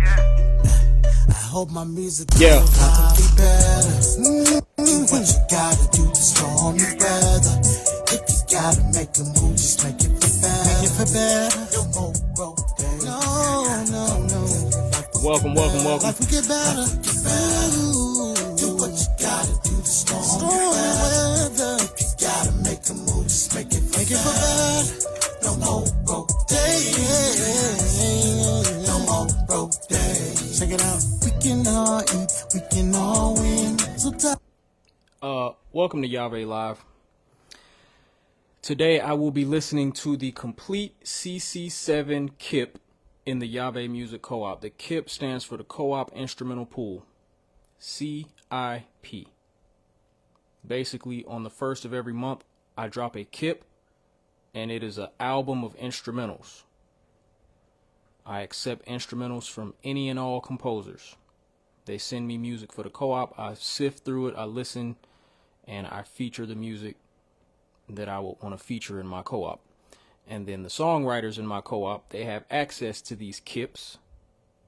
I hope my music goes be better. What you gotta do to storm the weather. If you gotta make a move, just make it for better. Make it for better. No more broke days. No. Welcome. Life will get better. Do what you gotta do to storm the weather. If you gotta make a move, just make it for better. No more broke days. No more broke days. Check it out. We can all eat. We can all win. So welcome to Yahweh Live. Today I will be listening to the complete Cc7 CIP in the Yahweh Music Co-op. The CIP stands for the Co-op Instrumental Pool. CIP. Basically, on the first of every month, I drop a CIP, and it is an album of instrumentals. I accept instrumentals from any and all composers. They send me music for the co-op. I sift through it, I listen, and I feature the music that I would want to feature in my co-op. And then the songwriters in my co-op, they have access to these CIPs,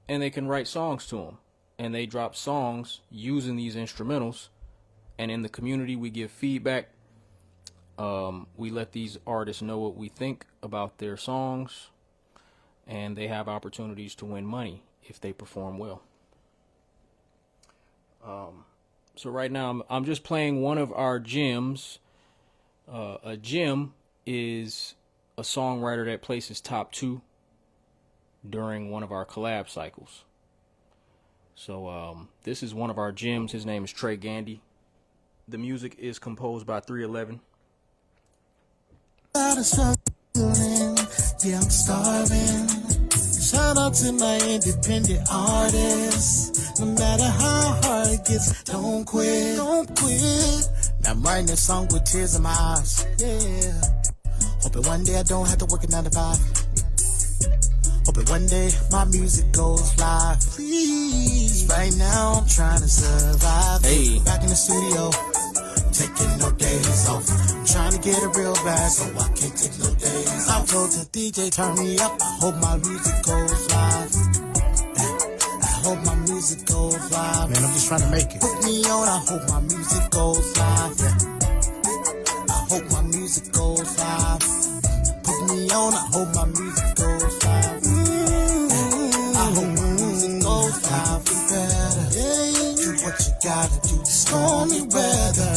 and they can write songs to them. And they drop songs using these instrumentals. And in the community, we give feedback. We let these artists know what we think about their songs. And they have opportunities to win money if they perform well. So right now, I'm just playing one of our gems. A gem is a songwriter that places top 2 during one of our collab cycles. So this is one of our gems. His name is Trey Gandy. The music is composed by 311. Yeah, I'm starving. Shout out to my independent artists. No matter how hard it gets, don't quit. Now I'm writing this song with tears in my eyes. Yeah. Hoping one day I don't have to work a 9 to 5. Hoping one day my music goes live. Please. Right now I'm trying to survive. Hey. Back in the studio, taking no days off. I'm trying to get a real bag, so I can't take no days. I told the DJ, turn me up. I hope my music goes live. I hope my music goes live. Man, I'm just trying to make it. Put me on, I hope my music goes live. I hope my music goes live. Put me on, I hope my music goes live. I hope my music goes live. Do what you gotta do. Stormy weather.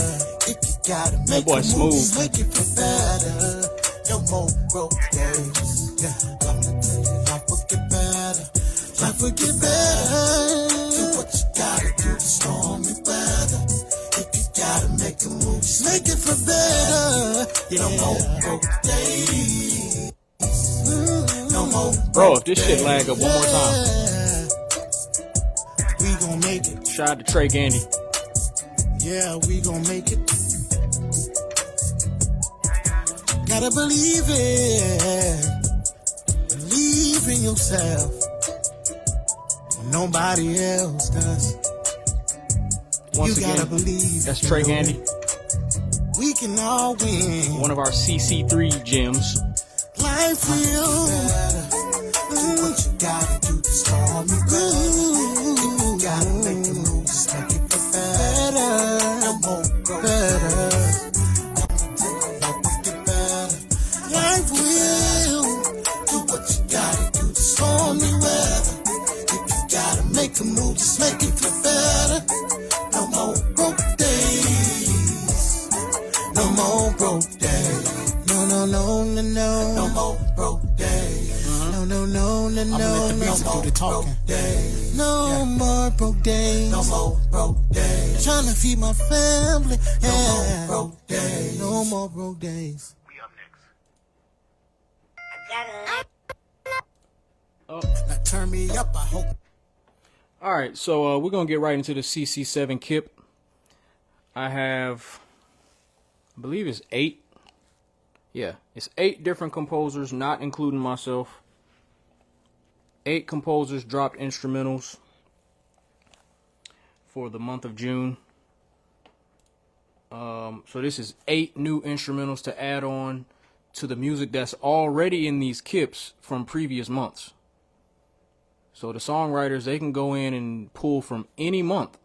If you gotta make boy a smooth. move, make it for better. No more broke days. Yeah, I'm gonna tell you, life will get better. Life will get better. Do what you gotta do to stormy weather. If you gotta make a move, just make it for better. No more broke days. No more broke Bro, if this shit lag up one more time. We gon' make it. Shout out to Trey Gandy. Yeah, we gon' make it. Gotta believe it. Believe in yourself. When nobody else does. Once You again, gotta believe. that's Trey Gandy. We can all win. One of our CC3 gems. Life will. Do what you gotta do to storm it. If you gotta make a move, just make it for better. No more better. Life will. Do what you gotta do to storm the weather. If you gotta make a move, just make it for better. No more broke days. No more broke days. No. No more broke days. No. I'm gonna let the music do the talking. No more broke days. No more broke days. Trying to feed my family. Yeah. No more broke days. No more broke days. We up next. Now turn me up, I hope. Alright, so we're going to get right into the Cc7 CIP. I have, I believe it's 8. Yeah, it's 8 different composers, not including myself. 8 composers dropped instrumentals for the month of June. So this is 8 new instrumentals to add on to the music that's already in these CIPs from previous months. So the songwriters, they can go in and pull from any month.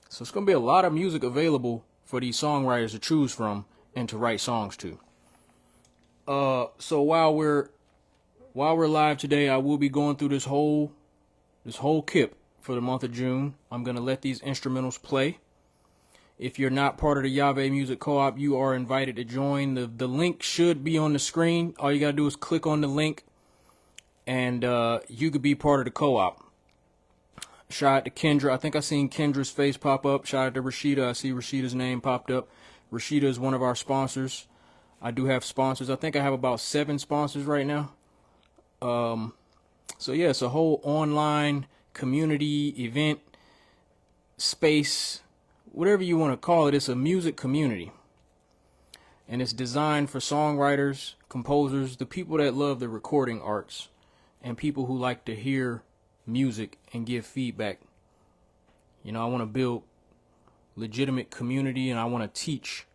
So it's going to be a lot of music available for these songwriters to choose from and to write songs to. So while we're live today, I will be going through this whole CIP for the month of June. I'm going to let these instrumentals play. If you're not part of the Yave Music Co-op, you are invited to join. The link should be on the screen. All you got to do is click on the link, and you could be part of the co-op. Shout out to Kendra. I think I seen Kendra's face pop up. Shout out to Rashida. I see Rashida's name popped up. Rashida is one of our sponsors. I do have sponsors. I think I have about 7 sponsors right now. So yeah, it's a whole online community event space, whatever you want to call it. It's a music community, and it's designed for songwriters, composers, the people that love the recording arts, and people who like to hear music and give feedback. You know, I want to build legitimate community, and I want to teach.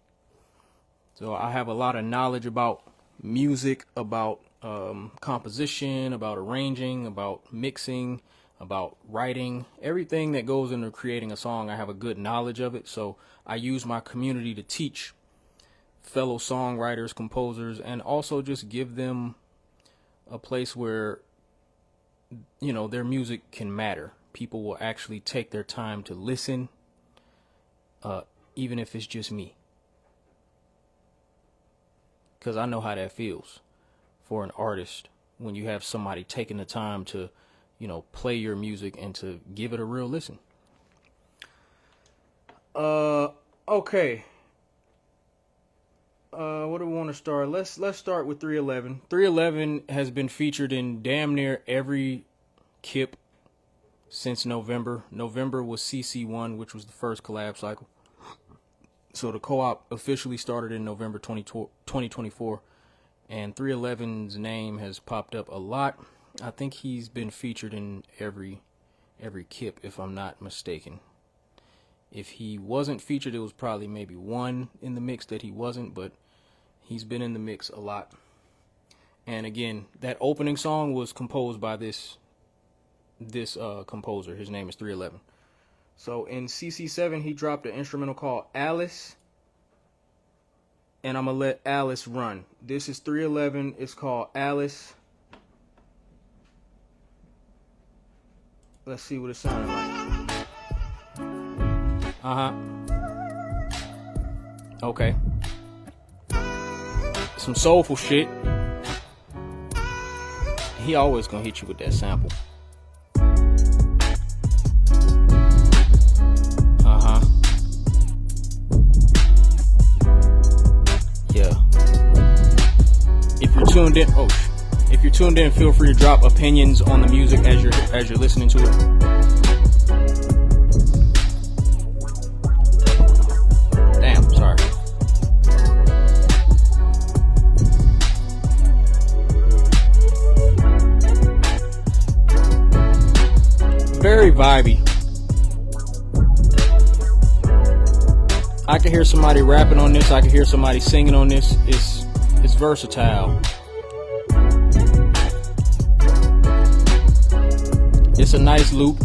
So I have a lot of knowledge about music, about composition, about arranging, about mixing, about writing, everything that goes into creating a song. I have a good knowledge of it, so I use my community to teach fellow songwriters, composers, and also just give them a place where, you know, their music can matter. People will actually take their time to listen, even if it's just me, because I know how that feels for an artist when you have somebody taking the time to, you know, play your music and to give it a real listen. Okay. What do we want to start? Let's start with 311. 311 has been featured in damn near every CIP since November. November was Cc7, which was the first collab cycle. So the co-op officially started in November 2024, and 311's name has popped up a lot. I think he's been featured in every CIP, if I'm not mistaken. If he wasn't featured, it was probably maybe one in the mix that he wasn't, but he's been in the mix a lot. And again, that opening song was composed by this composer. His name is 311. So in Cc7, he dropped an instrumental called Alice, and I'm gonna let Alice run. This is 311. It's called Alice. Let's see what it sounded like. Okay. Some soulful shit. He always gonna hit you with that sample. Yeah. If you're tuned in, if you're tuned in, feel free to drop opinions on the music as you're listening to it. Damn, sorry. Very vibey. I can hear somebody rapping on this. I can hear somebody singing on this. It's versatile. It's a nice loop.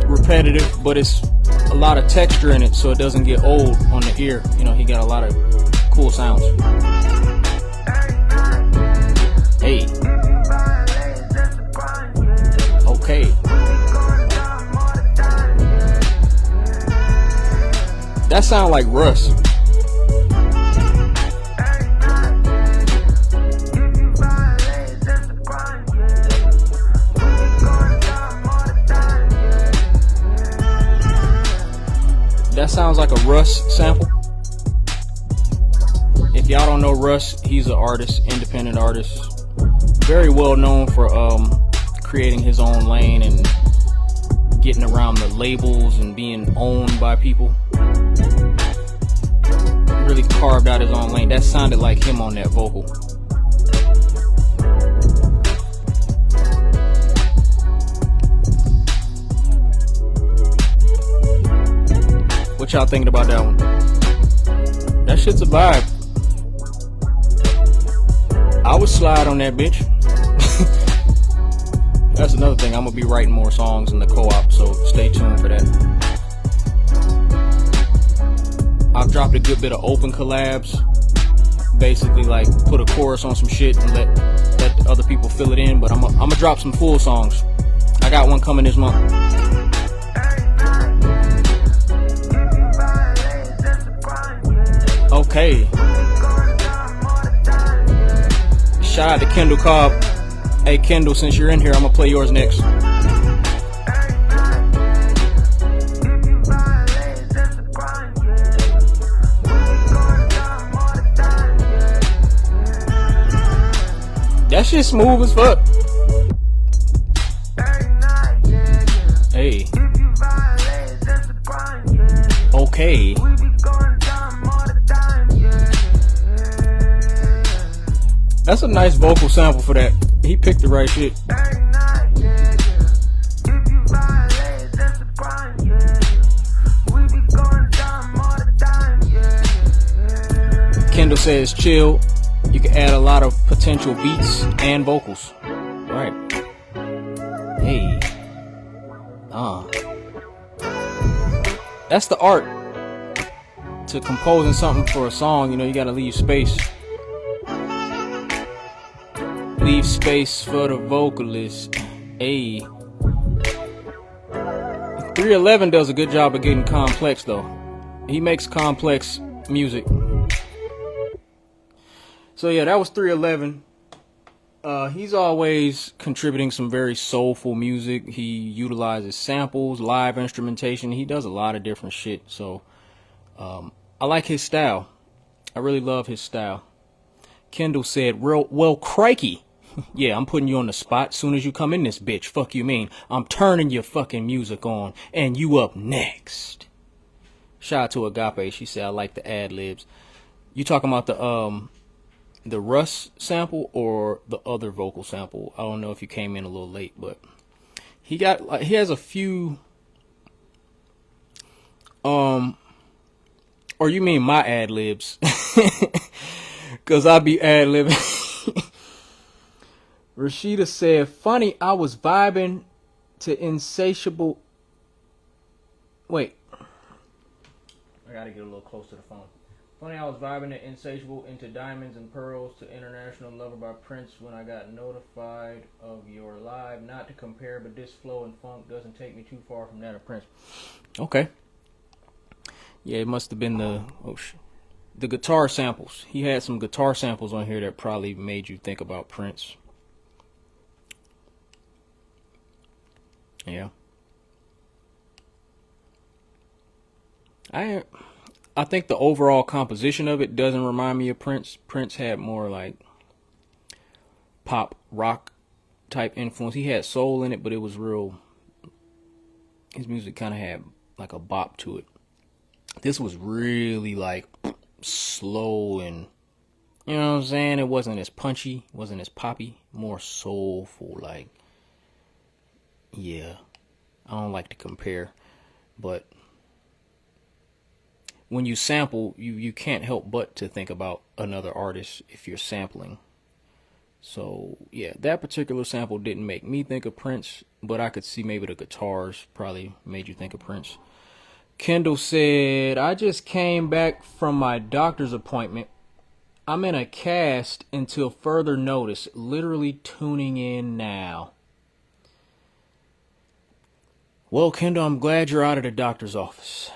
Repetitive, but it's a lot of texture in it, so it doesn't get old on the ear. You know, he got a lot of cool sounds. Hey. Okay. That sound like Russ. That sounds like a Russ sample. If y'all don't know Russ, he's an artist, independent artist, very well known for creating his own lane and getting around the labels and being owned by people. Really carved out his own lane. That sounded like him on that vocal. What y'all thinking about that one? That shit's a vibe. I would slide on that bitch. That's another thing. I'm gonna be writing more songs in the co-op, so stay tuned for that. I've dropped a good bit of open collabs. Basically, like, put a chorus on some shit and let the other people fill it in. But I'm gonna drop some full songs. I got one coming this month. Okay. Shout out to Kendall Cobb. Hey Kendall, since you're in here, I'm gonna play yours next. That shit smooth as fuck. Hey. Okay. That's a nice vocal sample for that. He picked the right shit. Kendall says chill. You can add a lot of potential beats and vocals. Right. Hey. That's the art to composing something for a song. You know, you gotta leave space. Leave space for the vocalist. Hey. 311 does a good job of getting complex though. He makes complex music. So yeah, that was 311. He's always contributing some very soulful music. He utilizes samples, live instrumentation. He does a lot of different shit. So I like his style. I really love his style. Kendall said, well, crikey. Yeah, I'm putting you on the spot. Soon as you come in this bitch, fuck you mean. I'm turning your fucking music on, and you up next. Shout out to Agape. She said, I like the ad-libs. You talking about the Russ sample or the other vocal sample? I don't know if you came in a little late, but he has a few. Or you mean my ad-libs? Cause I be ad-libbing. Rashida said, funny, I was vibing to Insatiable. Wait. I gotta get a little close to the phone. Funny, I was vibing to Insatiable, Into Diamonds and Pearls, to International Lover by Prince when I got notified of your live. Not to compare, but this flow and funk doesn't take me too far from that of Prince. Okay. Yeah, it must have been the guitar samples. He had some guitar samples on here that probably made you think about Prince. Yeah. I think the overall composition of it doesn't remind me of Prince. Prince had more like pop rock type influence. He had soul in it, but it was real. His music kind of had like a bop to it. This was really like slow and, you know what I'm saying? It wasn't as punchy, wasn't as poppy, more soulful. Like, yeah, I don't like to compare, but when you sample, you can't help but to think about another artist if you're sampling. So yeah, that particular sample didn't make me think of Prince, but I could see maybe the guitars probably made you think of Prince. Kendall said, I just came back from my doctor's appointment. I'm in a cast until further notice, literally tuning in now. Well, Kendall, I'm glad you're out of the doctor's office.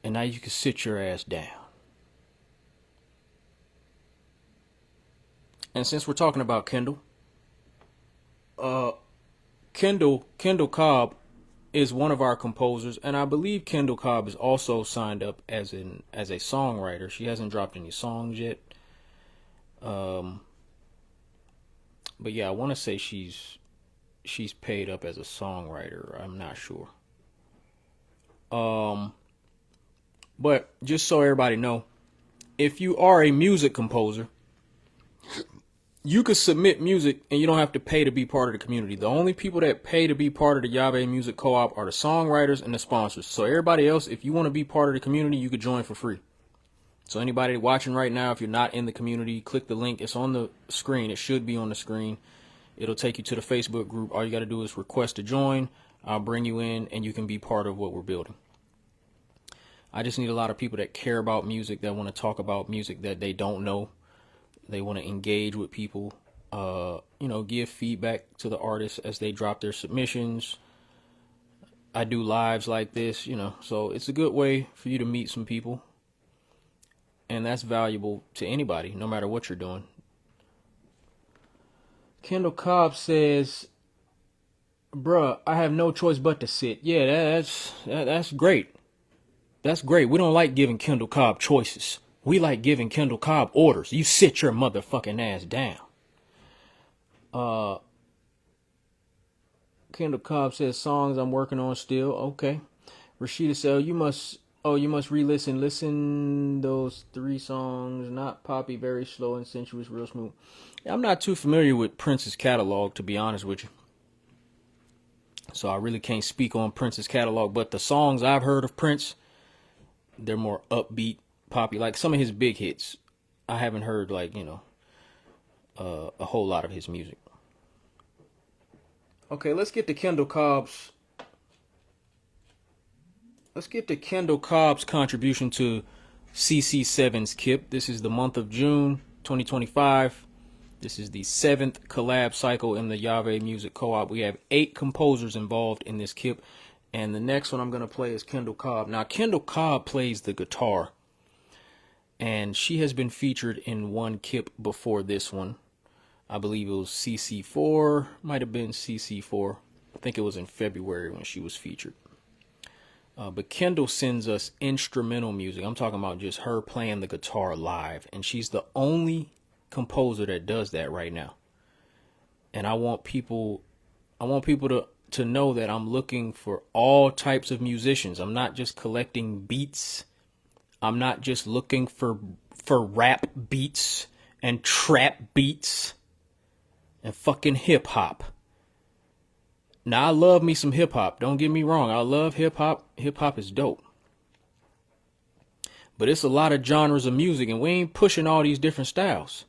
And now you can sit your ass down. And since we're talking about Kendall, Kendall Cobb is one of our composers, and I believe Kendall Cobb is also signed up as a songwriter. She hasn't dropped any songs yet. But yeah, I want to say she's paid up as a songwriter. I'm not sure. But just so everybody know, if you are a music composer, you could submit music and you don't have to pay to be part of the community. The only people that pay to be part of the Yave Music Co-op are the songwriters and the sponsors. So everybody else, if you want to be part of the community, you could join for free. So anybody watching right now, if you're not in the community, click the link. It's on the screen. It should be on the screen. It'll take you to the Facebook group. All you got to do is request to join. I'll bring you in, and you can be part of what we're building. I just need a lot of people that care about music, that want to talk about music that they don't know. They want to engage with people, give feedback to the artists as they drop their submissions. I do lives like this, so it's a good way for you to meet some people. And that's valuable to anybody, no matter what you're doing. Kendall Cobb says, bruh, I have no choice but to sit. Yeah, that's great. That's great. We don't like giving Kendall Cobb choices. We like giving Kendall Cobb orders. You sit your motherfucking ass down. Kendall Cobb says, songs I'm working on still. Okay. Rashida said, you must re-listen. Listen those 3 songs. Not poppy, very slow and sensuous, real smooth. I'm not too familiar with Prince's catalog, to be honest with you. So I really can't speak on Prince's catalog. But the songs I've heard of Prince, they're more upbeat, poppy. Like some of his big hits, I haven't heard a whole lot of his music. Okay, let's get to Kendall Cobb's contribution to Cc7's CIP. This is the month of June 2025. This is the 7th collab cycle in the Yave Music Co-op. We have 8 composers involved in this CIP. And the next one I'm going to play is Kendall Cobb. Now, Kendall Cobb plays the guitar. And she has been featured in one CIP before this one. I believe it was Cc4. Might have been Cc4. I think it was in February when she was featured. But Kendall sends us instrumental music. I'm talking about just her playing the guitar live. And she's the only composer that does that right now. And I want people to know that I'm looking for all types of musicians. I'm not just collecting beats. I'm not just looking for rap beats and trap beats and fucking hip hop. Now, I love me some hip hop. Don't get me wrong. I love hip hop. Hip hop is dope. But it's a lot of genres of music, and we ain't pushing all these different styles.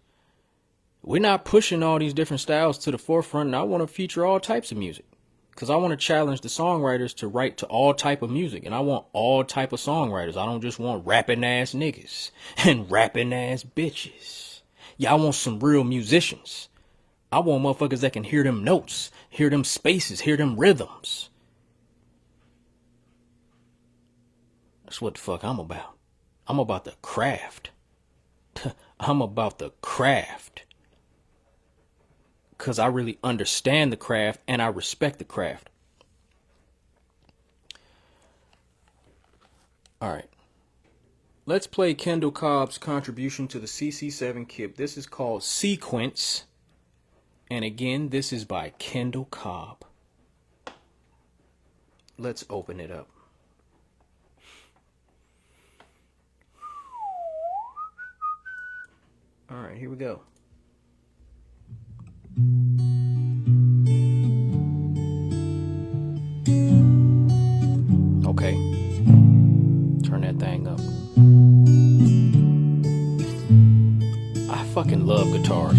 We're not pushing all these different styles to the forefront, and I want to feature all types of music. Because I want to challenge the songwriters to write to all type of music. And I want all type of songwriters. I don't just want rapping ass niggas and rapping ass bitches. Yeah, I want some real musicians. I want motherfuckers that can hear them notes, hear them spaces, hear them rhythms. That's what the fuck I'm about. I'm about the craft. I'm about the craft. Because I really understand the craft and I respect the craft. All right. Let's play Kendall Cobb's contribution to the Cc7 CIP. This is called Sequence. And again, this is by Kendall Cobb. Let's open it up. All right, here we go. Okay. Turn that thing up. I fucking love guitars.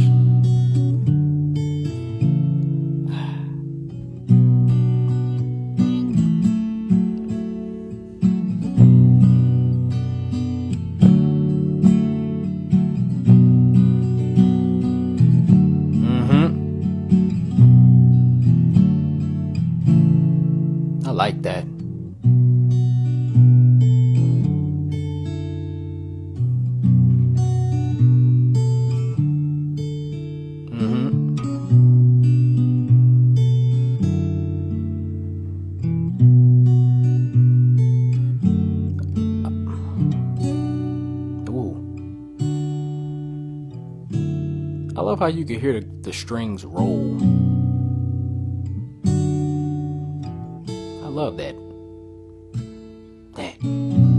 I like that. Ooh. I love how you can hear the strings roll. I love that.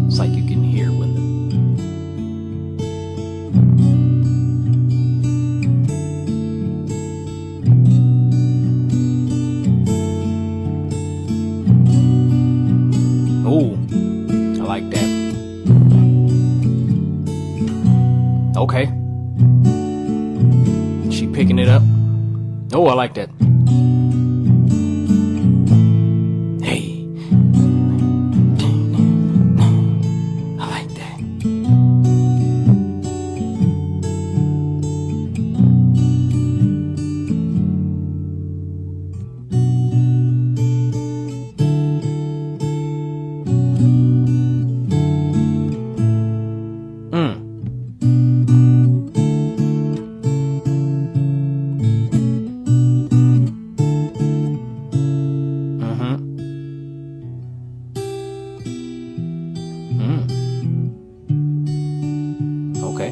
It's like you can hear when Ooh, I like that. picking it up. Oh, I like that. Hey. I like that. Okay.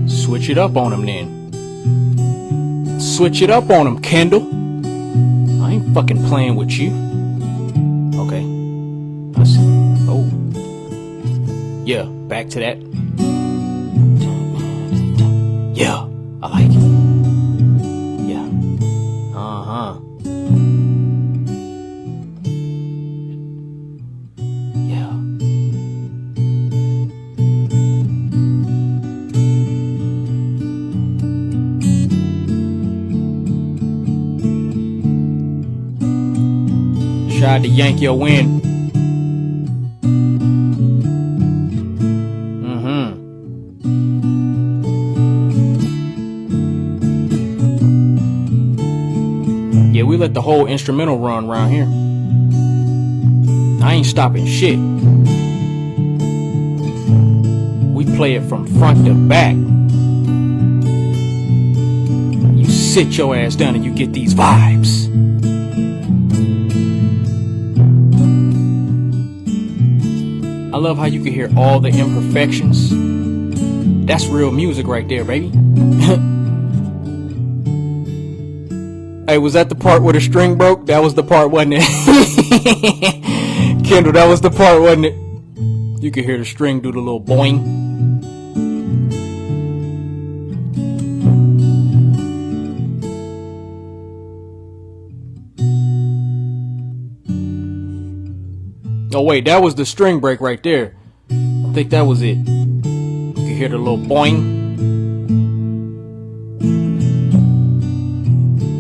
Switch it up on him then. Switch it up on him, Kendall. I ain't fucking playing with you. Okay. I see. Oh. Yeah, back to that. Yeah, I like it. Yeah. Uh-huh. Yeah. Tried to yank your wind. Yeah, we let the whole instrumental run around here. I ain't stopping shit. We play it from front to back. You sit your ass down and you get these vibes. I love how you can hear all the imperfections. That's real music right there, baby. Hey, was that the part where the string broke? That was the part, wasn't it? Kendall, that was the part, wasn't it? You could hear the string do the little boing. Oh wait, that was the string break right there. I think that was it. You could hear the little boing.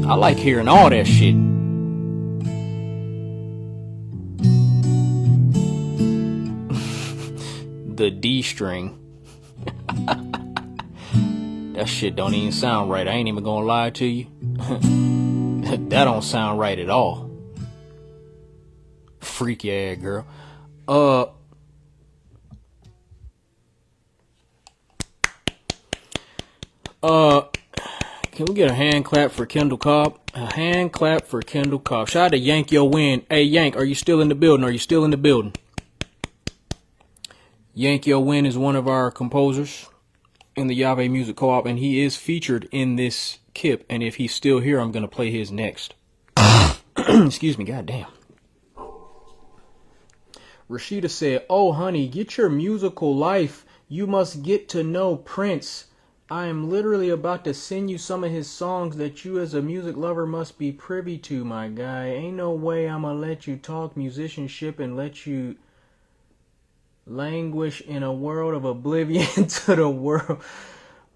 I like hearing all that shit. The D string. That shit don't even sound right. I ain't even gonna lie to you. That don't sound right at all. Freaky ass girl. Can we get a hand clap for Kendall Cobb? A hand clap for Kendall Cobb. Shout out to Yank Your Win. Hey, Yank, are you still in the building? Are you still in the building? Yank Your Win is one of our composers in the Yave Music Co-op, and he is featured in this CIP. And if he's still here, I'm going to play his next. Excuse me, goddamn. Rashida said, "Oh, honey, get your musical life. You must get to know Prince. I am literally about to send you some of his songs that you as a music lover must be privy to, my guy. Ain't no way I'm gonna let you talk musicianship and let you languish in a world of oblivion to the world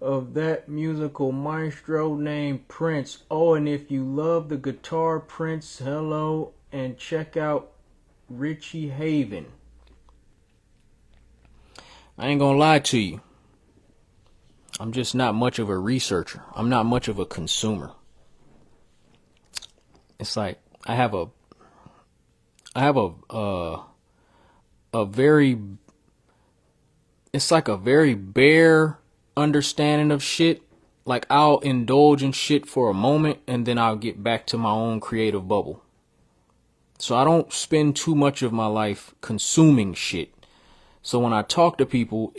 of that musical maestro named Prince. Oh, and if you love the guitar, Prince, hello, and check out Richie Haven." I ain't gonna lie to you. I'm just not much of a researcher. I'm not much of a consumer. It's like I have a very, it's like a very bare understanding of shit. Like I'll indulge in shit for a moment and then I'll get back to my own creative bubble. So I don't spend too much of my life consuming shit. So when I talk to people,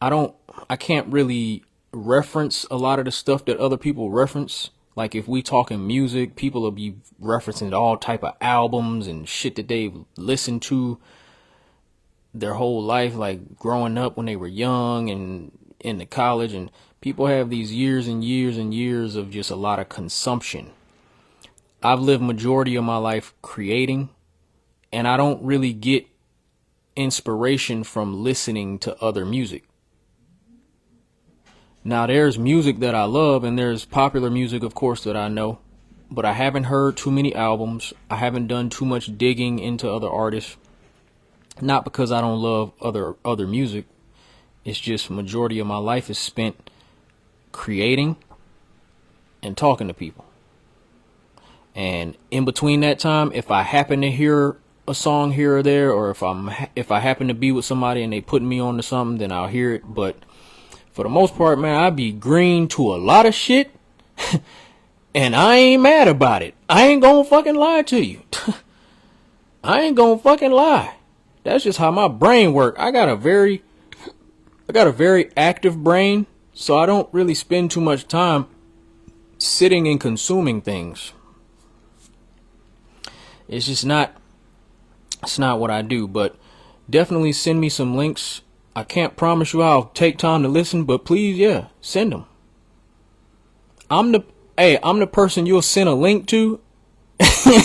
I can't really reference a lot of the stuff that other people reference. Like if we talking music, people will be referencing all type of albums and shit that they've listened to their whole life, like growing up when they were young and into college. And people have these years and years and years of just a lot of consumption. I've lived majority of my life creating, and I don't really get inspiration from listening to other music. Now, there's music that I love, and there's popular music, of course, that I know, but I haven't heard too many albums. I haven't done too much digging into other artists. Not because I don't love other music. It's just majority of my life is spent creating and talking to people. And in between that time, if I happen to hear a song here or there, or if I happen to be with somebody and they put me on to something, then I'll hear it. But for the most part, man, I be green to a lot of shit, and I ain't mad about it. I ain't gonna fucking lie to you. I ain't gonna fucking lie. That's just how my brain work. I got a very active brain, so I don't really spend too much time sitting and consuming things. It's just not, it's not what I do. But definitely send me some links. I can't promise you I'll take time to listen, but please, yeah, send them. I'm the person you'll send a link to,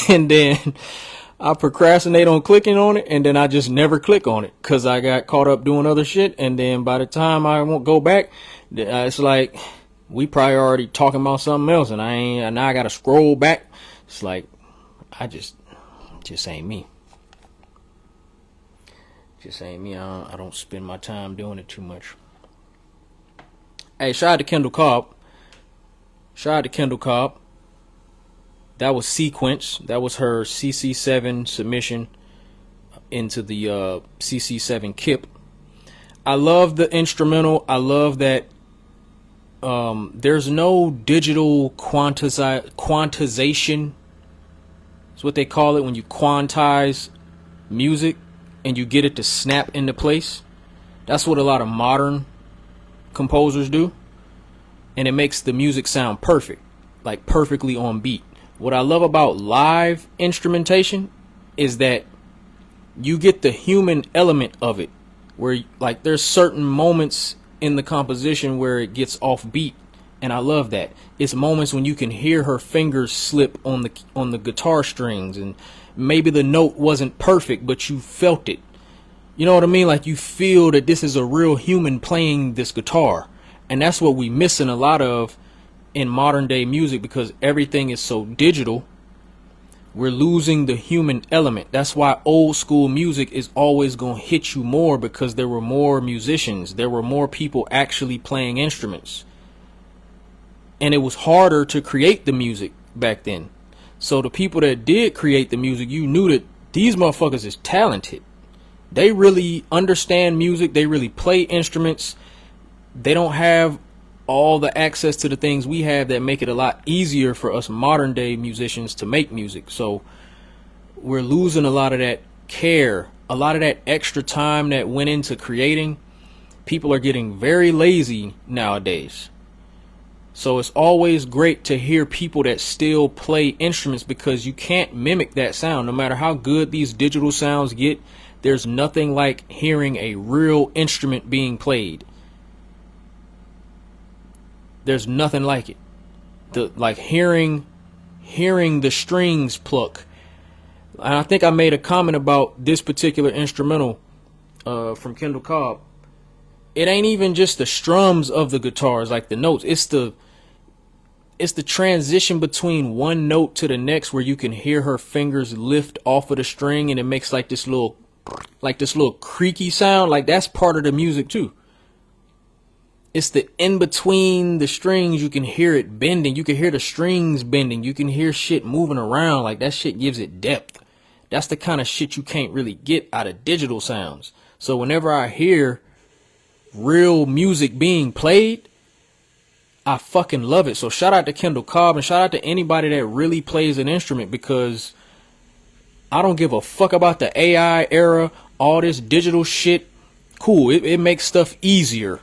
and then I procrastinate on clicking on it, and then I just never click on it because I got caught up doing other shit. And then by the time I won't go back, it's like we probably already talking about something else, and now I gotta scroll back. It's like I just ain't me. Just ain't me. I don't spend my time doing it too much. Hey, shout out to Kendall Cobb. That was Sequence. That was her Cc7 submission into the Cc7 CIP. I love the instrumental. I love that there's no digital quantization. It's what they call it when you quantize music and you get it to snap into place. That's what a lot of modern composers do. And it makes the music sound perfect, like perfectly on beat. What I love about live instrumentation is that you get the human element of it, where like there's certain moments in the composition where it gets off beat, and I love that. It's moments when you can hear her fingers slip on the guitar strings, and maybe the note wasn't perfect, but you felt it. You know what I mean? Like you feel that this is a real human playing this guitar. And that's what we missing a lot of in modern day music, because everything is so digital. We're losing the human element. That's why old school music is always going to hit you more, because there were more musicians. There were more people actually playing instruments. And it was harder to create the music back then. So the people that did create the music, you knew that these motherfuckers is talented. They really understand music. They really play instruments. They don't have all the access to the things we have that make it a lot easier for us modern day musicians to make music. So we're losing a lot of that care, a lot of that extra time that went into creating. People are getting very lazy nowadays. So it's always great to hear people that still play instruments, because you can't mimic that sound. No matter how good these digital sounds get, there's nothing like hearing a real instrument being played. There's nothing like it. Like hearing the strings pluck. And I think I made a comment about this particular instrumental from Kendall Cobb. It ain't even just the strums of the guitars, like the notes. It's the transition between one note to the next, where you can hear her fingers lift off of the string, and it makes like this little creaky sound. Like that's part of the music too. It's the in between the strings. You can hear it bending. You can hear the strings bending. You can hear shit moving around. Like that shit gives it depth. That's the kind of shit you can't really get out of digital sounds. So whenever I hear real music being played, I fucking love it. So shout out to Kendall Cobb, and shout out to anybody that really plays an instrument, because I don't give a fuck about the AI era, all this digital shit. Cool, it makes stuff easier.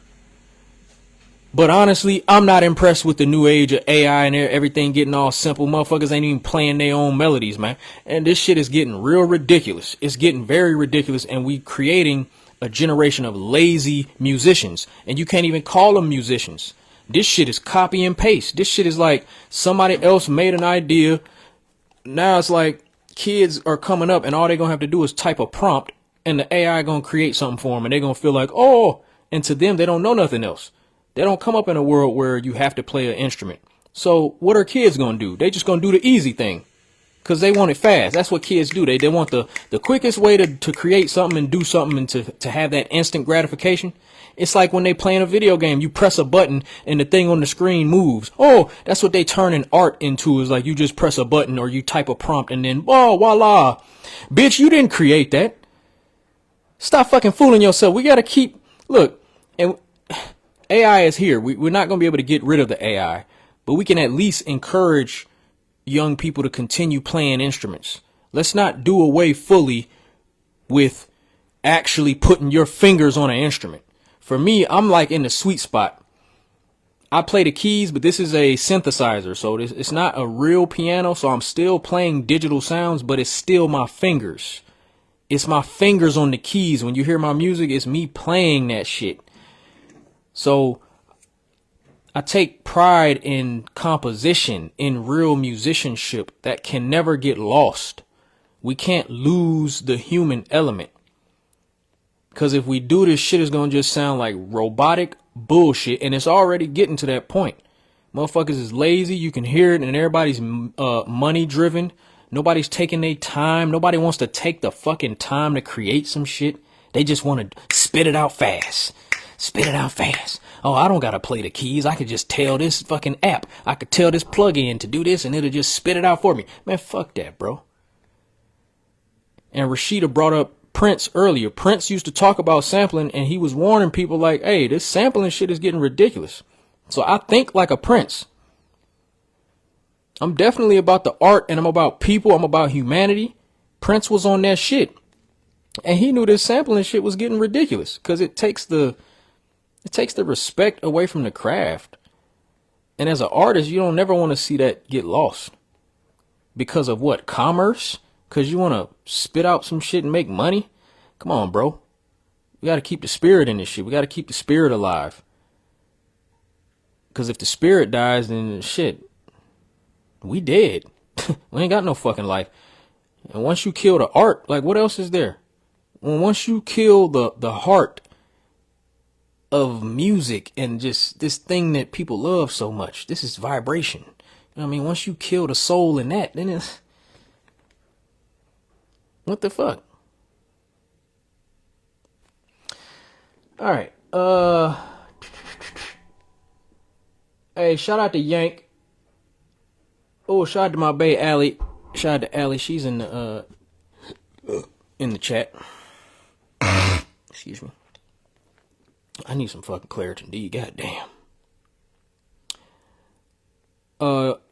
But honestly, I'm not impressed with the new age of AI and everything getting all simple. Motherfuckers ain't even playing their own melodies, man. And this shit is getting real ridiculous. It's getting very ridiculous, and we creating a generation of lazy musicians. And you can't even call them musicians. This shit is copy and paste. This shit is like somebody else made an idea. Now it's like kids are coming up, and all they're gonna have to do is type a prompt, and the AI gonna create something for them, and they're gonna feel like, oh, and to them, they don't know nothing else. They don't come up in a world where you have to play an instrument. So what are kids gonna do? They just gonna do the easy thing because they want it fast. That's what kids do. They want the quickest way to create something and do something and to have that instant gratification. It's like when they play in a video game, you press a button and the thing on the screen moves. Oh, that's what they turning art into, is like you just press a button or you type a prompt and then, oh, voila. Bitch, you didn't create that. Stop fucking fooling yourself. We got to keep, look, and AI is here. We're not going to be able to get rid of the AI, but we can at least encourage young people to continue playing instruments. Let's not do away fully with actually putting your fingers on an instrument. For me, I'm like in the sweet spot. I play the keys, but this is a synthesizer, so it's not a real piano, so I'm still playing digital sounds, but it's still my fingers. It's my fingers on the keys. When you hear my music, it's me playing that shit. So I take pride in composition, in real musicianship that can never get lost. We can't lose the human element. Because if we do, this shit is going to just sound like robotic bullshit. And it's already getting to that point. Motherfuckers is lazy. You can hear it, and everybody's money driven. Nobody's taking their time. Nobody wants to take the fucking time to create some shit. They just want to spit it out fast. Spit it out fast. Oh, I don't got to play the keys. I could just tell this fucking app. I could tell this plug-in to do this, and it'll just spit it out for me. Man, fuck that, bro. And Rashida brought up Prince earlier. Prince used to talk about sampling, and he was warning people like, hey, this sampling shit is getting ridiculous. So I think like a Prince. I'm definitely about the art, and I'm about people. I'm about humanity. Prince was on that shit. And he knew this sampling shit was getting ridiculous because it takes the respect away from the craft. And as an artist, you don't never want to see that get lost. Because of what? Commerce? Because you want to spit out some shit and make money? Come on, bro. We got to keep the spirit in this shit. We got to keep the spirit alive. Because if the spirit dies, then shit, we dead. We ain't got no fucking life. And once you kill the art, like what else is there? Once you kill the heart of music and just this thing that people love so much, this is vibration. You know what I mean? Once you kill the soul in that, then it's, what the fuck? All right. Hey, shout out to Yank. Oh, shout out to my bae Allie. Shout out to Allie. She's in the chat. Excuse me. I need some fucking Claritin D. Goddamn.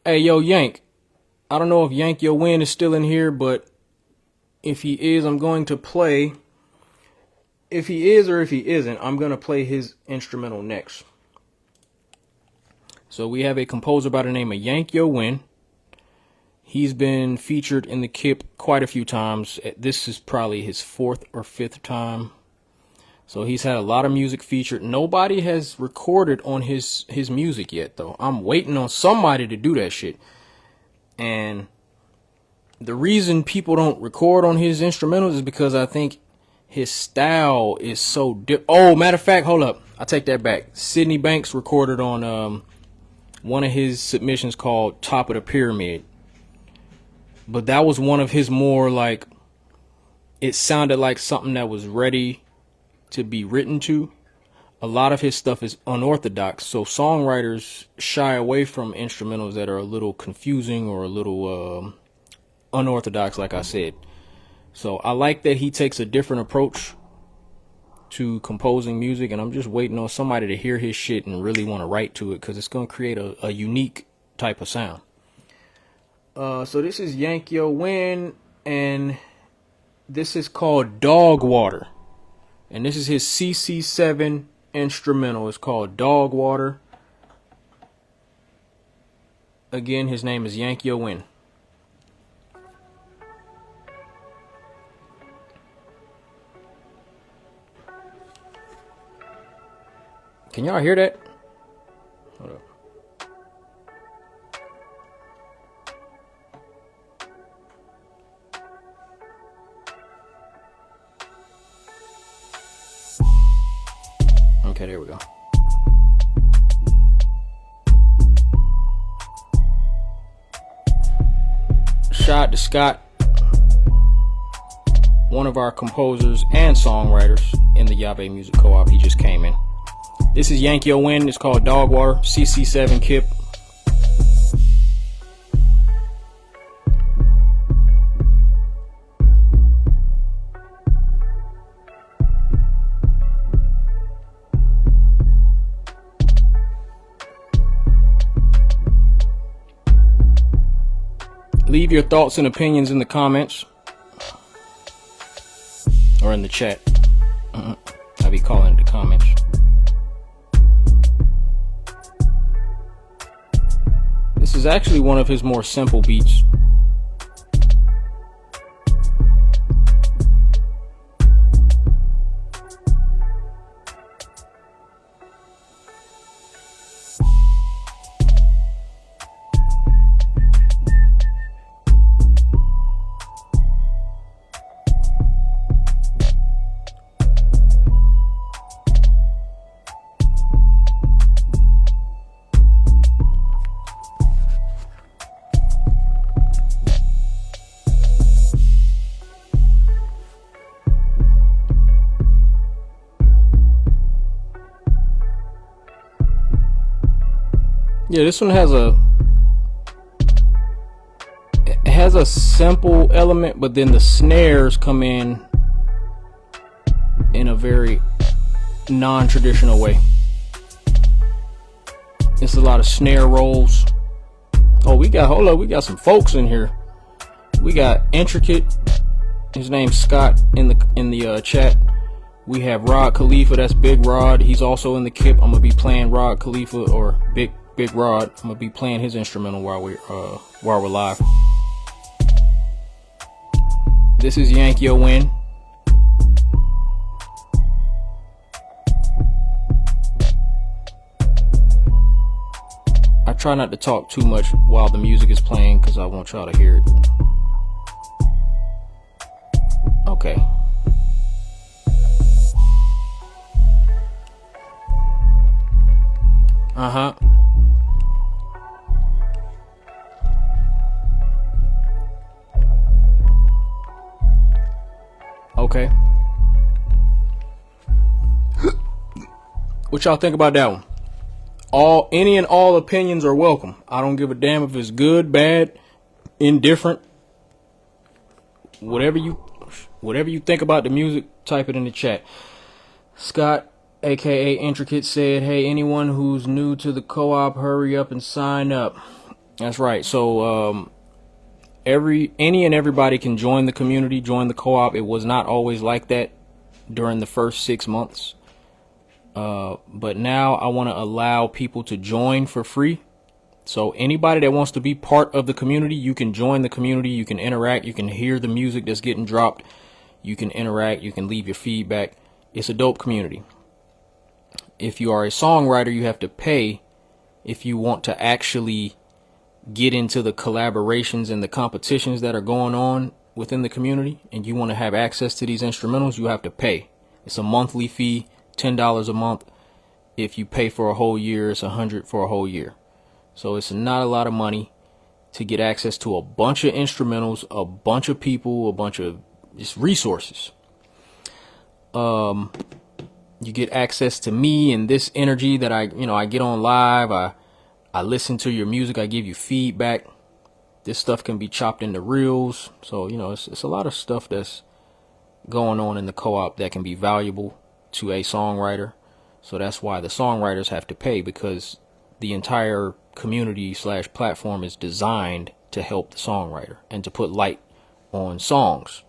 Hey, yo, Yank. I don't know if Yank Yo Win is still in here, but if he is, I'm going to play. If he is or if he isn't, I'm going to play his instrumental next. So we have a composer by the name of Yank Yo Win. He's been featured in the CIP quite a few times. This is probably his 4th or 5th time. So he's had a lot of music featured. Nobody has recorded on his music yet, though. I'm waiting on somebody to do that shit. And the reason people don't record on his instrumentals is because I think his style is so oh, matter of fact, hold up. I take that back. Sydney Banks recorded on one of his submissions called Top of the Pyramid. But that was one of his more like, it sounded like something that was ready to be written to. A lot of his stuff is unorthodox, so songwriters shy away from instrumentals that are a little confusing or a little unorthodox, like I said. So I like that he takes a different approach to composing music, and I'm just waiting on somebody to hear his shit and really want to write to it, because it's going to create a unique type of sound. So this is Yank Yo Win, and this is called Dog Water. And this is his Cc7 instrumental. It's called Dog Water. Again, his name is Yank Yo Win. Can y'all hear that? Hold up. Okay, there we go. Shout out to Scott, one of our composers and songwriters in the Yabe Music Co-op. He just came in. This is Yankee O Win. It's called Dogwater, Cc7 Kip. Leave your thoughts and opinions in the comments or in the chat. I be calling it the comments. This is actually one of his more simple beats. Yeah, this one has a simple element, but then the snares come in a very non-traditional way. It's a lot of snare rolls. Oh, we got some folks in here. We got Intricate. His name's Scott in the chat. We have Rod Khalifa. That's Big Rod. He's also in the Kip. I'm gonna be playing Rod Khalifa or Big Rod. I'm gonna be playing his instrumental while we're live. This is Yankee O Win. I try not to talk too much while the music is playing because I want y'all to hear it. Okay. Okay. What y'all think about that one? Any and all opinions are welcome. I don't give a damn if it's good, bad, indifferent. Whatever you think about the music, type it in the chat. Scott, aka Intricate, said, "Hey, anyone who's new to the co-op, hurry up and sign up." That's right. So any and everybody can join the community, join the co-op. It was not always like that during the first 6 months. But now I want to allow people to join for free. So anybody that wants to be part of the community, you can join the community, you can interact, you can hear the music that's getting dropped, you can interact, you can leave your feedback. It's a dope community. If you are a songwriter, you have to pay if you want to actually get into the collaborations and the competitions that are going on within the community, and you want to have access to these instrumentals, you have to pay. It's a monthly fee, $10 a month. If you pay for a whole year, it's $100 for a whole year. So it's not a lot of money to get access to a bunch of instrumentals, a bunch of people, a bunch of just resources. You get access to me and this energy that I get on live. I listen to your music. I give you feedback. This stuff can be chopped into reels. So, it's a lot of stuff that's going on in the co-op that can be valuable to a songwriter. So that's why the songwriters have to pay, because the entire community / platform is designed to help the songwriter and to put light on songs.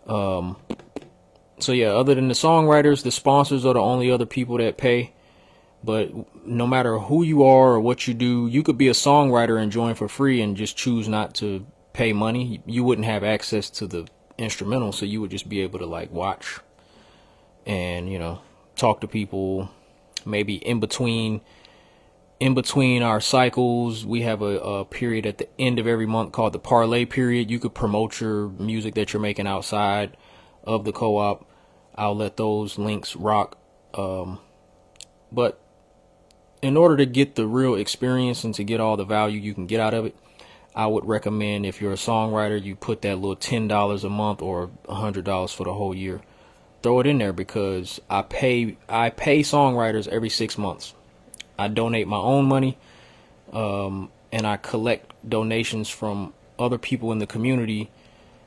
So yeah, other than the songwriters, the sponsors are the only other people that pay. But no matter who you are or what you do, you could be a songwriter and join for free and just choose not to pay money. You wouldn't have access to the instrumental, so you would just be able to watch and talk to people. Maybe in between our cycles, we have a period at the end of every month called the parlay period. You could promote your music that you're making outside of the co-op. I'll let those links rock But in order to get the real experience and to get all the value you can get out of it, I would recommend, if you're a songwriter, you put that little $10 a month or $100 for the whole year. Throw it in there, because I pay songwriters every 6 months. I donate my own money, and I collect donations from other people in the community,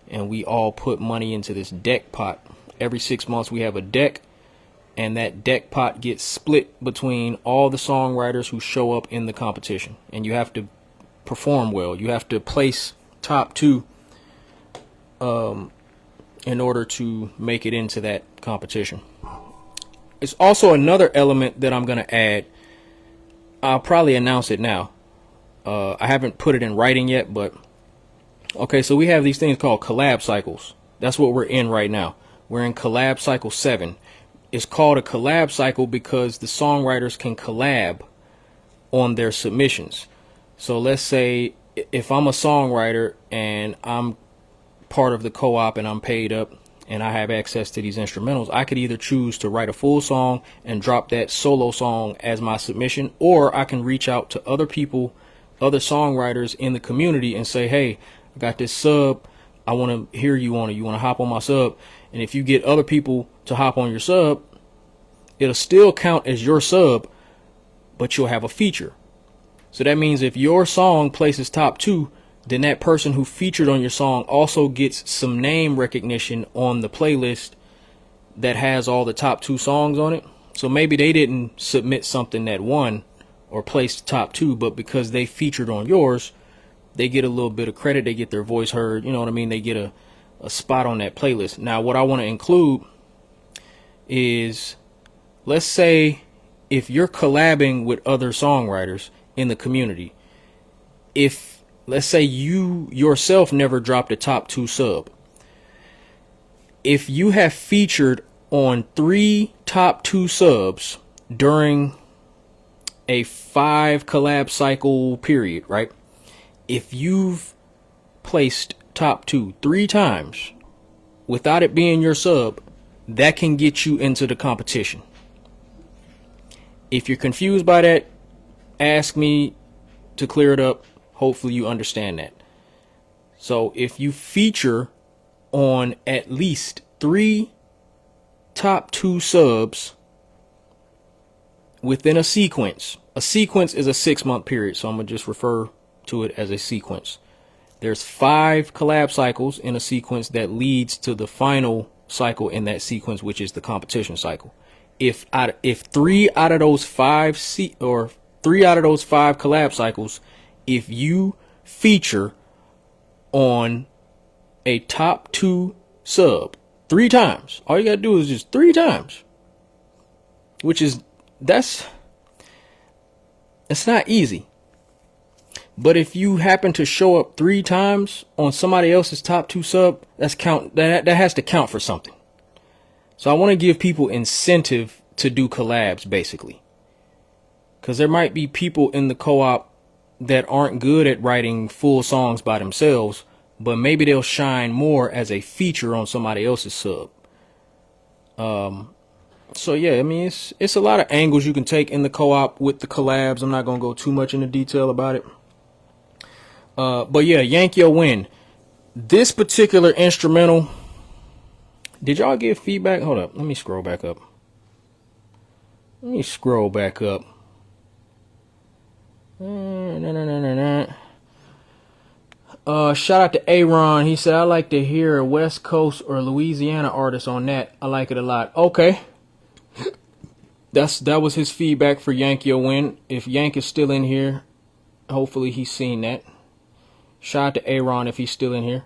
and we all put money into this deck pot. Every 6 months we have a deck, and that deck pot gets split between all the songwriters who show up in the competition. And you have to perform well. You have to place top 2 in order to make it into that competition. It's also another element that I'm going to add. I'll probably announce it now. I haven't put it in writing yet, but okay, so we have these things called collab cycles. That's what we're in right now. We're in collab cycle 7. It's called a collab cycle because the songwriters can collab on their submissions. So let's say if I'm a songwriter and I'm part of the co-op and I'm paid up and I have access to these instrumentals, I could either choose to write a full song and drop that solo song as my submission, or I can reach out to other people, other songwriters in the community, and say, hey, I got this sub, I want to hear you on it, you want to hop on my sub. And if you get other people to hop on your sub, it'll still count as your sub, but you'll have a feature. So that means if your song places top 2, then that person who featured on your song also gets some name recognition on the playlist that has all the top 2 songs on it. So maybe they didn't submit something that won or placed top 2, but because they featured on yours, they get a little bit of credit. They get their voice heard. You know what I mean? They get a spot on that playlist. Now, what I want to include is, let's say if you're collabing with other songwriters in the community, if let's say you yourself never dropped a top 2 sub, if you have featured on 3 top 2 subs during a 5 collab cycle period, right? If you've placed top 2 3 times without it being your sub, that can get you into the competition. If you're confused by that, ask me to clear it up. Hopefully you understand that. So if you feature on at least 3 top 2 subs within a sequence is a 6-month period, so I'm gonna just refer to it as a sequence. There's 5 collab cycles in a sequence that leads to the final cycle in that sequence, which is the competition cycle. If 3 out of those 5 collab cycles, if you feature on a top 2 sub 3 times, all you gotta do is just 3 times, which is it's not easy. But if you happen to show up 3 times on somebody else's top 2 sub, that has to count for something. So I want to give people incentive to do collabs, basically, because there might be people in the co-op that aren't good at writing full songs by themselves, but maybe they'll shine more as a feature on somebody else's sub. So yeah, I mean, it's a lot of angles you can take in the co-op with the collabs. I'm not gonna go too much into detail about it. But yeah, Yank Your Win. This particular instrumental, did y'all give feedback? Hold up, let me scroll back up. Shout out to Aaron. He said, I like to hear a West Coast or Louisiana artist on that. I like it a lot. Okay. That was his feedback for Yank Your Win. If Yank is still in here, hopefully he's seen that. Shout out to Aaron if he's still in here.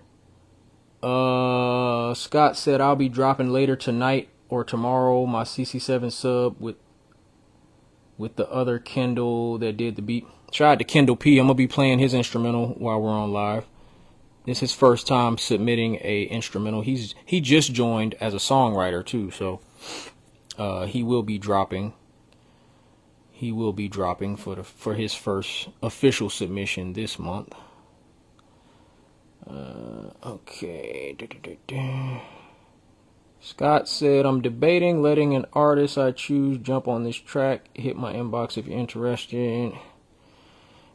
Scott said, I'll be dropping later tonight or tomorrow my Cc7 sub with the other Kendall that did the beat. Shout out to Kendall P. I'm gonna be playing his instrumental while we're on live. This is his first time submitting a instrumental. He just joined as a songwriter too, so he will be dropping for his first official submission this month. Okay. Scott said, I'm debating letting an artist I choose jump on this track. Hit my inbox if you're interested.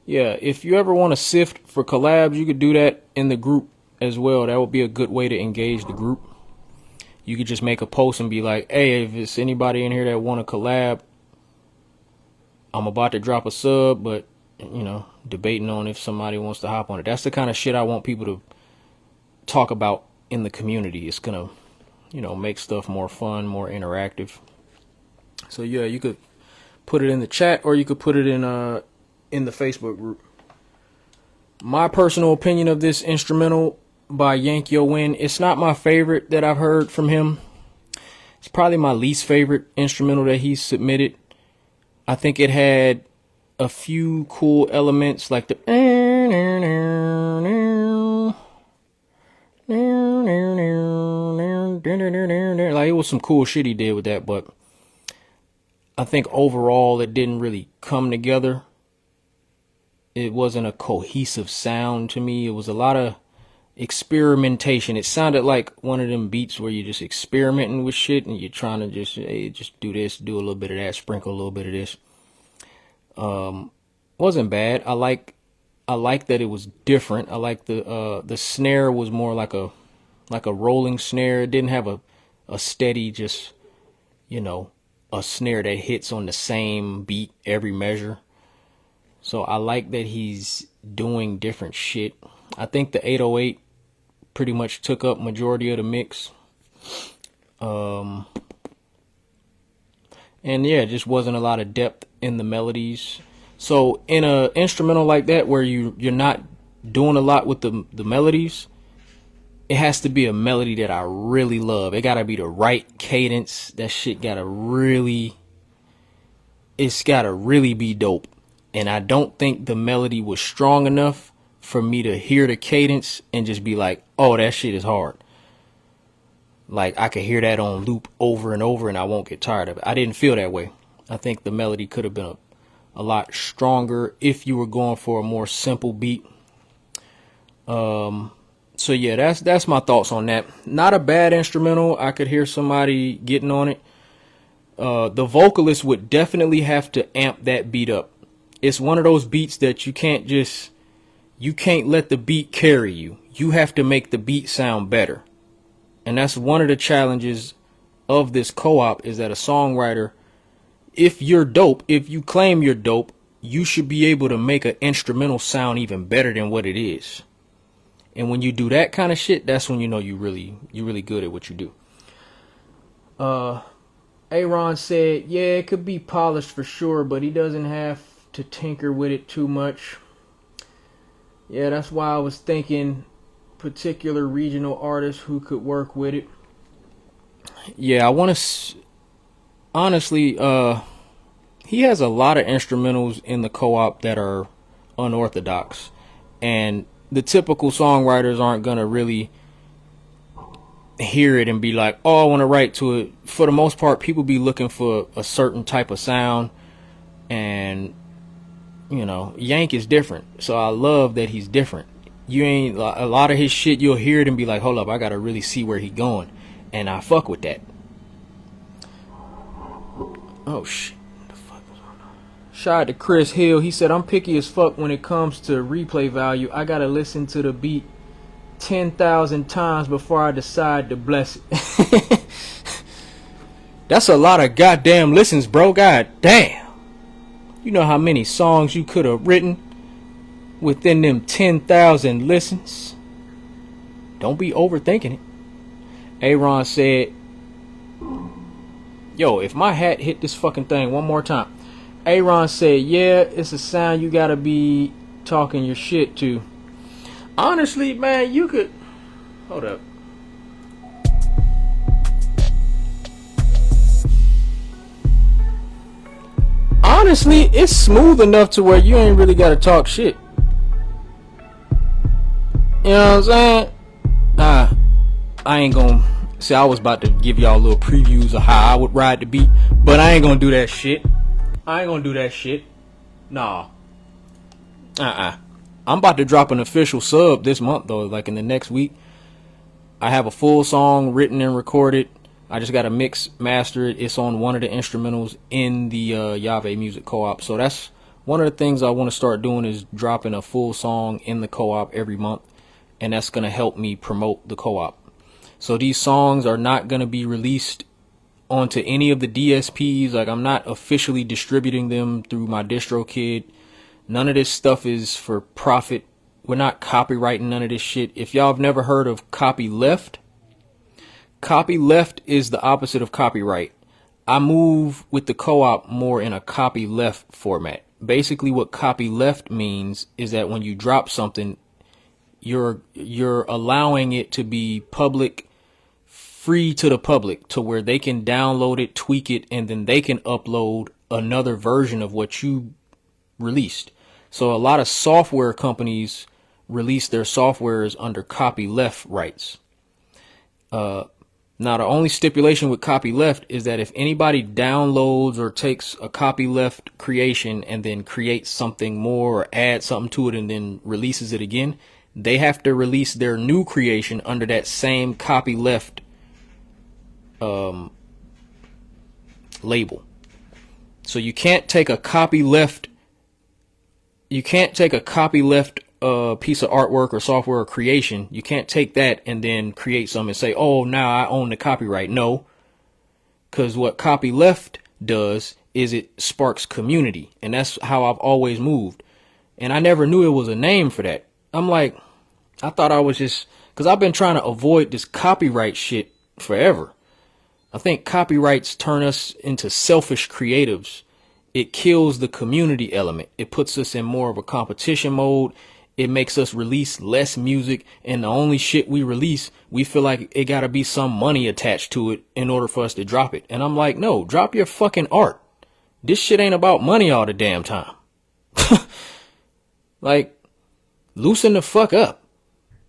Yeah, if you ever want to sift for collabs, you could do that in the group as well. That would be a good way to engage the group. You could just make a post and be like, hey, if it's anybody in here that want to collab, I'm about to drop a sub, but, you know, debating on if somebody wants to hop on it. That's the kind of shit I want people to talk about in the community. It's going to, you know, make stuff more fun, more interactive. So, yeah, you could put it in the chat or you could put it in the Facebook group. My personal opinion of this instrumental by Yank Yo Win, it's not my favorite that I've heard from him. It's probably my least favorite instrumental that he's submitted. I think it had a few cool elements like the like it was some cool shit he did with that, but I think overall it didn't really come together. It wasn't a cohesive sound to me. It was a lot of experimentation. It sounded like one of them beats where you're just experimenting with shit and you're trying to just, hey, just do this, do a little bit of that, sprinkle a little bit of this. Wasn't bad. I like that it was different. I like the snare was more like a rolling snare. It didn't have a steady, just, you know, a snare that hits on the same beat every measure. So I like that he's doing different shit. I think the 808 pretty much took up majority of the mix. And yeah, just wasn't a lot of depth in the melodies. So in a instrumental like that where you're not doing a lot with the melodies, it has to be a melody that I really love. It gotta be the right cadence. That shit it's gotta really be dope. And I don't think the melody was strong enough for me to hear the cadence and just be like, oh, that shit is hard. Like, I could hear that on loop over and over and I won't get tired of it. I didn't feel that way. I think the melody could have been a lot stronger if you were going for a more simple beat. So yeah, that's my thoughts on that. Not a bad instrumental. I could hear somebody getting on it. The vocalist would definitely have to amp that beat up. It's one of those beats that you can't let the beat carry you. You have to make the beat sound better. And that's one of the challenges of this co-op, is that a songwriter, if you're dope, if you claim you're dope, you should be able to make an instrumental sound even better than what it is. And when you do that kind of shit, that's when you know you're really good at what you do. Aaron said, yeah, it could be polished for sure, but he doesn't have to tinker with it too much. Yeah, that's why I was thinking particular regional artists who could work with it. Yeah, I want to honestly, he has a lot of instrumentals in the co-op that are unorthodox, and the typical songwriters aren't gonna really hear it and be like, oh, I want to write to it. For the most part, people be looking for a certain type of sound, and you know, Yank is different, so I love that he's different. You ain't a lot of his shit, you'll hear it and be like, hold up, I gotta really see where he going, and I fuck with that. Oh shit, the fuck was on? Shout out to Chris Hill. He said, I'm picky as fuck when it comes to replay value. I gotta listen to the beat 10,000 times before I decide to bless it. That's a lot of goddamn listens, bro. God damn. You know how many songs you could have written within them 10,000 listens? Don't be overthinking it. Aaron said, yo, if my hat hit this fucking thing one more time. Aaron said, yeah, it's a sound you gotta be talking your shit to. Honestly, man, you could... Hold up. Honestly, it's smooth enough to where you ain't really gotta talk shit. You know what I'm saying? I ain't gonna... See, I was about to give y'all little previews of how I would ride the beat, but I ain't gonna do that shit. Nah. I'm about to drop an official sub this month, though, like in the next week. I have a full song written and recorded. I just got to mix, master it. It's on one of the instrumentals in the Yave Music Co-op. So that's one of the things I want to start doing, is dropping a full song in the co-op every month. And that's going to help me promote the co-op. So these songs are not going to be released onto any of the DSPs. Like, I'm not officially distributing them through my DistroKid. None of this stuff is for profit. We're not copywriting none of this shit. If y'all have never heard of copyleft is the opposite of copyright. I move with the co-op more in a copyleft format. Basically what copyleft means is that when you drop something, you're allowing it to be public, free to the public, to where they can download it, tweak it, and then they can upload another version of what you released. So a lot of software companies release their softwares under copyleft rights. Now, the only stipulation with copyleft is that if anybody downloads or takes a copyleft creation and then creates something more or adds something to it and then releases it again, they have to release their new creation under that same copyleft label. So you can't take a copyleft piece of artwork or software or creation. You can't take that and then create something and say, oh, now I own the copyright. No, because what copyleft does is it sparks community, and that's how I've always moved. And I never knew it was a name for that. I'm like, I thought I was just, because I've been trying to avoid this copyright shit forever. I think copyrights turn us into selfish creatives. It kills the community element. It puts us in more of a competition mode. It makes us release less music, and the only shit we release, we feel like it gotta be some money attached to it in order for us to drop it. And I'm like, no, drop your fucking art. This shit ain't about money all the damn time. Like, loosen the fuck up.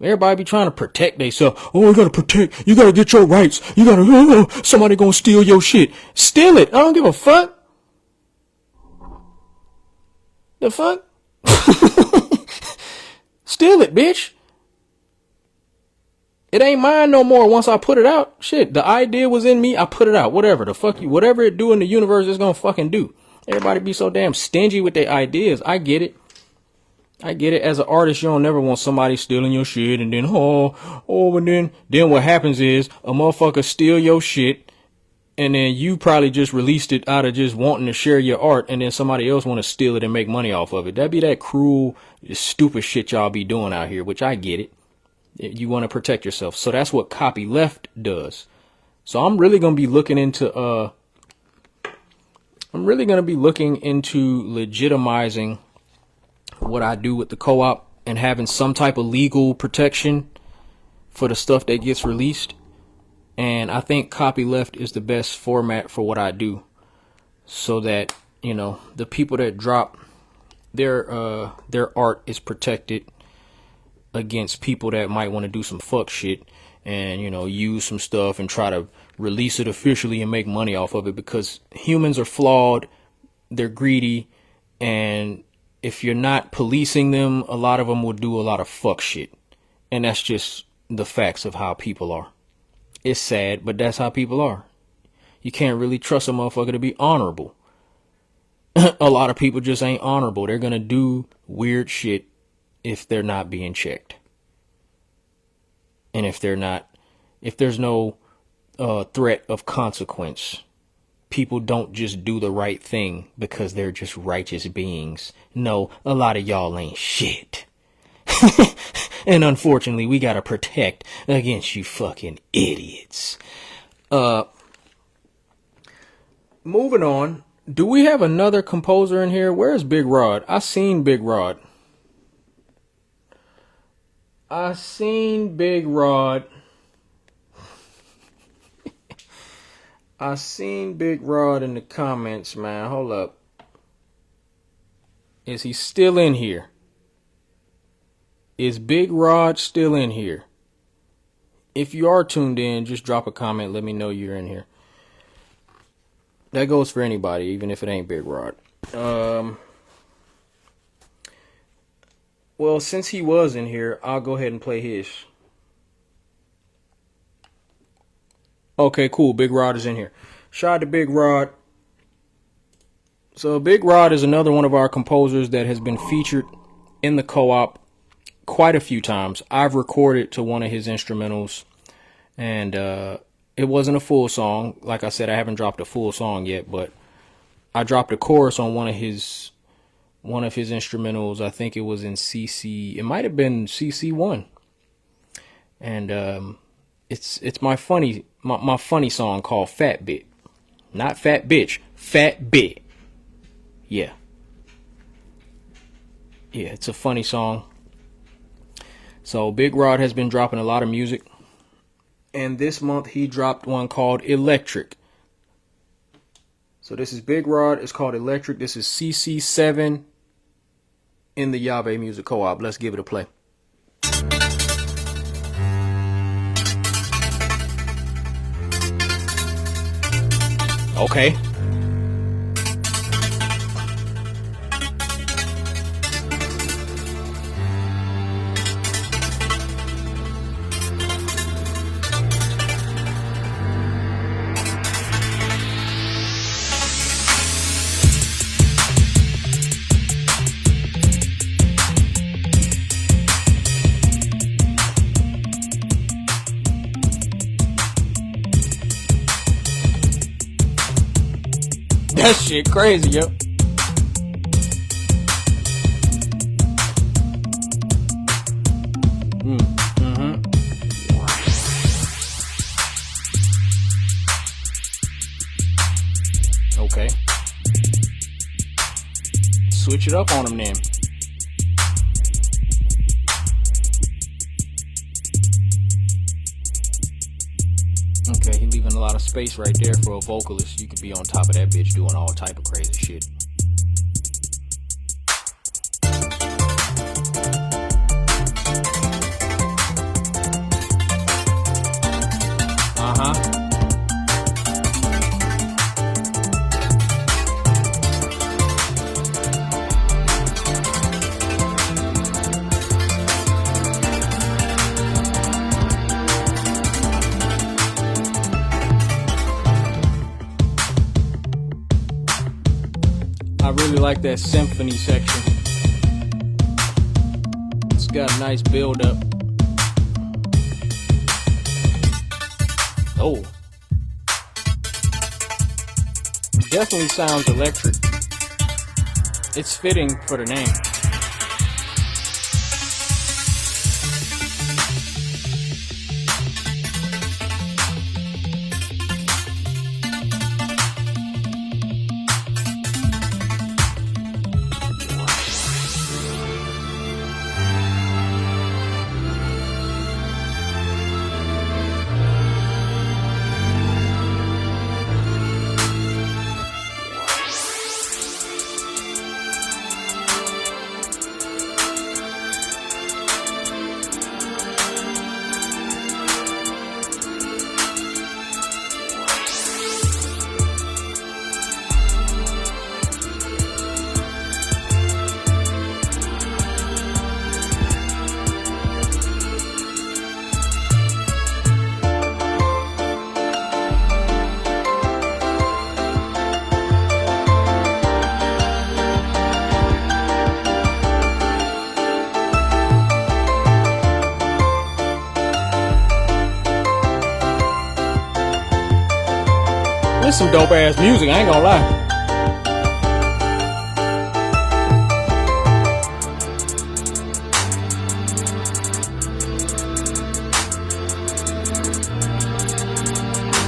Everybody be trying to protect themselves. Oh, you gotta protect. You gotta get your rights. You gotta, somebody gonna steal your shit. Steal it. I don't give a fuck. The fuck? Steal it, bitch. It ain't mine no more once I put it out. Shit, the idea was in me. I put it out. Whatever the fuck you, whatever it do in the universe, it's gonna fucking do. Everybody be so damn stingy with their ideas. I get it. As an artist, you don't never want somebody stealing your shit, and then and then what happens is a motherfucker steal your shit, and then you probably just released it out of just wanting to share your art, and then somebody else want to steal it and make money off of it. That'd be that cruel, stupid shit y'all be doing out here, which I get it. You want to protect yourself. So that's what copyleft does. So I'm really going to be looking into legitimizing what I do with the co-op and having some type of legal protection for the stuff that gets released. And I think copyleft is the best format for what I do, so that, you know, the people that drop their art is protected against people that might want to do some fuck shit and, you know, use some stuff and try to release it officially and make money off of it, because humans are flawed, they're greedy, and if you're not policing them, a lot of them will do a lot of fuck shit. And that's just the facts of how people are. It's sad, but that's how people are. You can't really trust a motherfucker to be honorable. A lot of people just ain't honorable. They're gonna do weird shit if they're not being checked. And if there's no threat of consequence. People don't just do the right thing because they're just righteous beings. No, a lot of y'all ain't shit. And unfortunately, we gotta protect against you fucking idiots. Moving on. Do we have another composer in here? Where's Big Rod? I seen Big Rod. I seen Big Rod in the comments, man. Hold up. Is he still in here? Is Big Rod still in here? If you are tuned in, just drop a comment. Let me know you're in here. That goes for anybody, even if it ain't Big Rod. Well, since he was in here, I'll go ahead and play his. Okay, cool. Big Rod is in here. Shout out to Big Rod. So Big Rod is another one of our composers that has been featured in the co-op quite a few times. I've recorded to one of his instrumentals, and it wasn't a full song. Like I said, I haven't dropped a full song yet, but I dropped a chorus on one of his instrumentals. I think it was in CC. It might have been CC1, and it's my funny song called Fat Bit, not Fat Bitch, Fat Bit. Yeah, it's a funny song. So Big Rod has been dropping a lot of music, and this month he dropped one called Electric. So this is Big Rod. It's called Electric. This is Cc7 in the Yave Music Co-op. Let's give it a play. Okay. That shit crazy, yo. Okay. Switch it up on him then. Okay, he leaving a lot of space right there for a vocalist. You could be on top of that bitch doing all type of crazy shit. I really like that symphony section. It's got a nice build up. Oh. Definitely sounds electric. It's fitting for the name. This some dope ass music, I ain't gonna lie.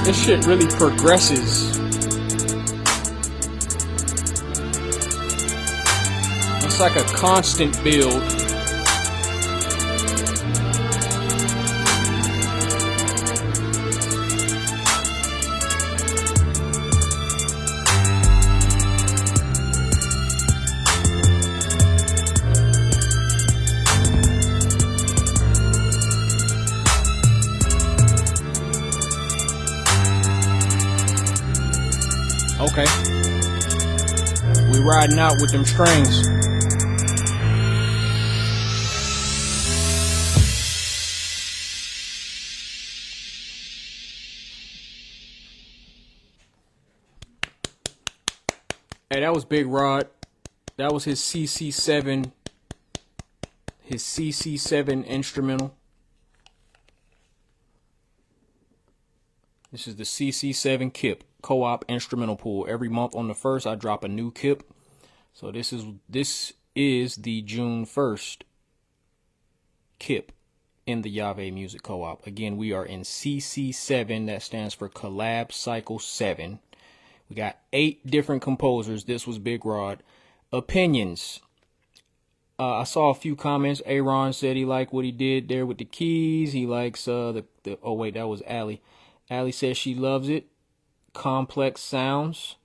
This shit really progresses. It's like a constant build. Okay. We riding out with them strings. Hey, that was Big Rod. That was his Cc7, his Cc7 instrumental. This is the Cc7 kip co-op instrumental pool. Every month on the 1st, I drop a new kip. So this is the June 1st kip in the Yave Music Co-op. Again, we are in Cc7. That stands for Collab Cycle 7. We got 8 different composers. This was Big Rod. Opinions. I saw a few comments. Aaron said he liked what he did there with the keys. He likes oh wait, that was Allie. Allie says she loves it. Complex sounds.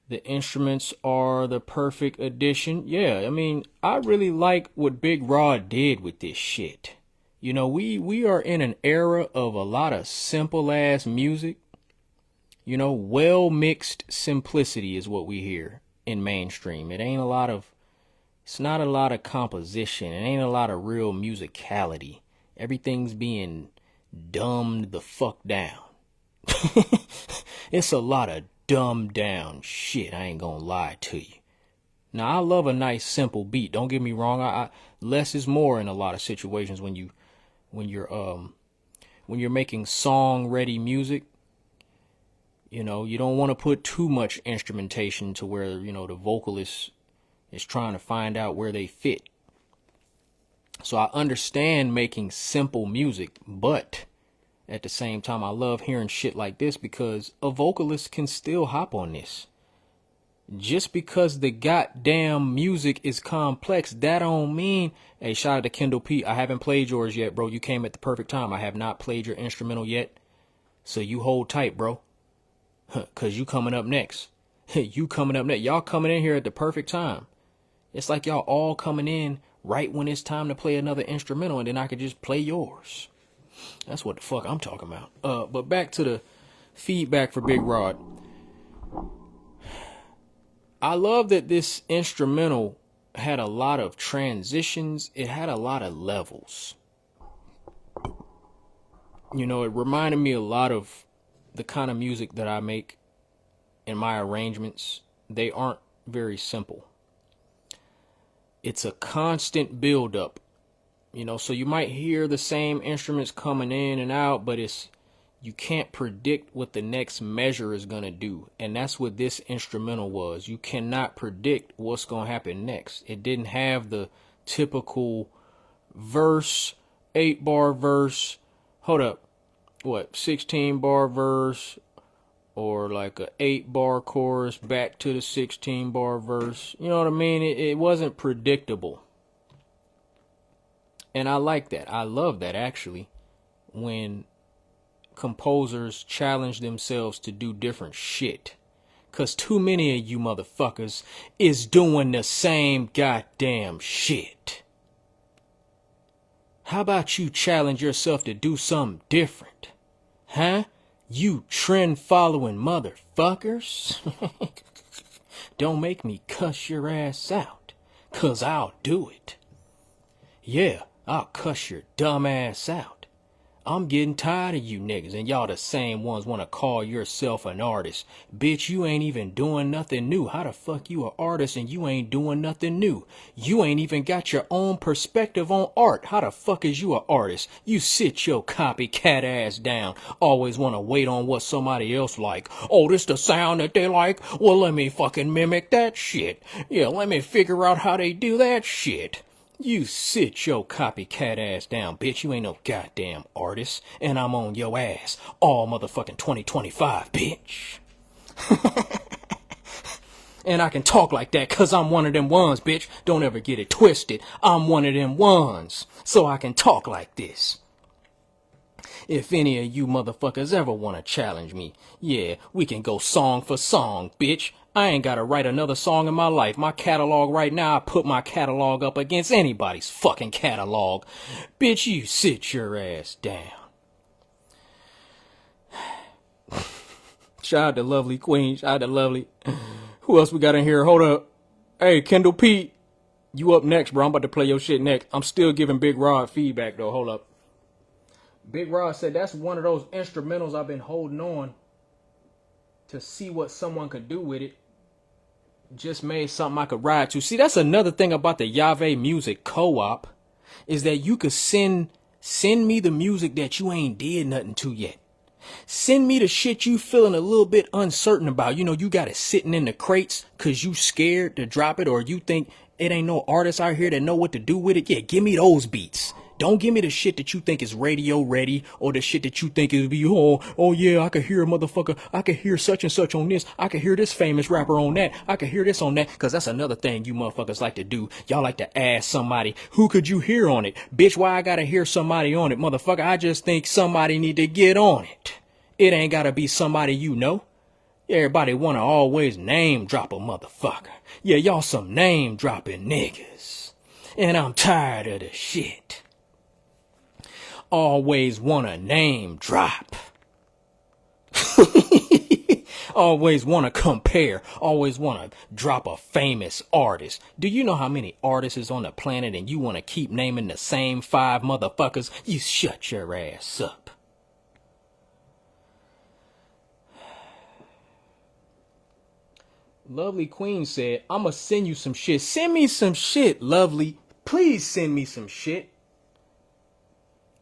The instruments are the perfect addition. Yeah, I mean, I really like what Big Rod did with this shit. You know, we are in an era of a lot of simple ass music. You know, well mixed simplicity is what we hear in mainstream. It's not a lot of composition. It ain't a lot of real musicality. Everything's being dumbed the fuck down. It's a lot of dumbed down shit. I ain't gonna lie to you. Now, I love a nice simple beat. Don't get me wrong. I less is more in a lot of situations when you're making song ready music. You know, you don't want to put too much instrumentation to where, you know, the vocalist is trying to find out where they fit. So I understand making simple music, but at the same time, I love hearing shit like this because a vocalist can still hop on this. Just because the goddamn music is complex, that don't mean... Hey, shout out to Kendall P. I haven't played yours yet, bro. You came at the perfect time. I have not played your instrumental yet. So you hold tight, bro. Because you coming up next. You coming up next. Y'all coming in here at the perfect time. It's like y'all all coming in right when it's time to play another instrumental, and then I could just play yours. That's what the fuck I'm talking about. But back to the feedback for Big Rod. I love that this instrumental had a lot of transitions. It had a lot of levels. You know, it reminded me a lot of the kind of music that I make in my arrangements. They aren't very simple. It's a constant build-up. You know, so you might hear the same instruments coming in and out, but you can't predict what the next measure is going to do. And that's what this instrumental was. You cannot predict what's going to happen next. It didn't have the typical verse, 8-bar verse. Hold up. What, 16-bar verse or like a 8-bar chorus back to the 16-bar verse. You know what I mean? It wasn't predictable. And I like that. I love that, actually, when composers challenge themselves to do different shit. Because too many of you motherfuckers is doing the same goddamn shit. How about you challenge yourself to do something different? Huh? You trend-following motherfuckers? Don't make me cuss your ass out, 'cause I'll do it. Yeah, I'll cuss your dumb ass out. I'm getting tired of you niggas, and y'all the same ones want to call yourself an artist. Bitch, you ain't even doing nothing new. How the fuck you an artist and you ain't doing nothing new? You ain't even got your own perspective on art. How the fuck is you an artist? You sit your copycat ass down. Always want to wait on what somebody else like. Oh, this the sound that they like? Well, let me fucking mimic that shit. Yeah, let me figure out how they do that shit. You sit your copycat ass down, bitch. You ain't no goddamn artist. And I'm on your ass all motherfucking 2025, bitch. And I can talk like that 'cause I'm one of them ones, bitch. Don't ever get it twisted. I'm one of them ones. So I can talk like this. If any of you motherfuckers ever want to challenge me, yeah, we can go song for song, bitch. I ain't gotta write another song in my life. My catalog right now, I put my catalog up against anybody's fucking catalog. Bitch, you sit your ass down. Shout out to Lovely Queen. Shout out to Lovely. Who else we got in here? Hold up. Hey, Kendall P. You up next, bro. I'm about to play your shit next. I'm still giving Big Rod feedback, though. Hold up. Big Rod said that's one of those instrumentals I've been holding on to see what someone could do with it. Just made something I could ride to. See, that's another thing about the Yave Music Co-op is that you could send me the music that you ain't did nothing to yet. Send me the shit you feeling a little bit uncertain about. You know, you got it sitting in the crates because you scared to drop it, or you think it ain't no artists out here that know what to do with it. Yeah, give me those beats. Don't give me the shit that you think is radio ready, or the shit that you think is be, oh yeah, I could hear a motherfucker. I could hear such and such on this. I could hear this famous rapper on that. I could hear this on that. Cause that's another thing you motherfuckers like to do. Y'all like to ask somebody, who could you hear on it? Bitch, why I gotta hear somebody on it? Motherfucker, I just think somebody need to get on it. It ain't gotta be somebody you know. Everybody wanna always name drop a motherfucker. Yeah, y'all some name dropping niggas. And I'm tired of the shit. Always wanna name drop. Always wanna compare. Always wanna drop a famous artist. Do you know how many artists is on the planet and you wanna keep naming the same 5 motherfuckers? You shut your ass up. Lovely Queen said, I'ma send you some shit. Send me some shit, Lovely. Please send me some shit.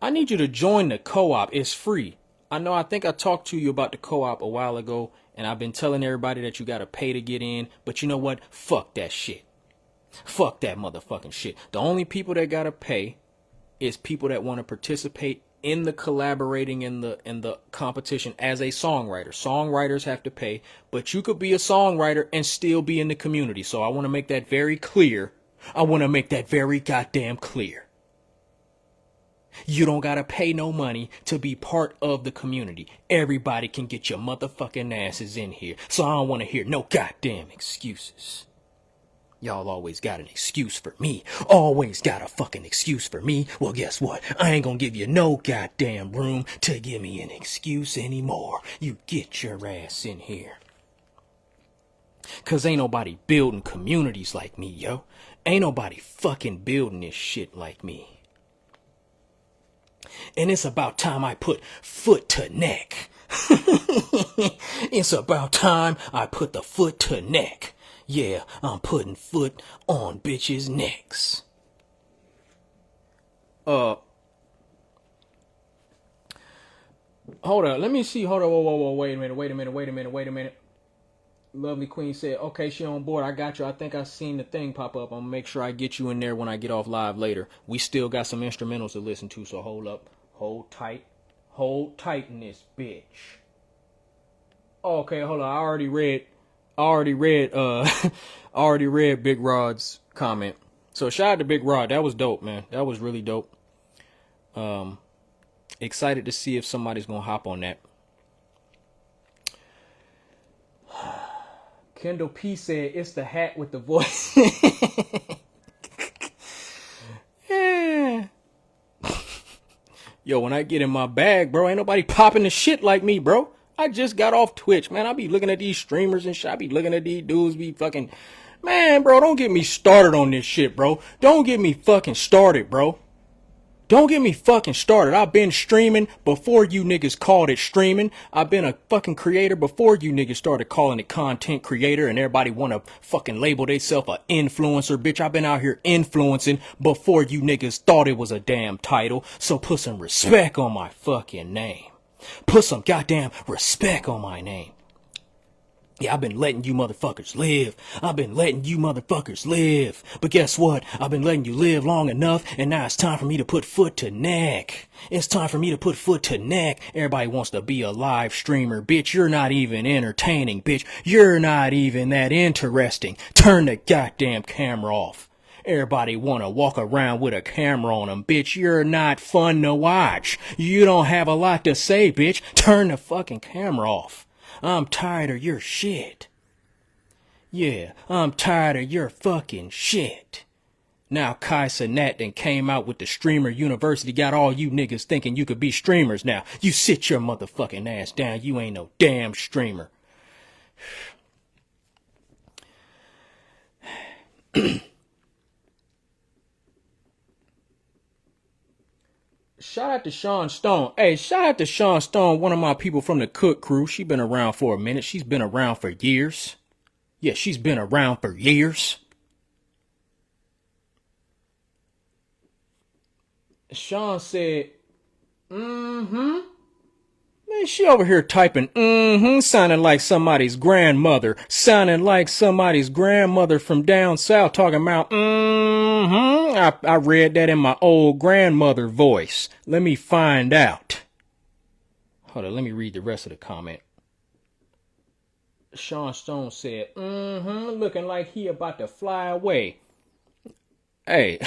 I need you to join the co-op. It's free. I think I talked to you about the co-op a while ago, and I've been telling everybody that you gotta pay to get in, but you know what? Fuck that shit. Fuck that motherfucking shit. The only people that gotta pay is people that want to participate in the collaborating in the competition as a songwriter. Songwriters have to pay, but you could be a songwriter and still be in the community. So I want to make that very clear. I want to make that very goddamn clear. You don't gotta pay no money to be part of the community. Everybody can get your motherfucking asses in here. So I don't want to hear no goddamn excuses. Y'all always got an excuse for me. Always got a fucking excuse for me. Well, guess what? I ain't gonna give you no goddamn room to give me an excuse anymore. You get your ass in here. Cause ain't nobody building communities like me, yo. Ain't nobody fucking building this shit like me. And it's about time I put foot to neck. It's about time I put the foot to neck. Yeah, I'm putting foot on bitches' necks. Hold up. Let me see. Hold on. Whoa. Wait a minute. Lovely Queen said, okay, she on board. I got you. I think I seen the thing pop up. I'm gonna make sure I get you in there when I get off live later. We still got some instrumentals to listen to, so hold up. Hold tight. Hold tight in this bitch. Okay, hold on. I already read Big Rod's comment. So shout out to Big Rod. That was dope, man. That was really dope. Excited to see if somebody's gonna hop on that. Kendall P said it's the hat with the voice. Yeah. Yo, when I get in my bag, bro, ain't nobody popping the shit like me, bro. I just got off Twitch, man. I be looking at these streamers and shit. I be looking at these dudes be fucking... Man, bro, don't get me started on this shit, bro. Don't get me fucking started, bro. Don't get me fucking started. I've been streaming before you niggas called it streaming. I've been a fucking creator before you niggas started calling it content creator and everybody want to fucking label theyself a influencer. Bitch, I've been out here influencing before you niggas thought it was a damn title. So put some respect on my fucking name. Put some goddamn respect on my name. Yeah, I've been letting you motherfuckers live. I've been letting you motherfuckers live. But guess what? I've been letting you live long enough, and now it's time for me to put foot to neck. It's time for me to put foot to neck. Everybody wants to be a live streamer. Bitch, you're not even entertaining, bitch. You're not even that interesting. Turn the goddamn camera off. Everybody wanna walk around with a camera on them. Bitch, you're not fun to watch. You don't have a lot to say, bitch. Turn the fucking camera off. I'm tired of your shit. Yeah, I'm tired of your fucking shit. Now Kai Cenat then came out with the Streamer University, got all you niggas thinking you could be streamers now. You sit your motherfucking ass down. You ain't no damn streamer. Shout out to Sean Stone. Hey, shout out to Sean Stone, one of my people from the Cook crew. She been around for a minute. She's been around for years. Yeah, she's been around for years. Sean said, mm-hmm. Man, she over here typing, sounding like somebody's grandmother. Sounding like somebody's grandmother from down south talking about, I read that in my old grandmother voice. Let me find out. Hold on, let me read the rest of the comment. Sean Stone said, looking like he about to fly away. Hey,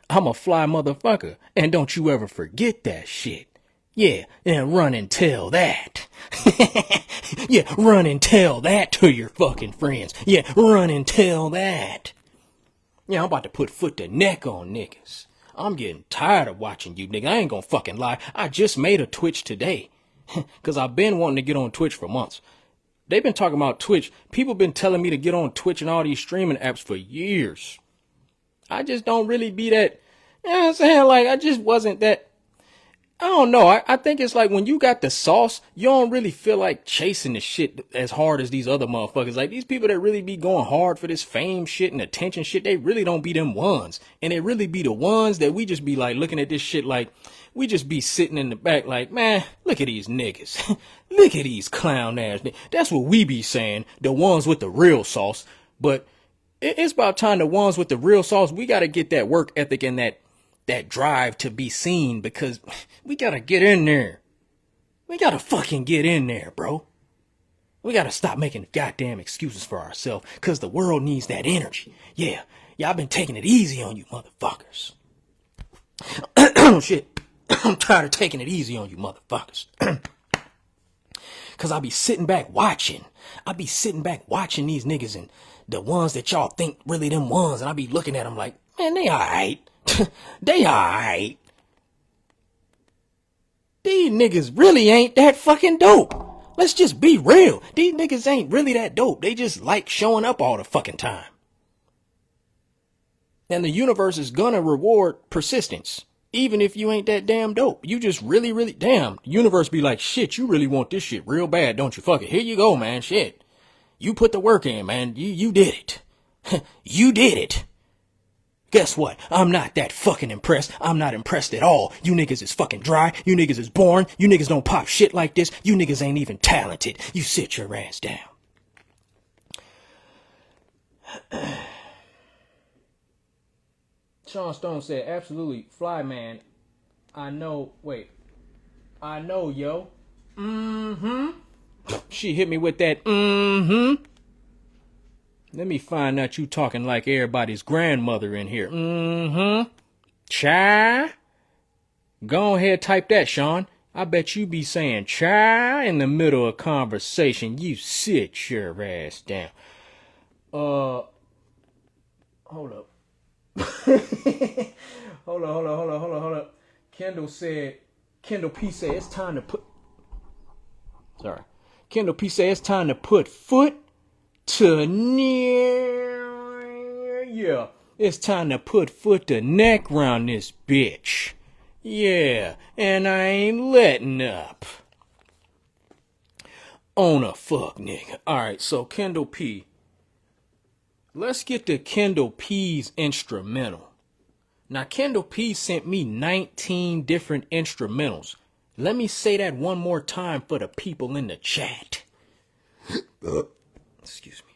I'm a fly motherfucker, and don't you ever forget that shit. Yeah, and run and tell that. Yeah, run and tell that to your fucking friends. Yeah, run and tell that. Yeah, I'm about to put foot to neck on niggas. I'm getting tired of watching you, nigga. I ain't gonna fucking lie. I just made a Twitch today. Because I've been wanting to get on Twitch for months. They've been talking about Twitch. People been telling me to get on Twitch and all these streaming apps for years. I just don't really be that, you know what I'm saying? Like, I just wasn't that, I don't know. I think it's like when you got the sauce, you don't really feel like chasing the shit as hard as these other motherfuckers. Like, these people that really be going hard for this fame shit and attention shit, they really don't be them ones. And they really be the ones that we just be like looking at this shit like, we just be sitting in the back like, man, look at these niggas. Look at these clown ass niggas. That's what we be saying, the ones with the real sauce. But it's about time the ones with the real sauce, we got to get that work ethic and that drive to be seen, because we got to get in there. We got to fucking get in there, bro. We got to stop making goddamn excuses for ourselves, because the world needs that energy. Yeah, y'all been taking it easy on you motherfuckers. Shit. I'm tired of taking it easy on you motherfuckers. Cause I be sitting back watching. I be sitting back watching these niggas and the ones that y'all think really them ones. And I be looking at them like, man, they alright. They alright. These niggas really ain't that fucking dope. Let's just be real. These niggas ain't really that dope. They just like showing up all the fucking time. And the universe is gonna reward persistence. Even if you ain't that damn dope. You just really, really, damn. The universe be like, shit, you really want this shit real bad, don't you? Fuck it. Here you go, man. Shit. You put the work in, man. You did it. You did it. Guess what? I'm not that fucking impressed. I'm not impressed at all. You niggas is fucking dry. You niggas is boring. You niggas don't pop shit like this. You niggas ain't even talented. You sit your ass down. Sean Stone said, absolutely, fly man. I know, yo. She hit me with that, Let me find out you talking like everybody's grandmother in here. Cha. Go ahead, type that, Sean. I bet you be saying cha in the middle of conversation. You sit your ass down. Hold up. Hold up. Kendall P said it's time to put foot to near. Yeah, it's time to put foot to neck round this bitch. Yeah, and I ain't letting up. On a fuck nigga. Alright, so Kendall P. Let's get to Kendall P's instrumental. Now, Kendall P sent me 19 different instrumentals. Let me say that one more time for the people in the chat. Excuse me.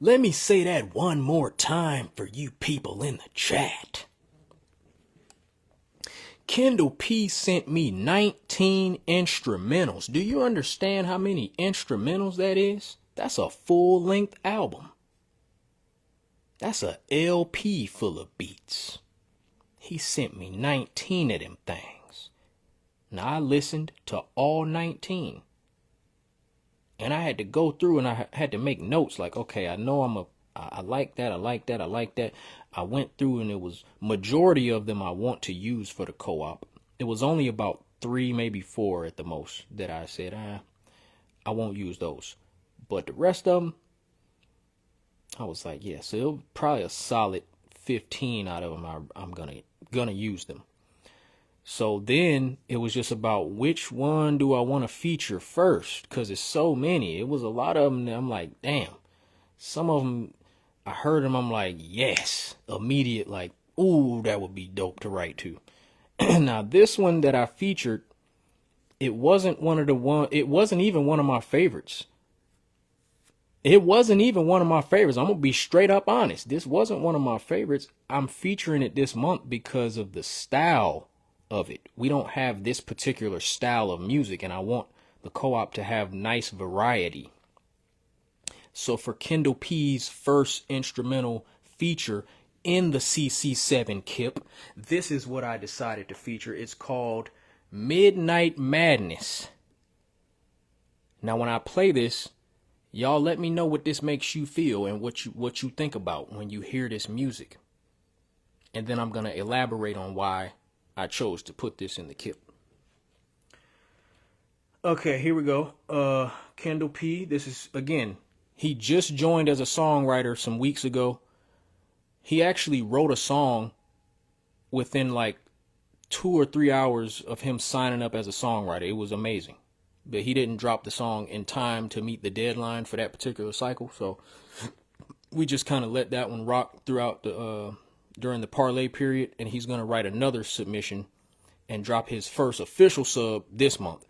Let me say that one more time for you people in the chat. Kendall P sent me 19 instrumentals. Do you understand how many instrumentals that is? That's a full-length album. That's a LP full of beats. He sent me 19 of them things. Now, I listened to all 19. And I had to go through and I had to make notes like, okay, I know I like that. I went through and it was majority of them I want to use for the co-op. It was only about 3, maybe 4 at the most that I said, I won't use those. But the rest of them, I was like, yeah, so it'll probably a solid 15 out of them. I'm gonna use them. So then it was just about which one do I want to feature first, because it's so many. It was a lot of them. I'm like, damn. Some of them, I heard them. I'm like, yes, immediate. Like, ooh, that would be dope to write to. Now this one that I featured, it wasn't It wasn't even one of my favorites. I'm gonna be straight up honest. This wasn't one of my favorites. I'm featuring it this month because of the style of it. We don't have this particular style of music, and I want the co-op to have nice variety. So for Kendall P's first instrumental feature in the Cc7 CIP, this is what I decided to feature. It's called Midnight Madness. Now when I play this, y'all let me know what this makes you feel and what you think about when you hear this music. And then I'm going to elaborate on why I chose to put this in the CIP. Okay, here we go. Kendall P. This is, again, he just joined as a songwriter some weeks ago. He actually wrote a song within like 2 or 3 hours of him signing up as a songwriter. It was amazing. But he didn't drop the song in time to meet the deadline for that particular cycle. So we just kind of let that one rock throughout during the parlay period. And he's going to write another submission and drop his first official sub this month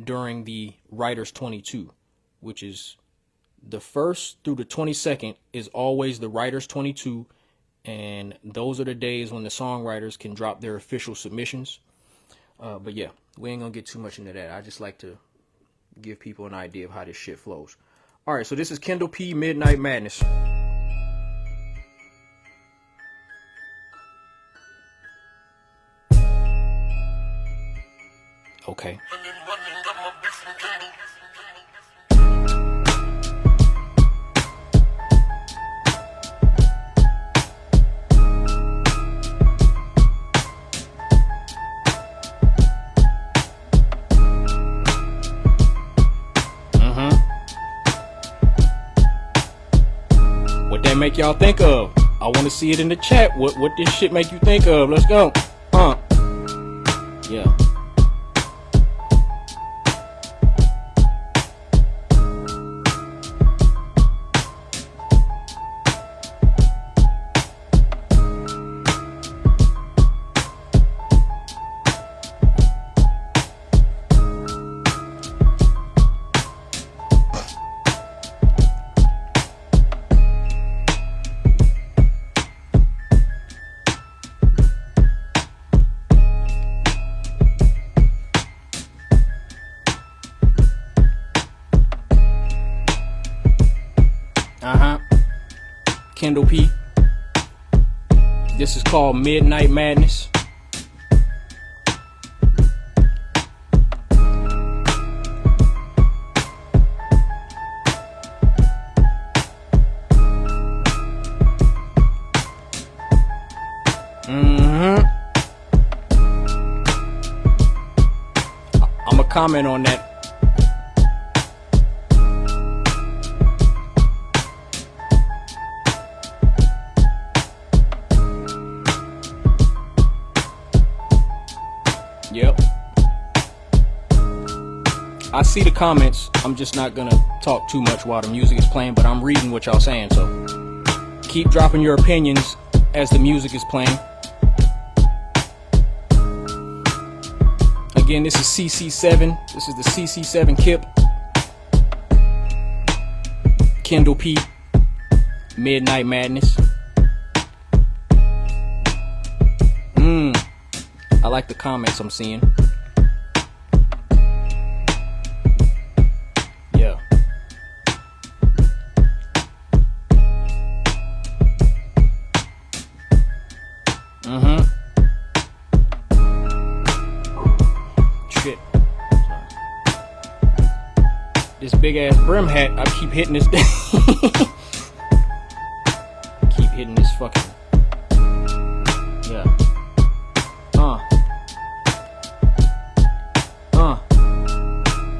during the Writers 22, which is the 1st through the 22nd is always the Writers 22. And those are the days when the songwriters can drop their official submissions. But yeah, we ain't gonna get too much into that. I just like to give people an idea of how this shit flows. All right, so this is Kendall P. Midnight Madness. Okay. What that make y'all think of? I want to see it in the chat. What this shit make you think of? Let's go. Yeah. Kendall P. This is called Midnight Madness. I'ma comment on that. Yep. I see the comments. I'm just not gonna talk too much while the music is playing, but I'm reading what y'all saying, so keep dropping your opinions as the music is playing. Again, this is Cc7. This is the Cc7 CIP. Kendall P. Midnight Madness. I like the comments I'm seeing. Yeah. Shit. This big ass brim hat, I keep hitting this keep hitting this fucking. Yeah.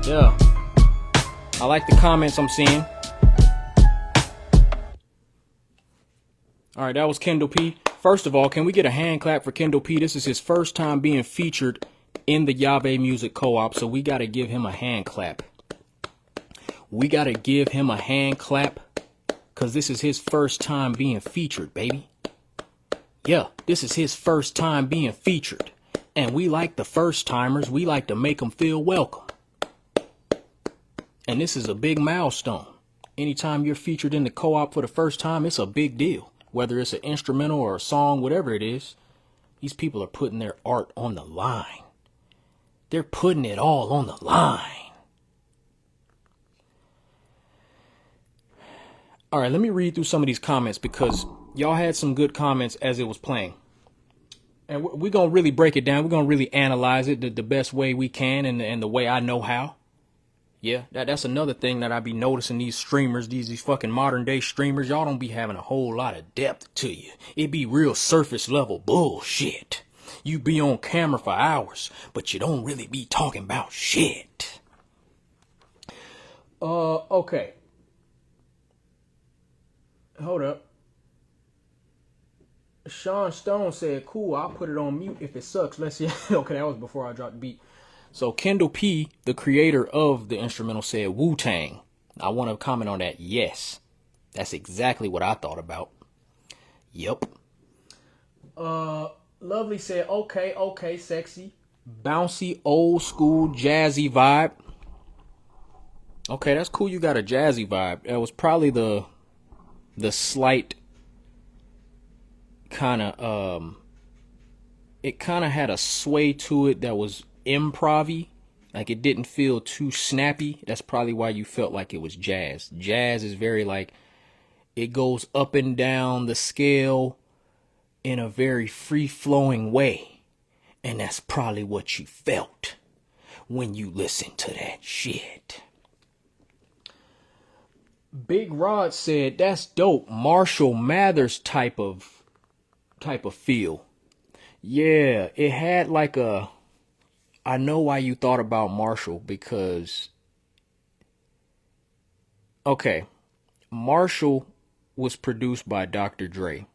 Yeah. I like the comments I'm seeing. Alright, that was Kendall P. First of all, can we get a hand clap for Kendall P? This is his first time being featured in the Yave Music Co-op, so we got to give him a hand clap. We got to give him a hand clap because this is his first time being featured, baby. Yeah, this is his first time being featured. And we like the first timers. We like to make them feel welcome. And this is a big milestone. Anytime you're featured in the co-op for the first time, it's a big deal. Whether it's an instrumental or a song, whatever it is, these people are putting their art on the line. They're putting it all on the line. All right, let me read through some of these comments because y'all had some good comments as it was playing. And we're going to really break it down. We're going to really analyze it the best way we can and the way I know how. Yeah, that's another thing that I be noticing these streamers, these fucking modern day streamers, y'all don't be having a whole lot of depth to you. It be real surface level bullshit. You be on camera for hours, but you don't really be talking about shit. Okay. Hold up. Sean Stone said, cool, I'll put it on mute if it sucks. Let's see. Okay, that was before I dropped the beat. So Kendall P, the creator of the instrumental, said Wu-Tang. I want to comment on that. Yes. That's exactly what I thought about. Yep. Lovely said, okay, sexy. Bouncy, old school, jazzy vibe. Okay, that's cool. You got a jazzy vibe. That was probably the slight kind of, it kind of had a sway to it that was improv-y. Like it didn't feel too snappy. That's probably why you felt like it was jazz. Jazz is very like, it goes up and down the scale in a very free-flowing way. And that's probably what you felt when you listened to that shit. Big Rod said, that's dope. Marshall Mathers type of feel. Yeah, it had like a, I know why you thought about Marshall because, okay, Marshall was produced by Dr. Dre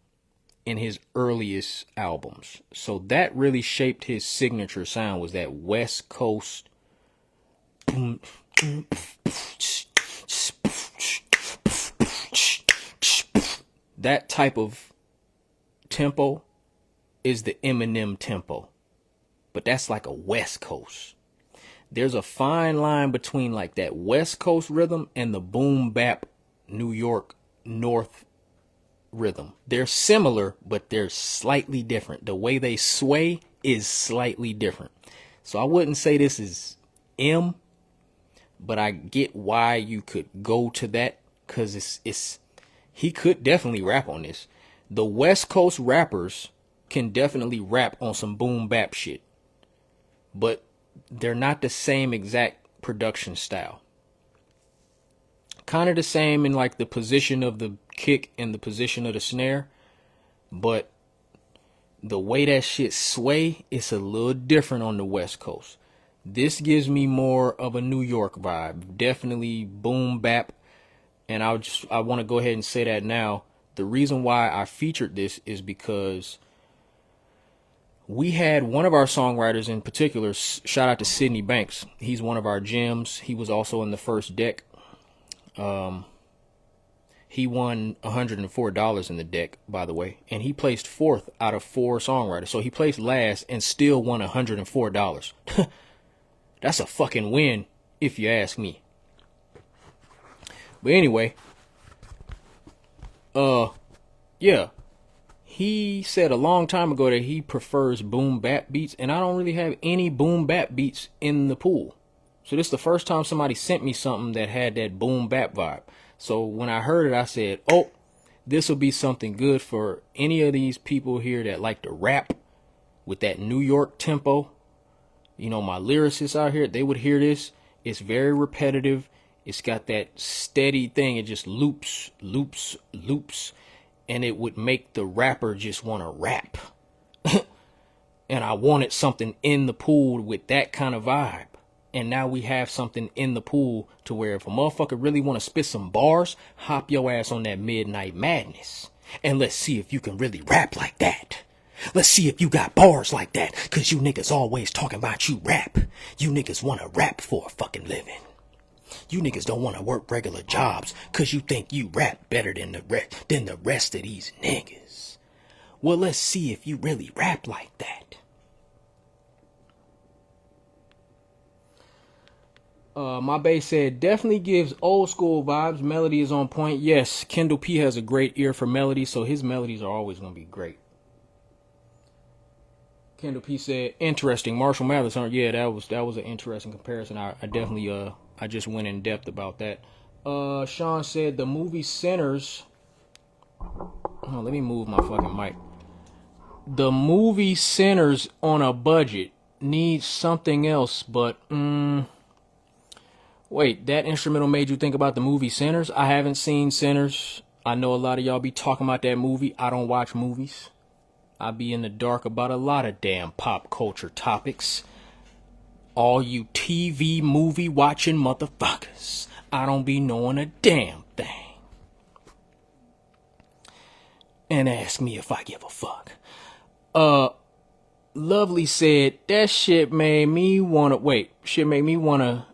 in his earliest albums. So that really shaped his signature sound, was that West Coast. That type of tempo is the Eminem tempo. But that's like a West Coast. There's a fine line between like that West Coast rhythm and the boom bap New York North rhythm. They're similar, but they're slightly different. The way they sway is slightly different. So I wouldn't say this is M, but I get why you could go to that, because it's he could definitely rap on this. The West Coast rappers can definitely rap on some boom bap shit, but they're not the same exact production style. Kind of the same in like the position of the kick and the position of the snare, but the way that shit sway, it's a little different on the West Coast. This gives me more of a New York vibe, definitely boom bap. And I want to go ahead and say that now. The reason why I featured this is because we had one of our songwriters in particular, shout out to Sydney Banks. He's one of our gems. He was also in the first deck. He won $104 in the deck, by the way. And he placed 4th out of 4 songwriters. So he placed last and still won $104. That's a fucking win, if you ask me. But anyway, yeah, he said a long time ago that he prefers boom bap beats, and I don't really have any boom bap beats in the pool. So this is the first time somebody sent me something that had that boom bap vibe. So when I heard it, I said, oh, this will be something good for any of these people here that like to rap with that New York tempo. You know, my lyricists out here, they would hear this. It's very repetitive. It's got that steady thing. It just loops, loops, loops. And it would make the rapper just want to rap. And I wanted something in the pool with that kind of vibe. And now we have something in the pool to where if a motherfucker really want to spit some bars, hop your ass on that Midnight Madness. And let's see if you can really rap like that. Let's see if you got bars like that. Cause you niggas always talking about you rap. You niggas want to rap for a fucking living. You niggas don't want to work regular jobs cause you think you rap better than the rest of these niggas. Well, let's see if you really rap like that. My bass said, definitely gives old school vibes. Melody is on point. Yes, Kendall P has a great ear for melody, so his melodies are always going to be great. Kendall P said, interesting. Marshall Mathers, huh? Yeah, that was an interesting comparison. I definitely, I just went in depth about that. Sean said, the movie centers... Oh, let me move my fucking mic. The movie centers on a budget. Needs something else, but... Wait, that instrumental made you think about the movie Sinners? I haven't seen Sinners. I know a lot of y'all be talking about that movie. I don't watch movies. I be in the dark about a lot of damn pop culture topics. All you TV movie watching motherfuckers. I don't be knowing a damn thing. And ask me if I give a fuck. Lovely said, that shit made me wanna... Wait, shit made me wanna...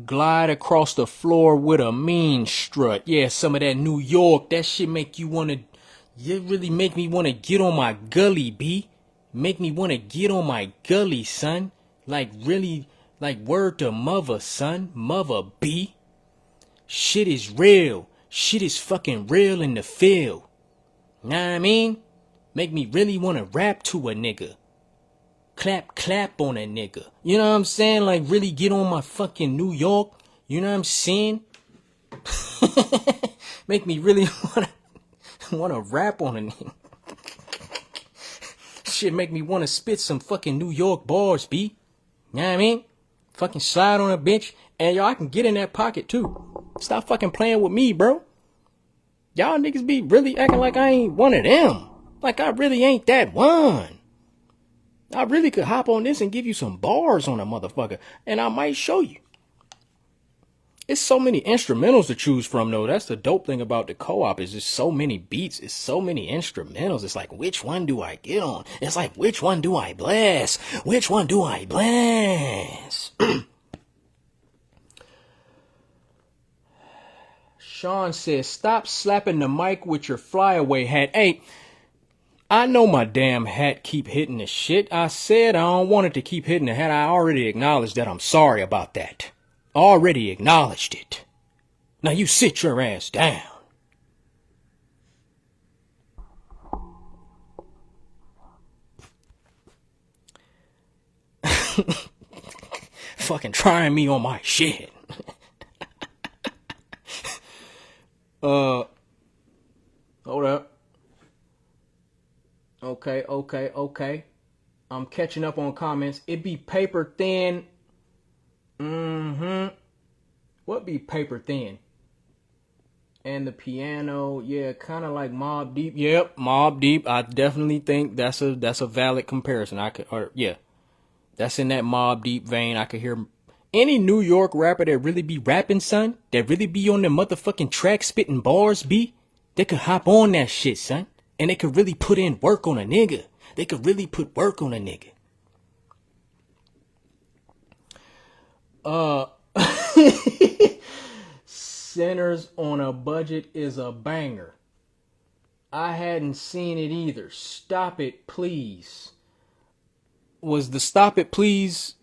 glide across the floor with a mean strut. Yeah, some of that New York. That shit make you wanna... You really make me wanna get on my gully, B. Make me wanna get on my gully, son. Like, really... Like, word to mother, son. Mother, B. Shit is real. Shit is fucking real in the field. Know what I mean? Make me really wanna rap to a nigga. Clap, clap on a nigga. You know what I'm saying? Like, really get on my fucking New York. You know what I'm saying? Make me really wanna rap on a nigga. Shit make me wanna spit some fucking New York bars, B. You know what I mean? Fucking slide on a bench. And y'all, I can get in that pocket too. Stop fucking playing with me, bro. Y'all niggas be really acting like I ain't one of them. Like I really ain't that one. I really could hop on this and give you some bars on a motherfucker. And I might show you. It's so many instrumentals to choose from, though. That's the dope thing about the co-op is just so many beats. It's so many instrumentals. It's like, which one do I get on? It's like, which one do I blast? Which one do I blast? Sean says, stop slapping the mic with your flyaway hat. Hey, I know my damn hat keep hitting the shit. I said I don't want it to keep hitting the hat. I already acknowledged that I'm sorry about that. Already acknowledged it. Now you sit your ass down. Fucking trying me on my shit. Hold up. Okay. I'm catching up on comments. It be paper thin. What be paper thin? And the piano, yeah, kind of like Mobb Deep. Yep, Mobb Deep. I definitely think that's a valid comparison. That's in that Mobb Deep vein. I could hear any New York rapper that really be rapping, son, that really be on the motherfucking track spitting bars, B, they could hop on that shit, son. And they could really put in work on a nigga. They could really put work on a nigga. Sinners on a Budget is a banger. I hadn't seen it either. Stop it, please. Was the stop it, please?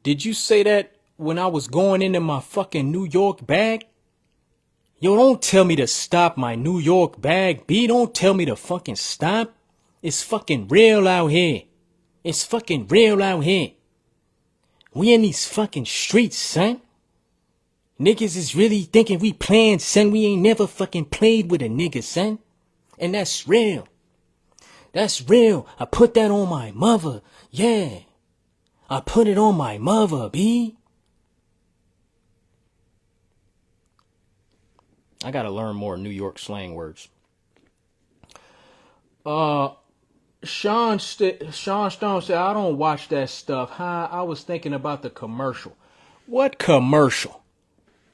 Did you say that when I was going into my fucking New York bag? Yo, don't tell me to stop my New York bag, B. Don't tell me to fucking stop. It's fucking real out here. It's fucking real out here. We in these fucking streets, son. Niggas is really thinking we playing, son. We ain't never fucking played with a nigga, son. And that's real. That's real. I put that on my mother. Yeah. I put it on my mother, B. I gotta learn more New York slang words. Sean Stone said, I don't watch that stuff. Huh? I was thinking about the commercial. What commercial?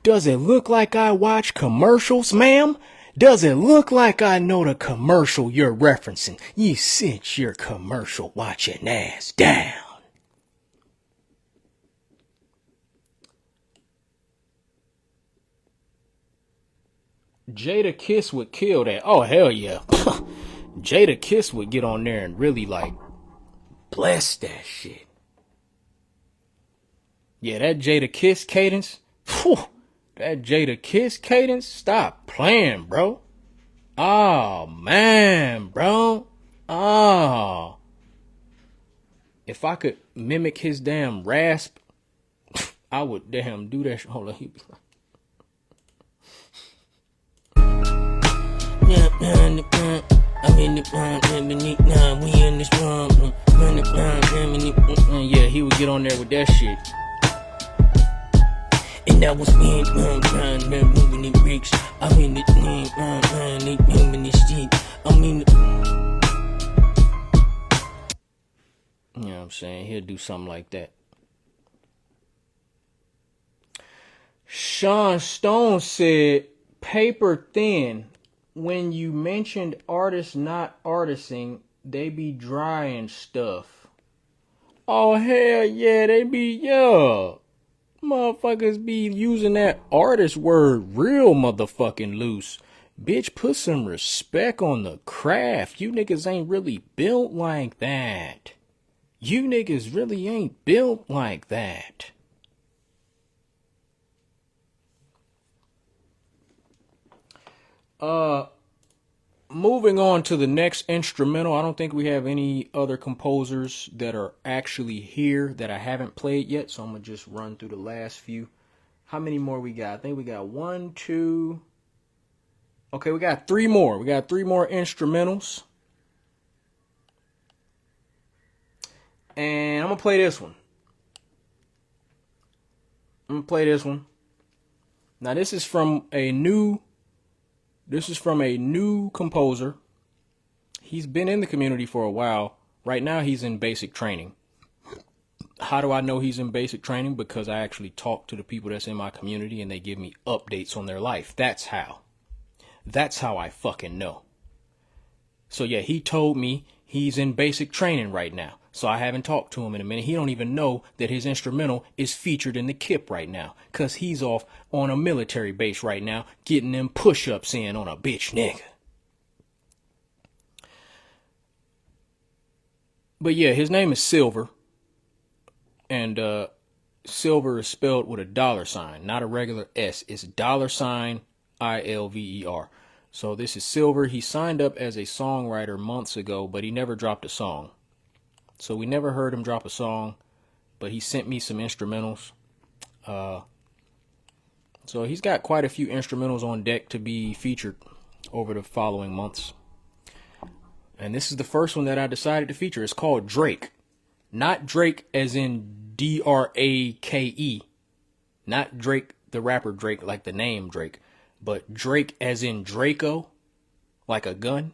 Does it look like I watch commercials, ma'am? Does it look like I know the commercial you're referencing? You sit your commercial watching ass down. Jada Kiss would kill that. Oh, hell yeah. Jada Kiss would get on there and really, like, bless that shit. Yeah, that Jada Kiss cadence. Whew, that Jada Kiss cadence. Stop playing, bro. Oh, man, bro. Oh. If I could mimic his damn rasp, I would damn do that. Hold on, he'd be like. Yeah, he would get on there with that shit. And that was me, moving the bricks. I'm in the shit. I'm in the. You know what I'm saying? He'll do something like that. Sean Stone said, paper thin. When you mentioned artists not artisting, they be dry and stuff. Oh, hell yeah, they be, yeah. Motherfuckers be using that artist word real motherfucking loose. Bitch, put some respect on the craft. You niggas ain't really built like that. You niggas really ain't built like that. Moving on to the next instrumental. I don't think we have any other composers that are actually here that I haven't played yet, so I'm gonna just run through the last few. How many more we got? I think we got 1, 2. Okay, we got 3 more. We got 3 more instrumentals. And I'm gonna play this one. Now this is from a new composer. He's been in the community for a while. Right now he's in basic training. How do I know he's in basic training? Because I actually talk to the people that's in my community and they give me updates on their life. That's how I fucking know. So yeah, he told me he's in basic training right now. So I haven't talked to him in a minute. He don't even know that his instrumental is featured in the CIP right now. Cause he's off on a military base right now, getting them push-ups in on a bitch nigga. But yeah, his name is Silver. And Silver is spelled with a $, not a regular S. It's $ILVER. So this is Silver. He signed up as a songwriter months ago, but he never dropped a song. So we never heard him drop a song, but he sent me some instrumentals. So he's got quite a few instrumentals on deck to be featured over the following months. And this is the first one that I decided to feature. It's called Drake. Not Drake as in D-R-A-K-E. Not Drake, the rapper Drake, like the name Drake. But Drake as in Draco, like a gun.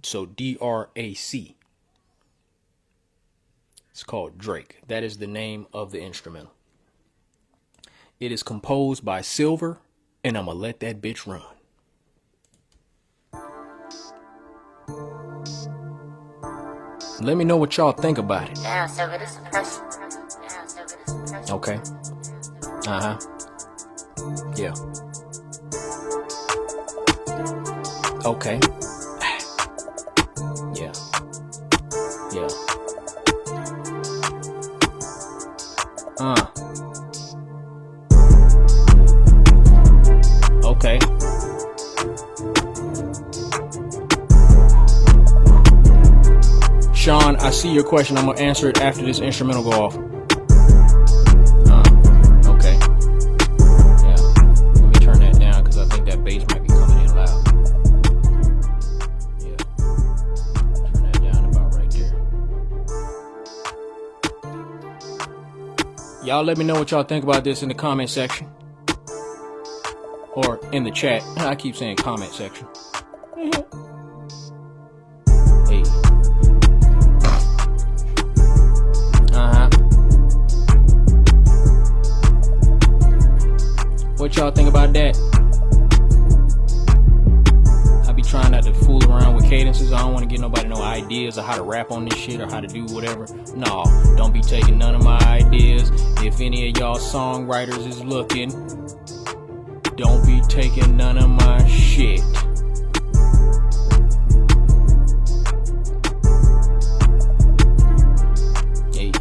So D-R-A-C. It's called Drake. That is the name of the instrumental. It is composed by Silver, and I'm going to let that bitch run. Let me know what y'all think about it. Yeah, so good as impressive. Okay. Yeah. Okay. Yeah. Yeah. Okay. Sean, I see your question. I'm gonna answer it after this instrumental go off. Okay. Yeah. Let me turn that down because I think that bass might be coming in loud. Yeah. Turn that down about right there. Y'all let me know what y'all think about this in the comment section. Or in the chat. I keep saying comment section. Hey. What y'all think about that? I be trying not to fool around with cadences. I don't want to get nobody no ideas of how to rap on this shit or how to do whatever. No, don't be taking none of my ideas. If any of y'all songwriters is looking, don't be taking none of my shit. Hey.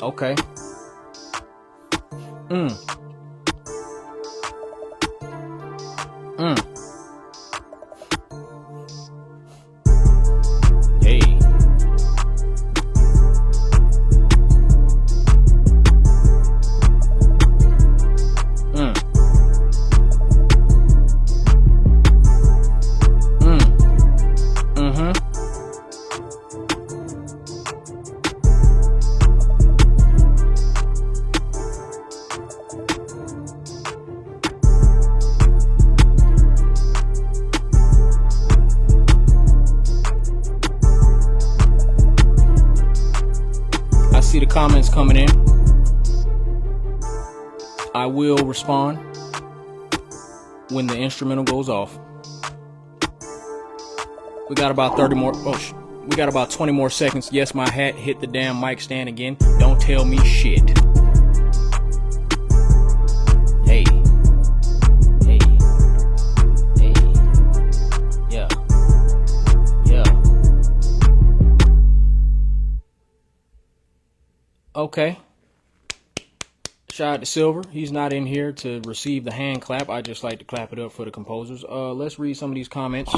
Okay. Hey. I see the comments coming in. I will respond when the instrumental goes off. We got about 30 more. We got about 20 more seconds. Yes, my hat hit the damn mic stand again. Don't tell me shit. Hey. Hey. Hey. Yeah. Yeah. Okay. Shout out to Silver. He's not in here to receive the hand clap. I just like to clap it up for the composers. Let's read some of these comments.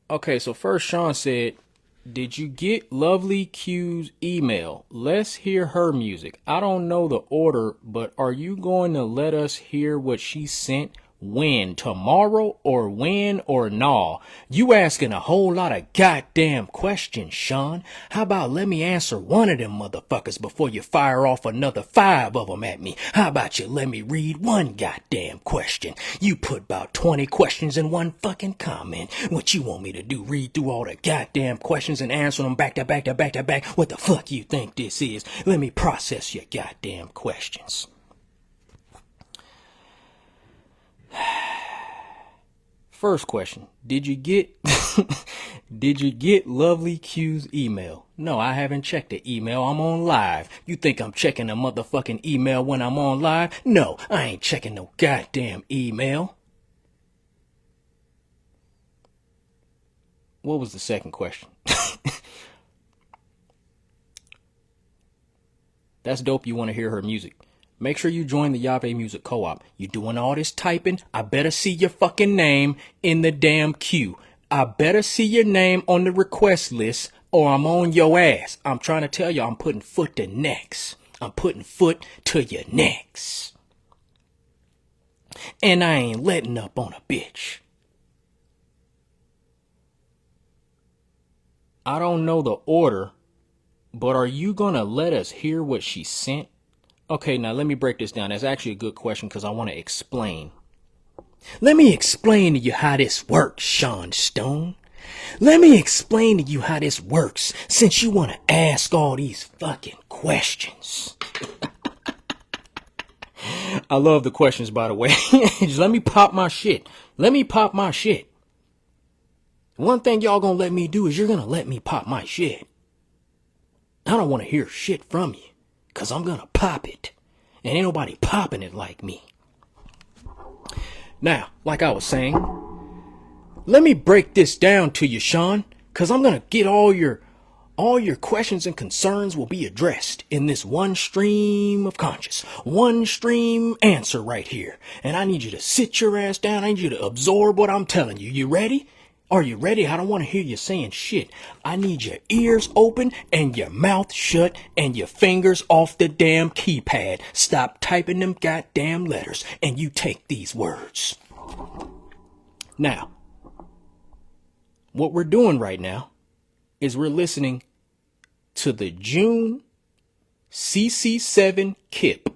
Okay, so first Sean said, did you get Lovely Q's email? Let's hear her music. I don't know the order, but are you going to let us hear what she sent? When? Tomorrow? Or when? Or nah? You asking a whole lot of goddamn questions, Sean. How about let me answer one of them motherfuckers before you fire off another 5 of them at me? How about you let me read one goddamn question? You put about 20 questions in one fucking comment. What you want me to do? Read through all the goddamn questions and answer them back to back to back to back? What the fuck you think this is? Let me process your goddamn questions. First question, did you get Lovely Q's email? No, I haven't checked the email. I'm on live. You think I'm checking a motherfucking email when I'm on live? No, I ain't checking no goddamn email. What was the second question? That's dope. You want to hear her music. Make sure you join the Yave Music Co-op. You doing all this typing? I better see your fucking name in the damn queue. I better see your name on the request list or I'm on your ass. I'm trying to tell you, I'm putting foot to necks. I'm putting foot to your necks. And I ain't letting up on a bitch. I don't know the order, but are you gonna let us hear what she sent? Okay, now let me break this down. That's actually a good question because I want to explain. Let me explain to you how this works, Sean Stone. Let me explain to you how this works since you want to ask all these fucking questions. I love the questions, by the way. Just let me pop my shit. Let me pop my shit. One thing y'all gonna let me do is you're gonna let me pop my shit. I don't want to hear shit from you. Because I'm going to pop it. And ain't nobody popping it like me. Now, like I was saying, let me break this down to you, Sean. Because I'm going to get all your questions and concerns will be addressed in this one stream of conscious. One stream answer right here. And I need you to sit your ass down. I need you to absorb what I'm telling you. You ready? Are you ready? I don't want to hear you saying shit. I need your ears open and your mouth shut and your fingers off the damn keypad. Stop typing them goddamn letters and you take these words. Now, what we're doing right now is we're listening to the June Cc7 CIP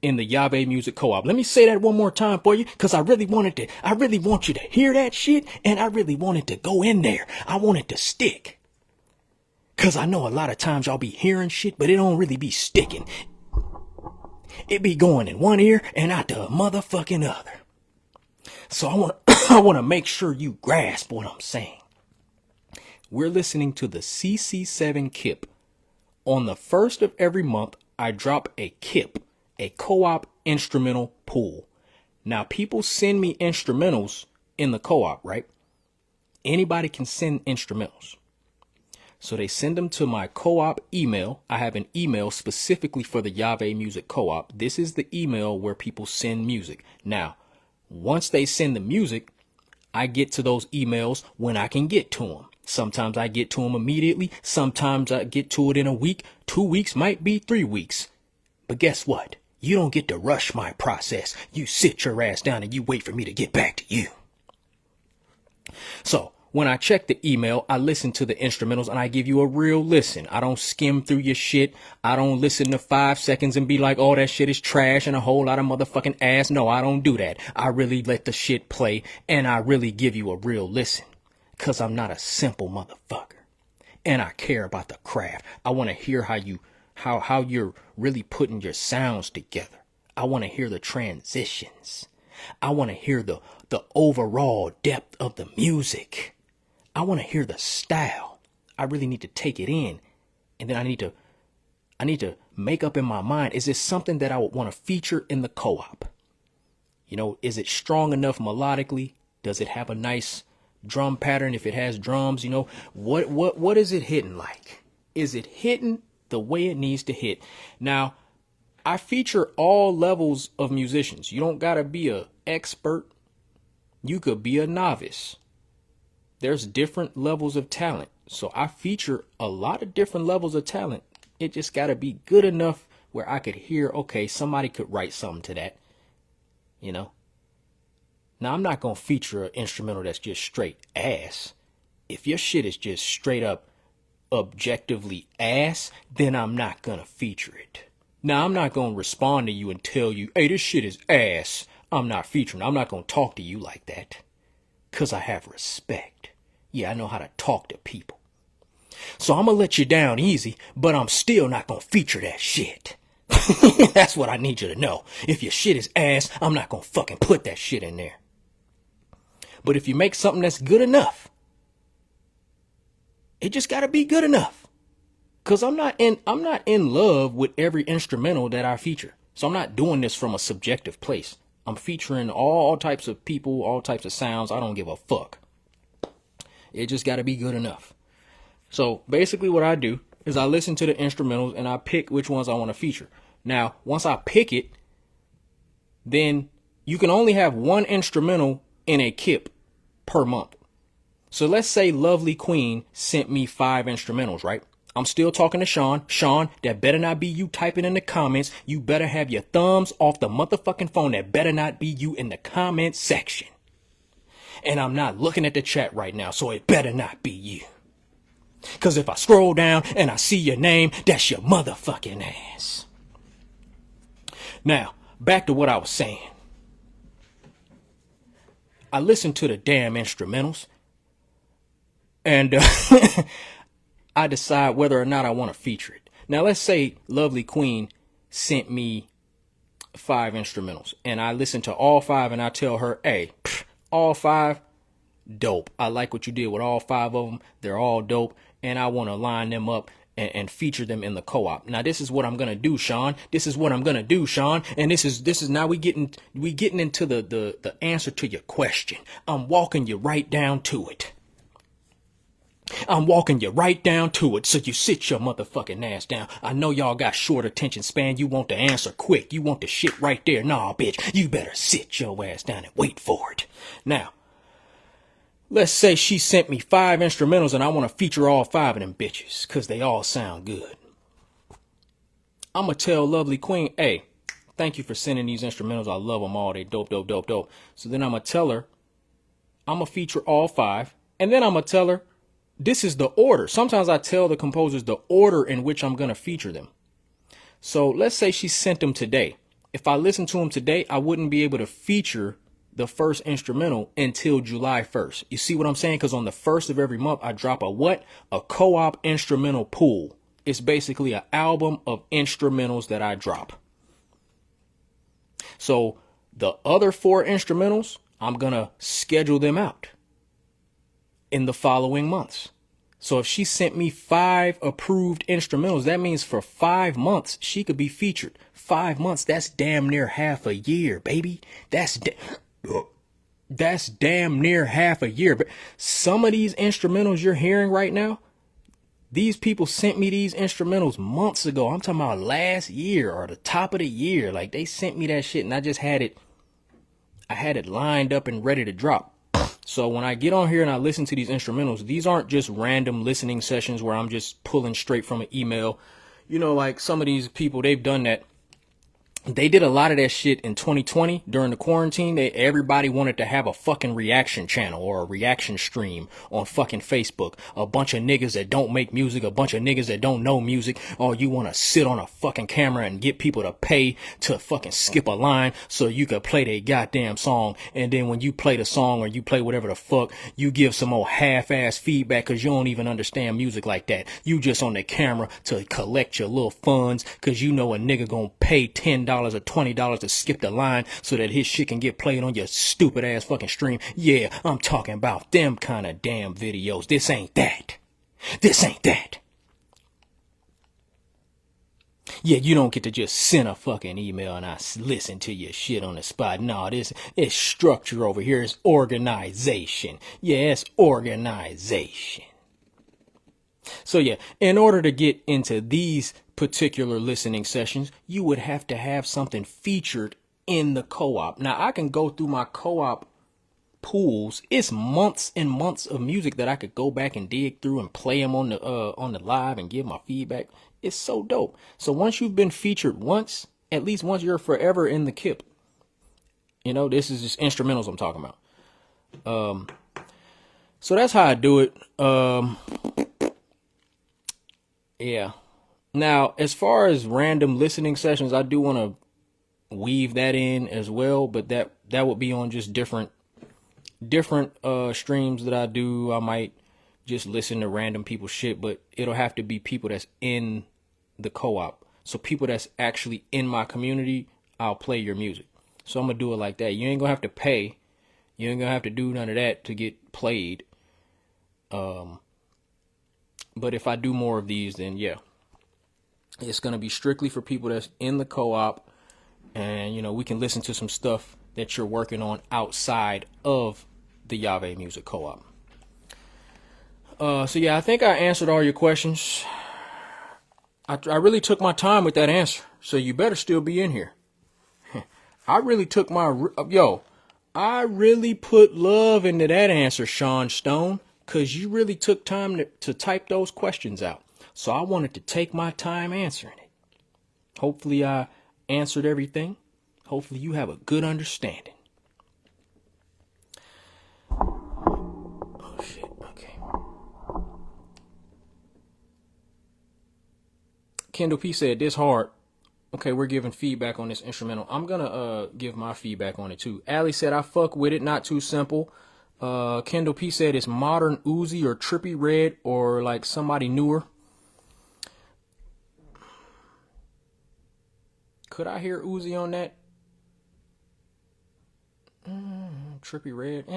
in the Yave Music Co-op. Let me say that one more time for you, because I really want you to hear that shit, and I really want it to go in there. I want it to stick. Because I know a lot of times y'all be hearing shit, but it don't really be sticking. It be going in one ear and out the motherfucking other. So I want to make sure you grasp what I'm saying. We're listening to the Cc7 CIP. On the first of every month, I drop a CIP, a co-op instrumental pool. Now, people send me instrumentals in the co-op, right? Anybody can send instrumentals. So they send them to my co-op email. I have an email specifically for the Yave Music Co-op. This is the email where people send music. Now, once they send the music, I get to those emails when I can get to them. Sometimes I get to them immediately. Sometimes I get to it in a week. 2 weeks, might be 3 weeks. But guess what? You don't get to rush my process. You sit your ass down and you wait for me to get back to you. So when I check the email, I listen to the instrumentals and I give you a real listen. I don't skim through your shit. I don't listen to 5 seconds and be like, oh, that shit is trash and a whole lot of motherfucking ass. No, I don't do that. I really let the shit play and I really give you a real listen, because I'm not a simple motherfucker and I care about the craft. I want to hear how you're really putting your sounds together. I want to hear the transitions. I want to hear the overall depth of the music. I want to hear the style. I really need to take it in. And then I need to make up in my mind, is this something that I would want to feature in the co-op? You know, is it strong enough melodically? Does it have a nice drum pattern? If it has drums, you know, what is it hitting like? Is it hitting the way it needs to hit? Now, I feature all levels of musicians. You don't gotta be an expert. You could be a novice. There's different levels of talent. So I feature a lot of different levels of talent. It just gotta be good enough where I could hear, okay, somebody could write something to that, you know? Now, I'm not gonna feature an instrumental that's just straight ass. If your shit is just straight up objectively ass, then I'm not gonna feature it. Now, I'm not gonna respond to you and tell you, hey, this shit is ass. I'm not featuring. I'm not gonna talk to you like that, because I have respect. Yeah, I know how to talk to people. So I'm gonna let you down easy, but I'm still not gonna feature that shit. That's what I need you to know. If your shit is ass, I'm not gonna fucking put that shit in there. But if you make something that's good enough, it just gotta be good enough. Cause I'm not in love with every instrumental that I feature. So I'm not doing this from a subjective place. I'm featuring all types of people, all types of sounds. I don't give a fuck. It just gotta be good enough. So basically what I do is I listen to the instrumentals and I pick which ones I want to feature. Now, once I pick it, then you can only have one instrumental in a CIP per month. So let's say Lovely Queen sent me 5 instrumentals, right? I'm still talking to Sean. Sean, that better not be you typing in the comments. You better have your thumbs off the motherfucking phone. That better not be you in the comment section. And I'm not looking at the chat right now, so it better not be you. Because if I scroll down and I see your name, that's your motherfucking ass. Now, back to what I was saying. I listened to the damn instrumentals. And I decide whether or not I want to feature it. Now, let's say Lovely Queen sent me 5 instrumentals. And I listen to all 5 and I tell her, hey, all 5, dope. I like what you did with all 5 of them. They're all dope. And I want to line them up and feature them in the co-op. Now, this is what I'm going to do, Sean. This is what I'm going to do, Sean. And this is now we getting into the answer to your question. I'm walking you right down to it. I'm walking you right down to it, so you sit your motherfucking ass down. I know y'all got short attention span. You want the answer quick. You want the shit right there. Nah, bitch, you better sit your ass down and wait for it. Now, let's say she sent me 5 instrumentals and I want to feature all 5 of them bitches, because they all sound good. I'm going to tell Lovely Queen, hey, thank you for sending these instrumentals. I love them all. They dope, dope, dope, dope. So then I'm going to tell her, I'm going to feature all 5. And then I'm going to tell her, this is the order. Sometimes I tell the composers the order in which I'm going to feature them. So let's say she sent them today. If I listened to them today, I wouldn't be able to feature the first instrumental until July 1st. You see what I'm saying? Because on the 1st of every month, I drop a what? A co-op instrumental pool. It's basically an album of instrumentals that I drop. So the other 4 instrumentals, I'm going to schedule them out in the following months. So if she sent me 5 approved instrumentals, that means for 5 months, she could be featured. 5 months, that's damn near half a year, baby. That's damn near half a year. But some of these instrumentals you're hearing right now, these people sent me these instrumentals months ago. I'm talking about last year or the top of the year. Like, they sent me that shit and I just had it. I had it lined up and ready to drop. So when I get on here and I listen to these instrumentals, these aren't just random listening sessions where I'm just pulling straight from an email. You know, like some of these people, they've done that. They did a lot of that shit in 2020 during the quarantine. Everybody wanted to have a fucking reaction channel or a reaction stream on fucking Facebook. A bunch of niggas that don't make music, a bunch of niggas that don't know music. Or you want to sit on a fucking camera and get people to pay to fucking skip a line so you could play their goddamn song. And then when you play the song or you play whatever the fuck, you give some old half-ass feedback because you don't even understand music like that. You just on the camera to collect your little funds because you know a nigga gonna pay $10 or $20 to skip the line so that his shit can get played on your stupid ass fucking stream. Yeah, I'm talking about them kind of damn videos. This ain't that. This ain't that. Yeah, you don't get to just send a fucking email and I listen to your shit on the spot. No, this is structure over here. It's organization. Yeah, it's organization. So yeah, in order to get into these particular listening sessions, you would have to have something featured in the co-op. Now I can go through my co-op pools. It's months and months of music that I could go back and dig through and play them on the live and give my feedback. It's so dope. So once you've been featured once, at least once, you're forever in the CIP. You know, this is just instrumentals I'm talking about. So that's how I do it. Yeah. Now, as far as random listening sessions, I do want to weave that in as well, but that would be on just different streams that I do. I might just listen to random people's shit, but it'll have to be people that's in the co-op. So people that's actually in my community, I'll play your music. So I'm gonna do it like that. You ain't gonna have to pay. You ain't gonna have to do none of that to get played. But if I do more of these, then yeah, it's going to be strictly for people that's in the co-op. And, you know, we can listen to some stuff that you're working on outside of the Yave Music Co-op. So yeah, I think I answered all your questions. I really took my time with that answer. So you better still be in here. I really took I really put love into that answer, Sean Stone. Because you really took time to type those questions out. So I wanted to take my time answering it. Hopefully I answered everything. Hopefully you have a good understanding. Oh, shit. Okay. Kendall P said, this hard. Okay, we're giving feedback on this instrumental. I'm going to give my feedback on it, too. Allie said, I fuck with it. Not too simple. Kendall P said it's modern Uzi or Trippy Red or like somebody newer. Could I hear Uzi on that? Trippy Red,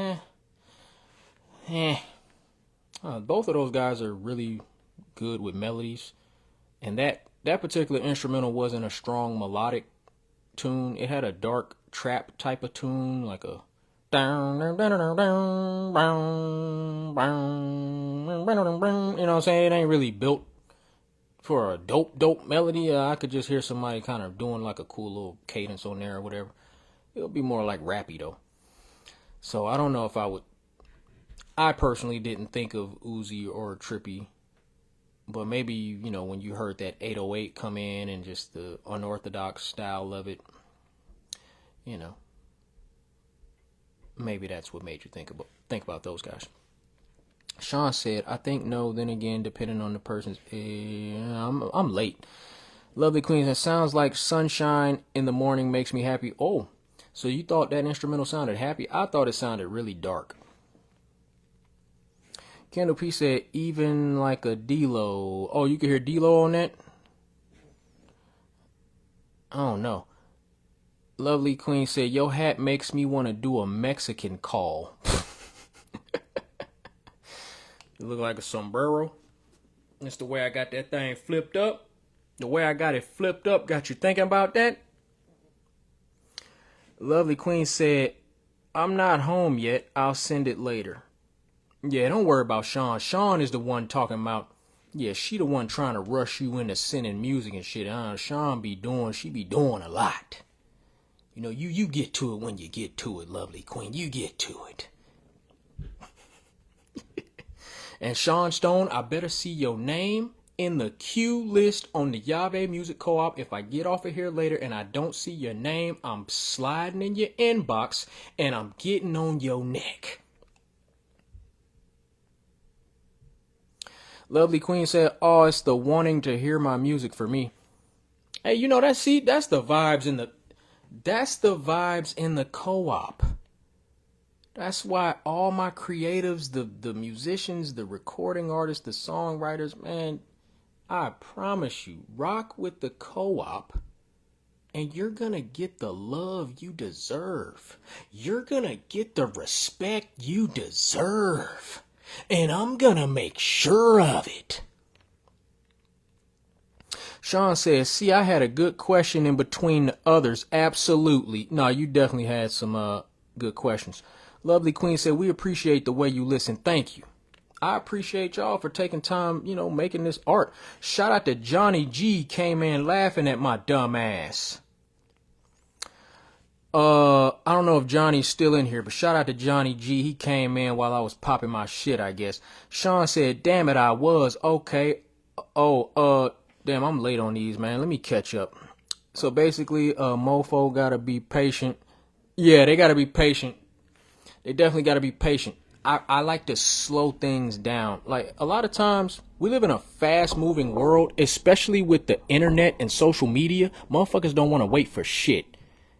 both of those guys are really good with melodies, and that particular instrumental wasn't a strong melodic tune. It had a dark trap type of tune, like a you know what I'm saying? It ain't really built for a dope melody. I could just hear somebody kind of doing like a cool little cadence on there or whatever. It'll be more like rappy though. So I don't know if I personally didn't think of Uzi or Trippy, but maybe, you know, when you heard that 808 come in and just the unorthodox style of it, you know, maybe that's what made you think about those guys. Sean said, I think no, then again, depending on the person's, I'm late. Lovely Queen, that sounds like sunshine in the morning makes me happy. Oh, so you thought that instrumental sounded happy? I thought it sounded really dark. Kendall P said, even like a D-Lo. Oh, you can hear D-Lo on that? I don't know. Lovely Queen said, your hat makes me want to do a Mexican call. You look like a sombrero. That's the way I got that thing flipped up. The way I got it flipped up got you thinking about that? Lovely Queen said, I'm not home yet. I'll send it later. Yeah, don't worry about Sean. Sean is the one talking about, yeah, she the one trying to rush you into sending music and shit. Sean be doing, she be doing a lot. You know, you get to it when you get to it, Lovely Queen. You get to it. And Sean Stone, I better see your name in the queue list on the Yave Music Co-op. If I get off of here later and I don't see your name, I'm sliding in your inbox and I'm getting on your neck. Lovely Queen said, oh, it's the wanting to hear my music for me. Hey, you know, that's the vibes in the co-op. That's why all my creatives, the musicians, the recording artists, the songwriters, man, I promise you, rock with the co-op and you're going to get the love you deserve. You're going to get the respect you deserve. And I'm going to make sure of it. Sean says, see, I had a good question in between the others. Absolutely. No, you definitely had some good questions. Lovely Queen said, we appreciate the way you listen. Thank you. I appreciate y'all for taking time, you know, making this art. Shout out to Johnny G, came in laughing at my dumb ass. I don't know if Johnny's still in here, but shout out to Johnny G. He came in while I was popping my shit, I guess. Sean said, damn it, I was. Okay. Oh, damn, I'm late on these, man. Let me catch up. So basically, mofo gotta be patient. Yeah, they gotta be patient. They definitely gotta be patient. I like to slow things down. Like, a lot of times, we live in a fast-moving world, especially with the internet and social media. Motherfuckers don't want to wait for shit.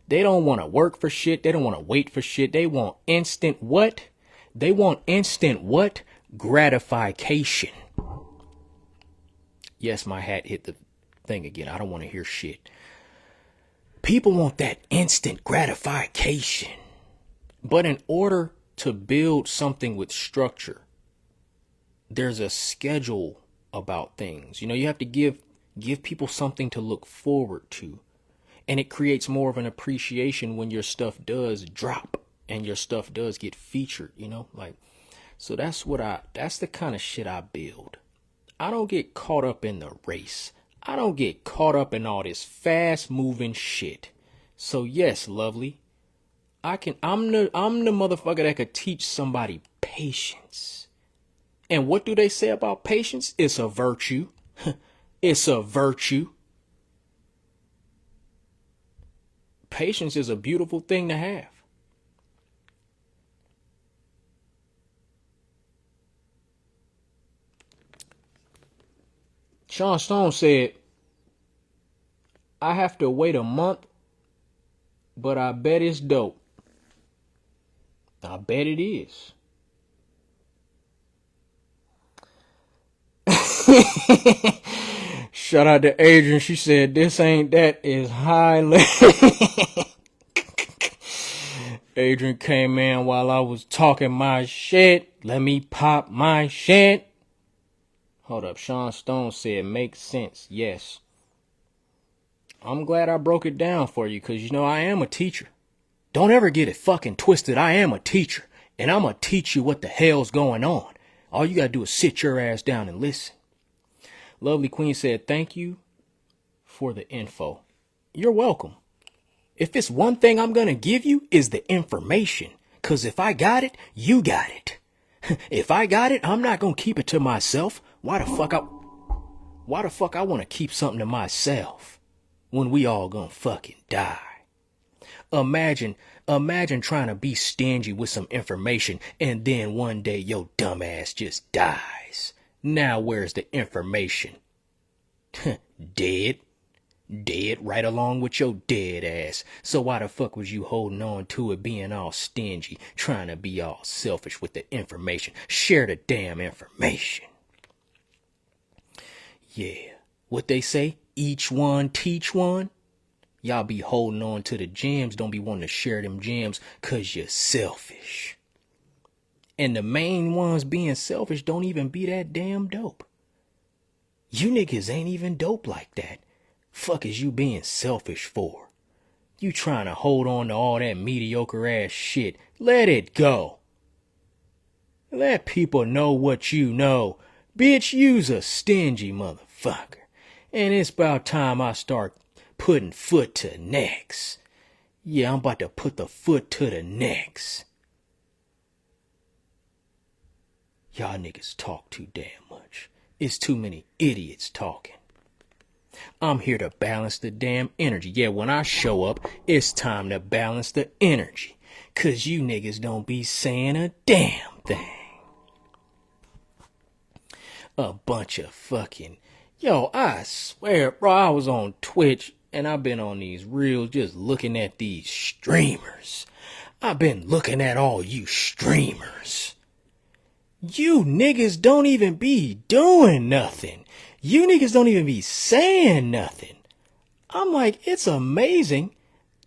They don't want to work for shit. They don't want to wait for shit. They want instant what? They want instant what? Gratification. Yes, my hat hit the thing again. I don't want to hear shit. People want that instant gratification. But in order to build something with structure, there's a schedule about things. You know, you have to give people something to look forward to. And it creates more of an appreciation when your stuff does drop and your stuff does get featured, you know, like, so that's the kind of shit I build. I don't get caught up in the race. I don't get caught up in all this fast moving shit. So yes, Lovely, I'm the motherfucker that could teach somebody patience. And what do they say about patience? It's a virtue. It's a virtue. Patience is a beautiful thing to have. Sean Stone said, I have to wait a month, but I bet it's dope. I bet it is. Shout out to Adrian. She said, this ain't that is high level. Adrian came in while I was talking my shit. Let me pop my shit. Hold up. Sean Stone said, makes sense. Yes. I'm glad I broke it down for you because, you know, I am a teacher. Don't ever get it fucking twisted. I am a teacher. And I'm going to teach you what the hell's going on. All you got to do is sit your ass down and listen. Lovely Queen said, thank you for the info. You're welcome. If it's one thing I'm going to give you is the information. Because if I got it, you got it. If I got it, I'm not going to keep it to myself. Why the fuck I want to keep something to myself when we all going to fucking die? Imagine trying to be stingy with some information and then one day your dumb ass just dies. Now where's the information? Dead. Dead right along with your dead ass. So why the fuck was you holding on to it, being all stingy, trying to be all selfish with the information? Share the damn information. Yeah, what they say, each one teach one. Y'all be holding on to the gems, don't be wanting to share them gems cause you're selfish. And the main ones being selfish don't even be that damn dope. You niggas ain't even dope like that. Fuck is you being selfish for? You trying to hold on to all that mediocre ass shit. Let it go. Let people know what you know. Bitch, you's a stingy motherfucker. And it's about time I start putting foot to necks. Yeah, I'm about to put the foot to the necks. Y'all niggas talk too damn much. It's too many idiots talking. I'm here to balance the damn energy. Yeah, when I show up, it's time to balance the energy. Cause you niggas don't be saying a damn thing. A bunch of fucking... Yo, I swear, bro, I was on Twitch and I've been on these reels just looking at these streamers. I've been looking at all you streamers. You niggas don't even be doing nothing. You niggas don't even be saying nothing. I'm like, it's amazing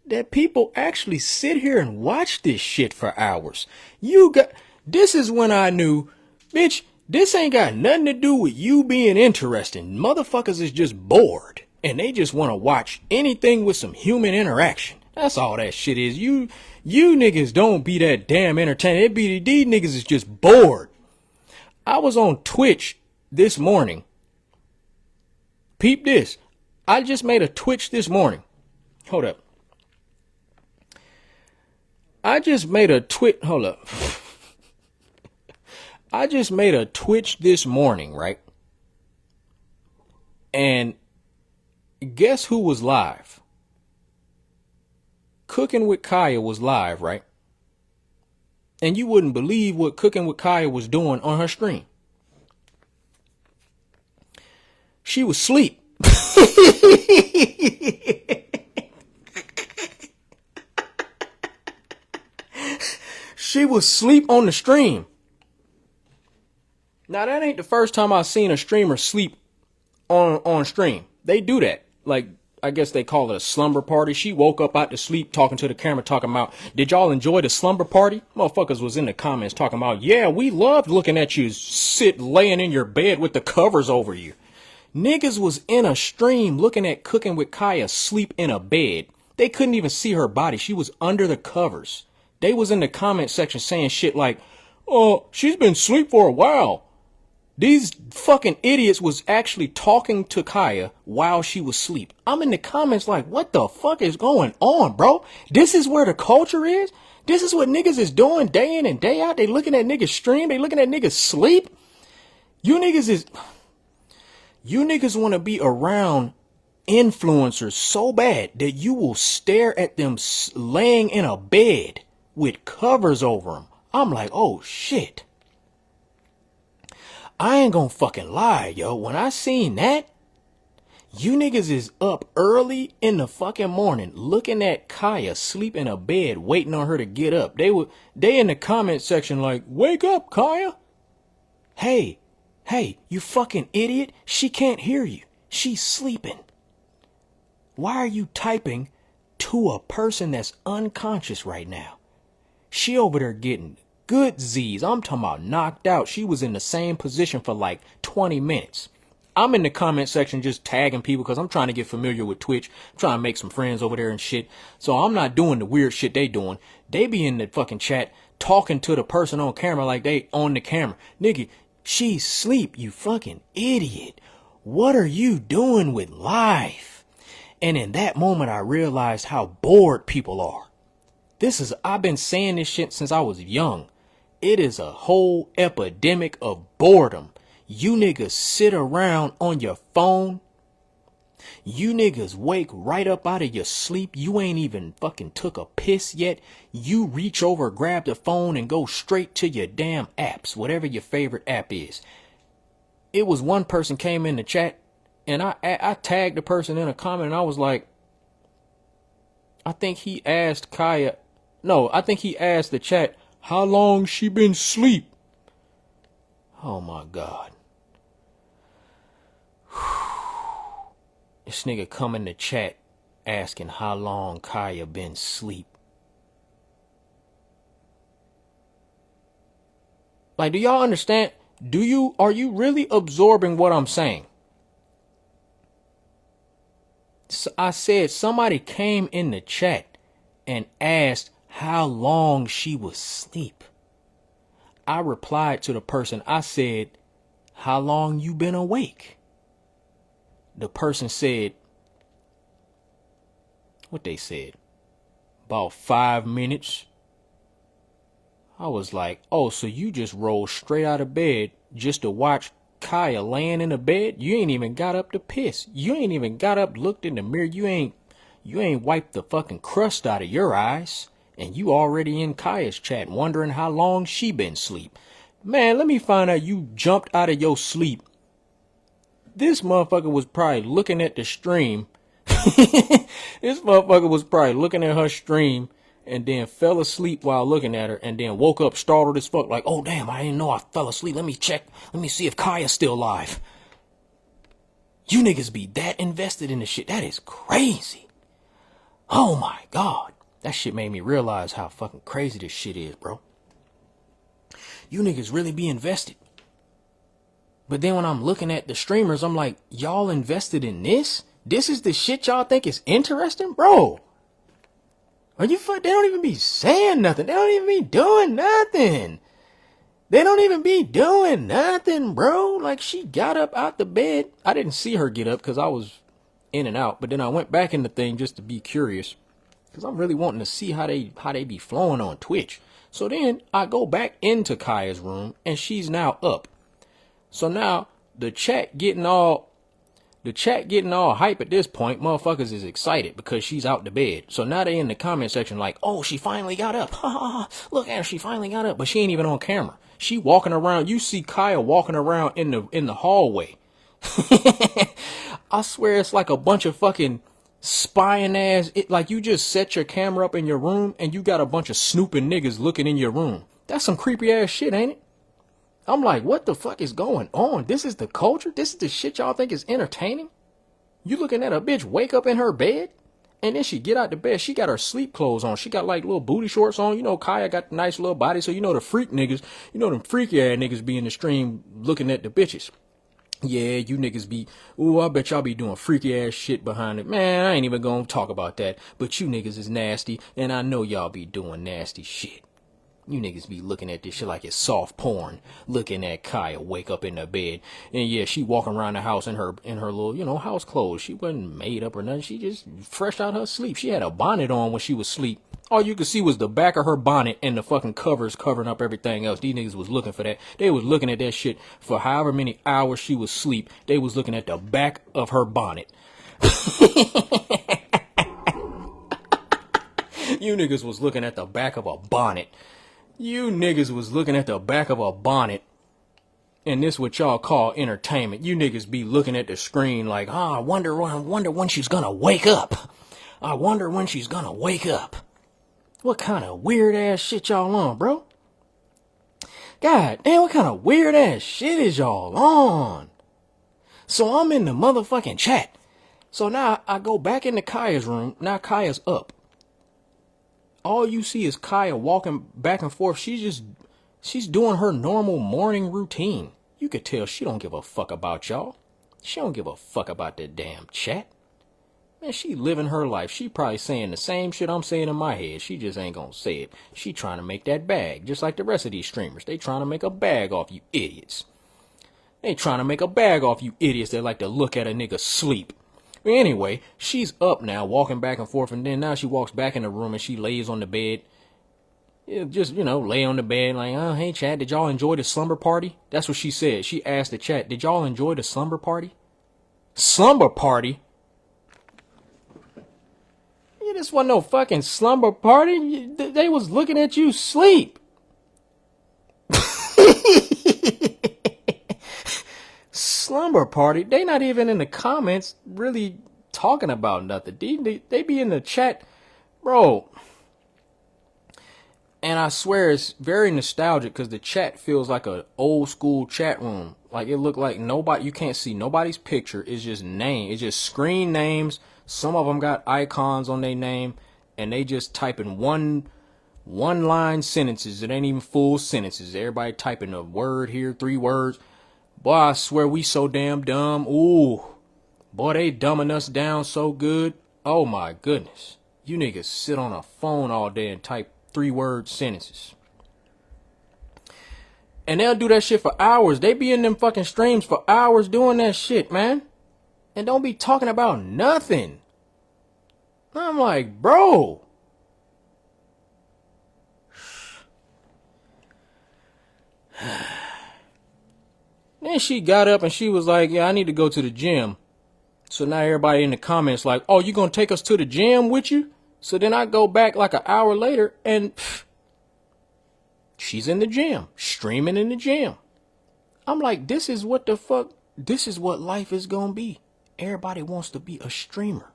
that people actually sit here and watch this shit for hours. This is when I knew, bitch, this ain't got nothing to do with you being interesting. Motherfuckers is just bored and they just want to watch anything with some human interaction. That's all that shit is. You niggas don't be that damn entertaining. These niggas is just bored. I was on Twitch this morning. Peep this. I just made a Twitch this morning. Hold up. I just made a Twitch this morning, right? And guess who was live? Cooking with Kaya was live, right? And you wouldn't believe what Cooking with Kaya was doing on her stream. She was asleep. She was asleep on the stream. Now, that ain't the first time I've seen a streamer sleep on stream. They do that. Like, I guess they call it a slumber party. She woke up out to sleep talking to the camera, talking about, did y'all enjoy the slumber party? Motherfuckers was in the comments talking about, yeah, we loved looking at you laying in your bed with the covers over you. Niggas was in a stream looking at Cooking with Kaya sleep in a bed. They couldn't even see her body. She was under the covers. They was in the comment section saying shit like, oh, she's been asleep for a while. These fucking idiots was actually talking to Kaya while she was asleep. I'm in the comments like, what the fuck is going on, bro? This is where the culture is? This is what niggas is doing day in and day out? They looking at niggas stream? They looking at niggas sleep? You niggas want to be around influencers so bad that you will stare at them laying in a bed with covers over them. I'm like, oh shit. I ain't gonna fucking lie, yo. When I seen that, you niggas is up early in the fucking morning looking at Kaya sleep in a bed waiting on her to get up. They in the comment section like, wake up, Kaya. Hey, you fucking idiot. She can't hear you. She's sleeping. Why are you typing to a person that's unconscious right now? She over there getting good Z's. I'm talking about knocked out. She was in the same position for like 20 minutes. I'm in the comment section just tagging people because I'm trying to get familiar with Twitch. I'm trying to make some friends over there and shit. So I'm not doing the weird shit they doing. They be in the fucking chat talking to the person on camera like they on the camera. Nigga, she's asleep, you fucking idiot. What are you doing with life? And in that moment, I realized how bored people are. I've been saying this shit since I was young. It is a whole epidemic of boredom. You niggas sit around on your phone. You niggas wake right up out of your sleep. You ain't even fucking took a piss yet. You reach over, grab the phone and go straight to your damn apps, whatever your favorite app is. It was one person came in the chat And I tagged the person in a comment, and I was like, I think he asked Kaya, no, I think he asked the chat, how long she been asleep? Oh my God. This nigga come in the chat asking how long Kaya been asleep. Like, do y'all understand? Are you really absorbing what I'm saying? So I said somebody came in the chat and asked how long she was asleep. I replied to the person. I said, how long you been awake? The person said, what they said? About 5 minutes. I was like, oh, so you just rolled straight out of bed just to watch Kaya laying in the bed? You ain't even got up to piss. You ain't even got up, looked in the mirror. You ain't wiped the fucking crust out of your eyes. And you already in Kaya's chat wondering how long she been asleep. Man, let me find out you jumped out of your sleep. This motherfucker was probably looking at the stream. This motherfucker was probably looking at her stream and then fell asleep while looking at her and then woke up startled as fuck like, oh damn, I didn't know I fell asleep. Let me check. Let me see if Kaya's still alive. You niggas be that invested in this shit. That is crazy. Oh my God. That shit made me realize how fucking crazy this shit is, bro. You niggas really be invested. But then when I'm looking at the streamers, I'm like, y'all invested in this? This is the shit y'all think is interesting? Bro. Are you They don't even be saying nothing. They don't even be doing nothing. They don't even be doing nothing, bro. Like, she got up out the bed. I didn't see her get up because I was in and out. But then I went back in the thing just to be curious. Because I'm really wanting to see how they be flowing on Twitch. So then I go back into Kaya's room and she's now up. So now the chat getting all hype at this point. Motherfuckers is excited because she's out the bed. So now they in the comment section like, oh, she finally got up. Look at her, she finally got up. But she ain't even on camera. She walking around. You see Kaya walking around in the hallway. I swear it's like a bunch of fucking spying ass. Like you just set your camera up in your room and you got a bunch of snooping niggas looking in your room. That's some creepy ass shit, ain't it? I'm like, what the fuck is going on? This is the culture? This is the shit y'all think is entertaining? You looking at a bitch wake up in her bed? And then she get out the bed. She got her sleep clothes on. She got like little booty shorts on. You know, Kaya got the nice little body. So you know the freak niggas, you know them freaky ass niggas be in the stream looking at the bitches. Yeah, you niggas be, ooh, I bet y'all be doing freaky ass shit behind it. Man, I ain't even gonna talk about that. But you niggas is nasty. And I know y'all be doing nasty shit. You niggas be looking at this shit like it's soft porn. Looking at Kaya wake up in the bed. And yeah, she walking around the house in her little, you know, house clothes. She wasn't made up or nothing. She just fresh out her sleep. She had a bonnet on when she was asleep. All you could see was the back of her bonnet and the fucking covers covering up everything else. These niggas was looking for that. They was looking at that shit for however many hours she was asleep. They was looking at the back of her bonnet. You niggas was looking at the back of a bonnet. You niggas was looking at the back of a bonnet. And this what y'all call entertainment. You niggas be looking at the screen like, I wonder when she's gonna wake up. I wonder when she's gonna wake up. What kind of weird ass shit y'all on, bro? God damn, what kind of weird ass shit is y'all on? So I'm in the motherfucking chat. So now I go back into Kaya's room. Now Kaya's up. All you see is Kaya walking back and forth. She's doing her normal morning routine. You could tell she don't give a fuck about y'all. She don't give a fuck about that damn chat. Man, she living her life. She probably saying the same shit I'm saying in my head. She just ain't gonna say it. She trying to make that bag, just like the rest of these streamers. They trying to make a bag off you idiots. They trying to make a bag off you idiots that like to look at a nigga sleep. But anyway, she's up now, walking back and forth, and then now she walks back in the room and she lays on the bed. Just, you know, lay on the bed like, oh, hey, chat, did y'all enjoy the slumber party? That's what she said. She asked the chat, did y'all enjoy the slumber party? Slumber party? Yeah, this wasn't no fucking slumber party. They was looking at you sleep. Slumber slumber party, they not even in the comments really talking about nothing. They be in the chat, bro. And I swear it's very nostalgic because the chat feels like an old school chat room. Like it looked like nobody, you can't see nobody's picture. It's just name. It's just screen names. Some of them got icons on their name and they just typing one line sentences. It ain't even full sentences. Everybody typing a word here, 3 words. Boy, I swear we so damn dumb. Ooh, boy, they dumbing us down so good. Oh my goodness. You niggas sit on a phone all day and type 3-word sentences. And they'll do that shit for hours. They be in them fucking streams for hours doing that shit, man. And don't be talking about nothing. I'm like, bro. Then she got up and she was like, yeah, I need to go to the gym. So now everybody in the comments like, oh, you gonna take us to the gym with you? So then I go back like an hour later and she's in the gym, streaming in the gym. I'm like, this is what the fuck, this is what life is gonna be. Everybody wants to be a streamer.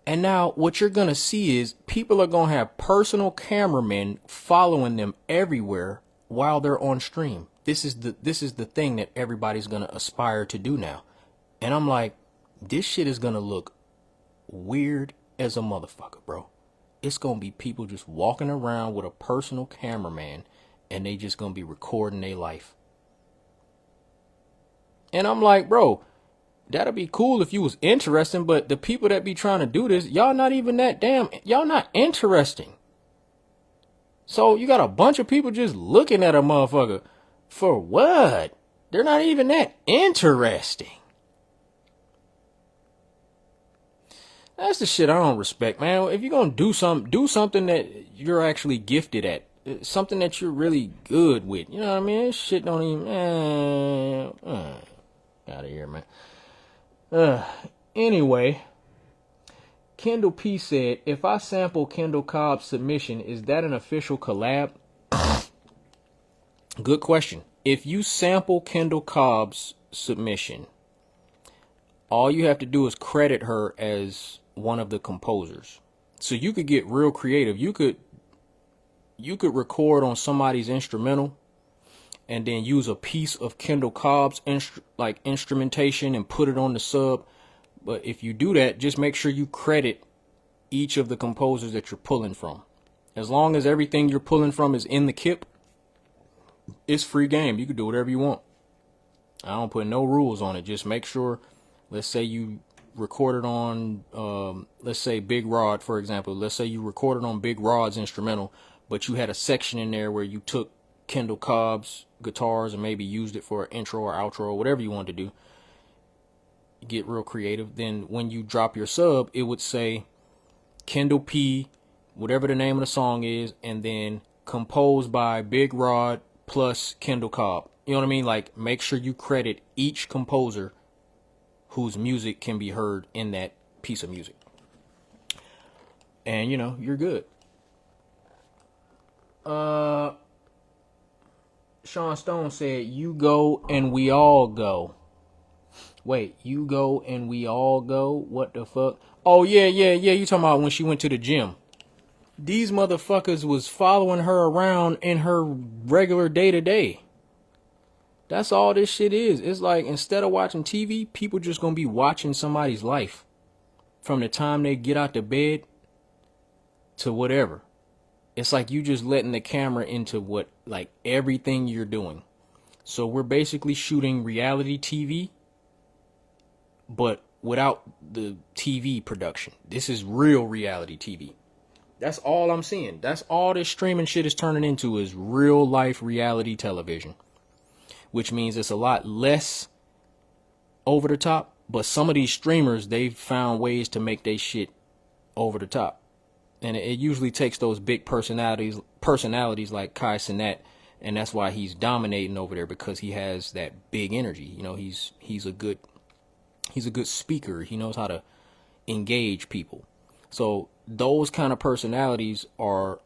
And now what you're gonna see is people are gonna have personal cameramen following them everywhere while they're on stream. This is the thing that everybody's gonna aspire to do now. And I'm like, this shit is gonna look weird as a motherfucker, bro. It's gonna be people just walking around with a personal cameraman and they just gonna be recording their life. And I'm like, bro, that'd be cool if you was interesting, but the people that be trying to do this, y'all not even that damn, y'all not interesting. So you got a bunch of people just looking at a motherfucker for what? They're not even that interesting. That's the shit I don't respect, man. If you're going to do something that you're actually gifted at. Something that you're really good with. You know what I mean? This shit don't even... out of here, man. Anyway, Kendall P said, if I sample Kendall Cobb's submission, is that an official collab? Good question. If you sample Kendall Cobb's submission, all you have to do is credit her as one of the composers. So you could get real creative. You could record on somebody's instrumental and then use a piece of Kendall Cobb's instrumentation and put it on the sub. But if you do that, just make sure you credit each of the composers that you're pulling from. As long as everything you're pulling from is in the CIP, it's free game. You can do whatever you want. I don't put no rules on it. Just make sure, let's say you recorded on, let's say Big Rod, for example. Let's say you recorded on Big Rod's instrumental, but you had a section in there where you took Kendall Cobb's guitars and maybe used it for an intro or outro or whatever you want to do. Get real creative. Then when you drop your sub, it would say Kendall P, whatever the name of the song is, and then composed by Big Rod plus Kendall Cobb. You know what I mean? Like, make sure you credit each composer whose music can be heard in that piece of music. And, you know, you're good. Sean Stone said, you go and we all go. Wait, you go and we all go? What the fuck? Oh, yeah. You talking about when she went to the gym. These motherfuckers was following her around in her regular day-to-day. That's all this shit is. It's like, instead of watching TV, people just gonna be watching somebody's life. From the time they get out the bed to whatever. It's like you just letting the camera into everything you're doing. So we're basically shooting reality TV, but without the TV production. This is real reality TV. That's all I'm seeing. That's all this streaming shit is turning into, is real life reality television. Which means it's a lot less over the top. But some of these streamers, they've found ways to make their shit over the top. And it usually takes those big personalities like Kai Cenat. And that's why he's dominating over there, because he has that big energy. You know, he's a good speaker. He knows how to engage people. So those kind of personalities are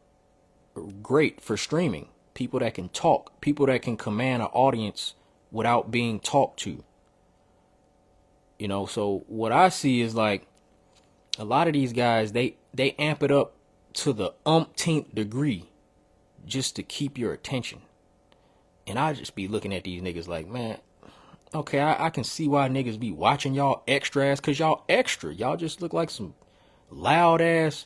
great for streaming. People that can talk, people that can command an audience without being talked to. You know, so what I see is like a lot of these guys, they amp it up to the umpteenth degree just to keep your attention. And I just be looking at these niggas like, man, okay, I can see why niggas be watching y'all extra ass, cause y'all extra. Y'all just look like some loud ass,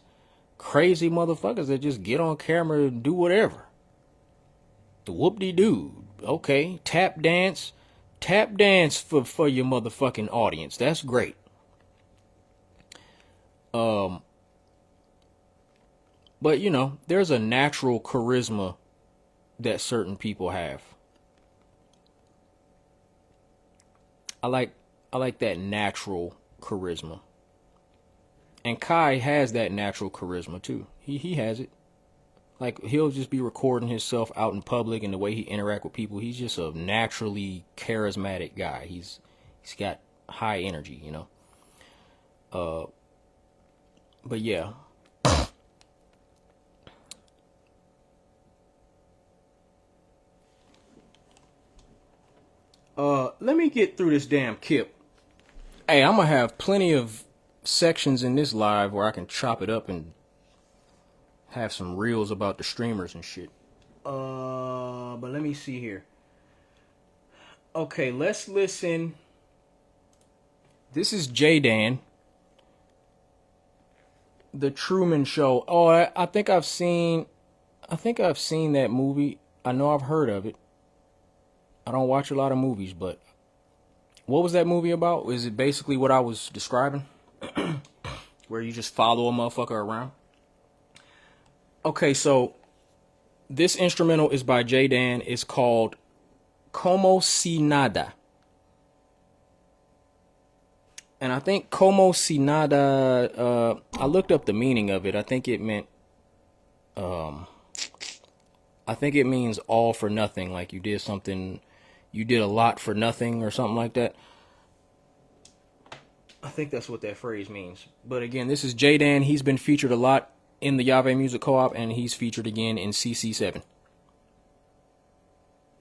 crazy motherfuckers that just get on camera and do whatever. The whoop-de-doo. Okay, tap dance for your motherfucking audience. That's great. But you know, there's a natural charisma that certain people have. I like that natural charisma. And Kai has that natural charisma too. He has it. Like, he'll just be recording himself out in public, and the way he interact with people, he's just a naturally charismatic guy. He's got high energy, you know. But yeah. Let me get through this damn CIP. Hey, I'm gonna have plenty of sections in this live where I can chop it up and have some reels about the streamers and shit. But let me see here. Okay, let's listen. This is J-Dan. The Truman Show. Oh, I think I've seen that movie. I know I've heard of it. I don't watch a lot of movies, but what was that movie about? Is it basically what I was describing? Where you just follow a motherfucker around? Okay, so this instrumental is by J-Dan. It's called Como Si Nada. And I think Como Si Nada, I looked up the meaning of it. I think it meant, I think it means all for nothing. Like you did something, you did a lot for nothing or something like that. I think that's what that phrase means. But again, this is J-Dan. He's been featured a lot in the Yave Music Co-op, and he's featured again in Cc7.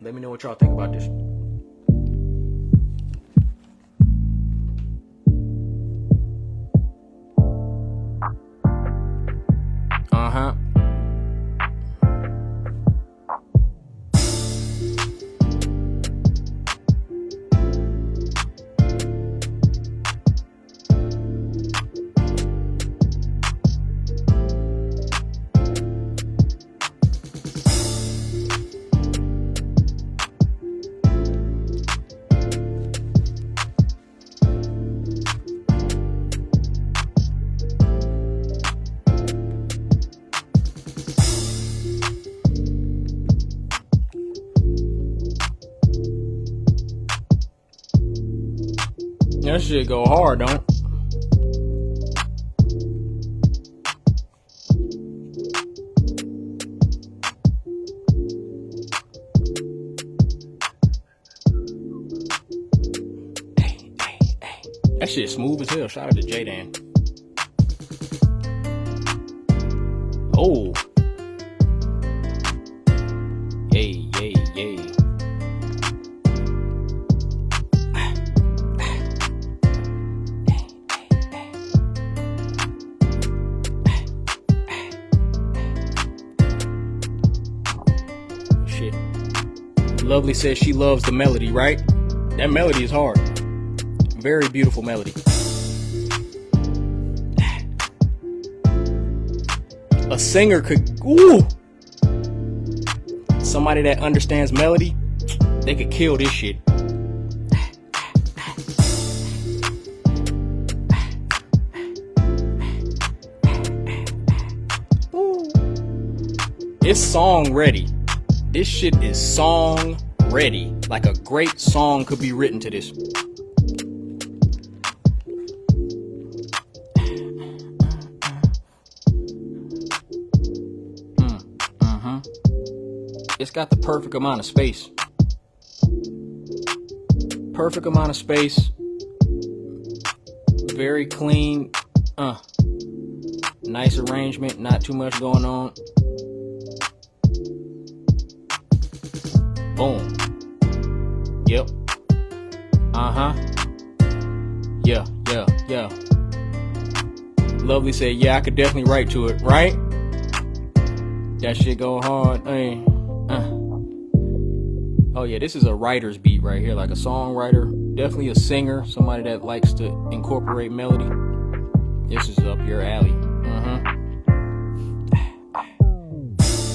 Let me know what y'all think about this. Uh-huh. That shit go hard, don't it? Hey. That shit smooth as hell. Shout out to J-Dan. Oh. Yay. Lovely says she loves the melody, right? That melody is hard. Very beautiful melody. A singer could, ooh! Somebody that understands melody, they could kill this shit. Ooh. It's song ready. This shit is song ready. Like a great song could be written to this. It's got the perfect amount of space. Perfect amount of space. Very clean. Nice arrangement. Not too much going on. Boom. Yep. Uh-huh. Yeah. Lovely said, yeah, I could definitely write to it, right? That shit go hard. Hey. Oh yeah, this is a writer's beat right here, like a songwriter, definitely a singer, somebody that likes to incorporate melody. This is up your alley.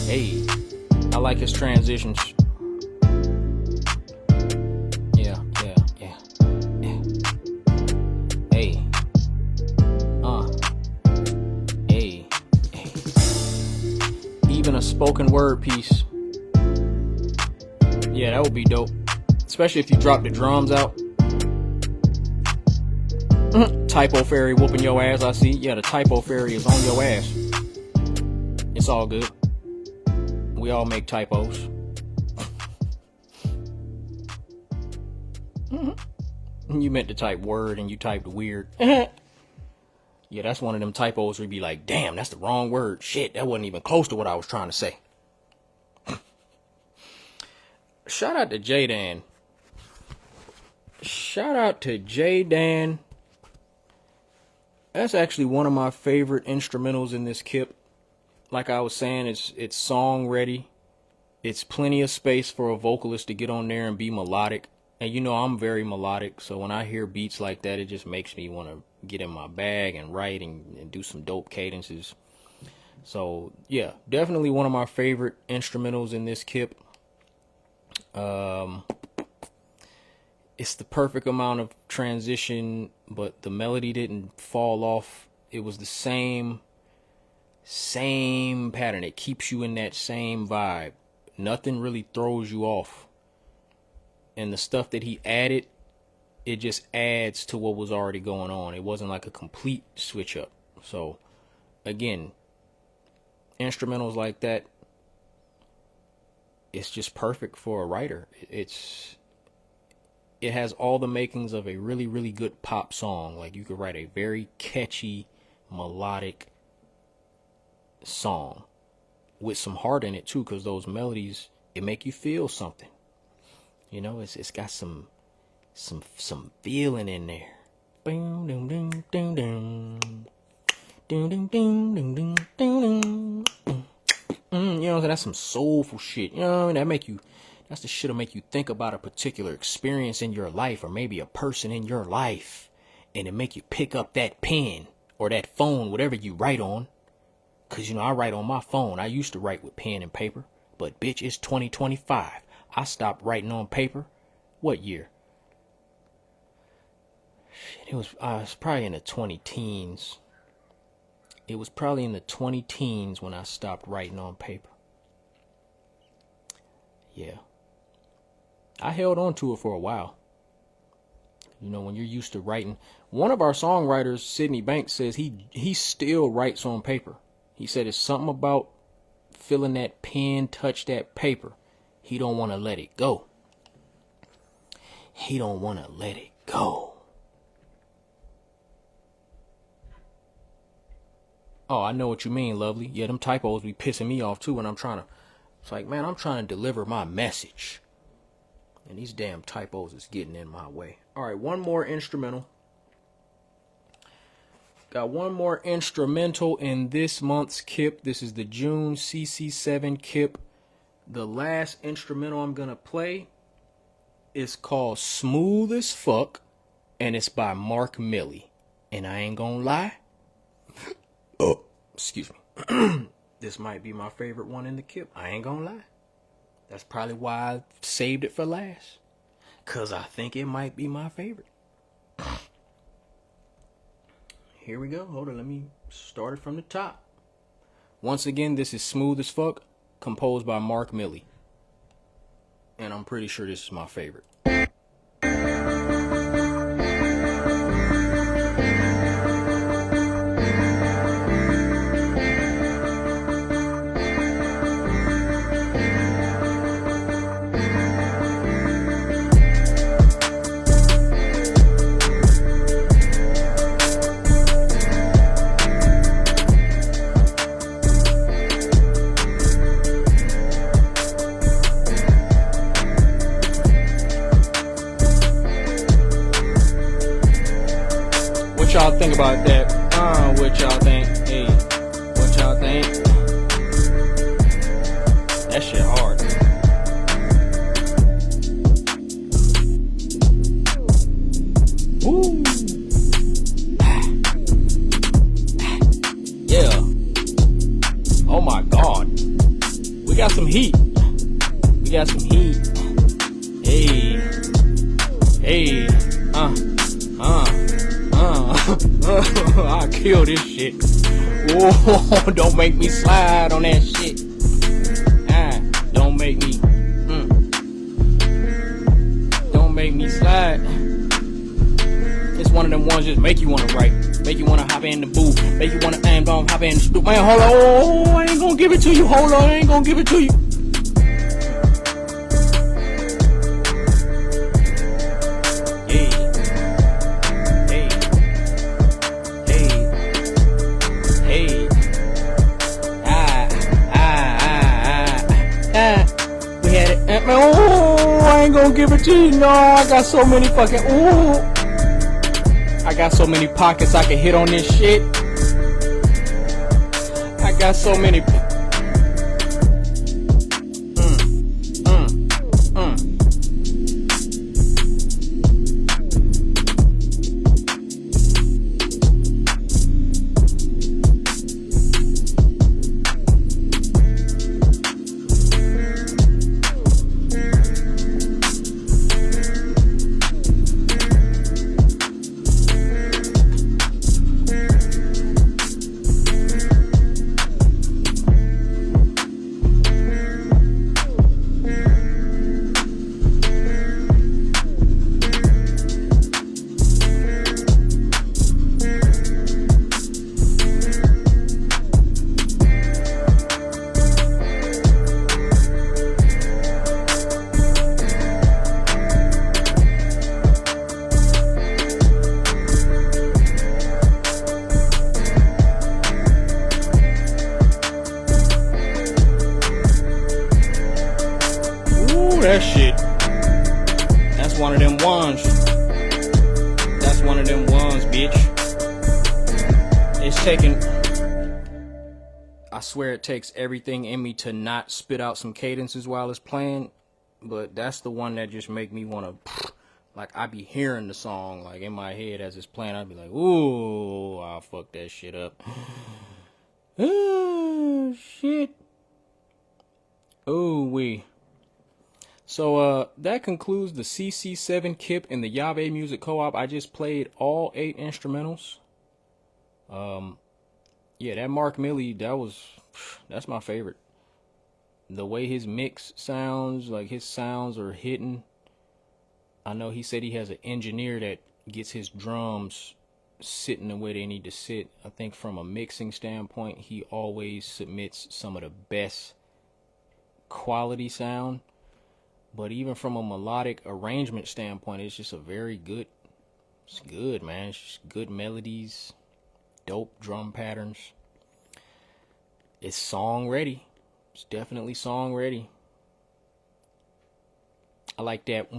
Hey, I like his transitions. Yeah. Hey. Hey. Even a spoken word piece. Yeah, that would be dope. Especially if you drop the drums out. Typo fairy whooping your ass, I see. Yeah, the typo fairy is on your ass. It's all good. We all make typos. You meant to type word and you typed weird. Yeah, that's one of them typos where you'd be like, damn, that's the wrong word. Shit, that wasn't even close to what I was trying to say. Shout out to J-Dan. That's actually one of my favorite instrumentals in this kip. Like I was saying, it's song ready. It's plenty of space for a vocalist to get on there and be melodic. And you know I'm very melodic, so when I hear beats like that, it just makes me want to get in my bag and write and do some dope cadences. So yeah, definitely one of my favorite instrumentals in this kip. It's the perfect amount of transition, but the melody didn't fall off. It was the same pattern. It keeps you in that same vibe. Nothing really throws you off. And the stuff that he added, it just adds to what was already going on. It wasn't like a complete switch up. So again, instrumentals like that, it's just perfect for a writer. It has all the makings of a really, really good pop song. Like you could write a very catchy, melodic song with some heart in it too, because those melodies, it make you feel something. You know, it's got some feeling in there. You know, that's some soulful shit. You know what I mean? That's the shit'll make you think about a particular experience in your life, or maybe a person in your life, and it make you pick up that pen or that phone, whatever you write on. Cause you know, I write on my phone. I used to write with pen and paper, but bitch, it's 2025. I stopped writing on paper. What year? Shit, it was probably in the 20-teens. It was probably in the 20-teens when I stopped writing on paper. Yeah. I held on to it for a while. You know, when you're used to writing. One of our songwriters, Sydney Banks, says he still writes on paper. He said it's something about feeling that pen touch that paper. He don't want to let it go. He don't want to let it go. Oh, I know what you mean, lovely. Yeah, them typos be pissing me off too when I'm trying to. It's like, man, I'm trying to deliver my message. And these damn typos is getting in my way. All right, one more instrumental. Got one more instrumental in this month's kip. This is the June Cc7 kip. The last instrumental I'm going to play is called Smooth as Fuck. And it's by Marc Millie. And I ain't gonna lie. Oh, excuse me. This might be my favorite one in the kip. I ain't gonna lie. That's probably why I saved it for last. Because I think it might be my favorite. Here we go. Hold on. Let me start it from the top. Once again, this is Smooth as Fuck, composed by Marc Millie. And I'm pretty sure this is my favorite. what y'all think about that? What y'all think? Hey, what y'all think? That shit hard. Woo. Yeah. Oh my God. We got some heat. We got some heat. Hey. Hey. I'll kill this shit. Whoa, don't make me slide on that shit. Don't make me. Don't make me slide. It's one of them ones just make you wanna write, make you wanna hop in the booth, make you wanna don't hop in the stoop. Man, hold on, oh, I ain't gonna give it to you. Hold on, I ain't gonna give it to you. Oh, I ain't gonna give it to you. No, I got so many fucking. Ooh, I got so many pockets I can hit on this shit. I got so many. That shit. That's one of them ones. That's one of them ones, bitch. It's taking. I swear it takes everything in me to not spit out some cadences while it's playing, but that's the one that just make me want to. Like, I be hearing the song like in my head as it's playing. I'd be like, ooh, I'll fuck that shit up. Oh shit. Ooh wee. So that concludes the Cc7 KIP in the Yave Music Co-op. I just played all 8 instrumentals. Yeah, that Marc Millie, that's my favorite. The way his mix sounds, like his sounds are hitting. I know he said he has an engineer that gets his drums sitting the way they need to sit. I think from a mixing standpoint, he always submits some of the best quality sound. But even from a melodic arrangement standpoint, it's just a very good, it's good, man. It's just good melodies, dope drum patterns. It's song ready. It's definitely song ready. I like that. I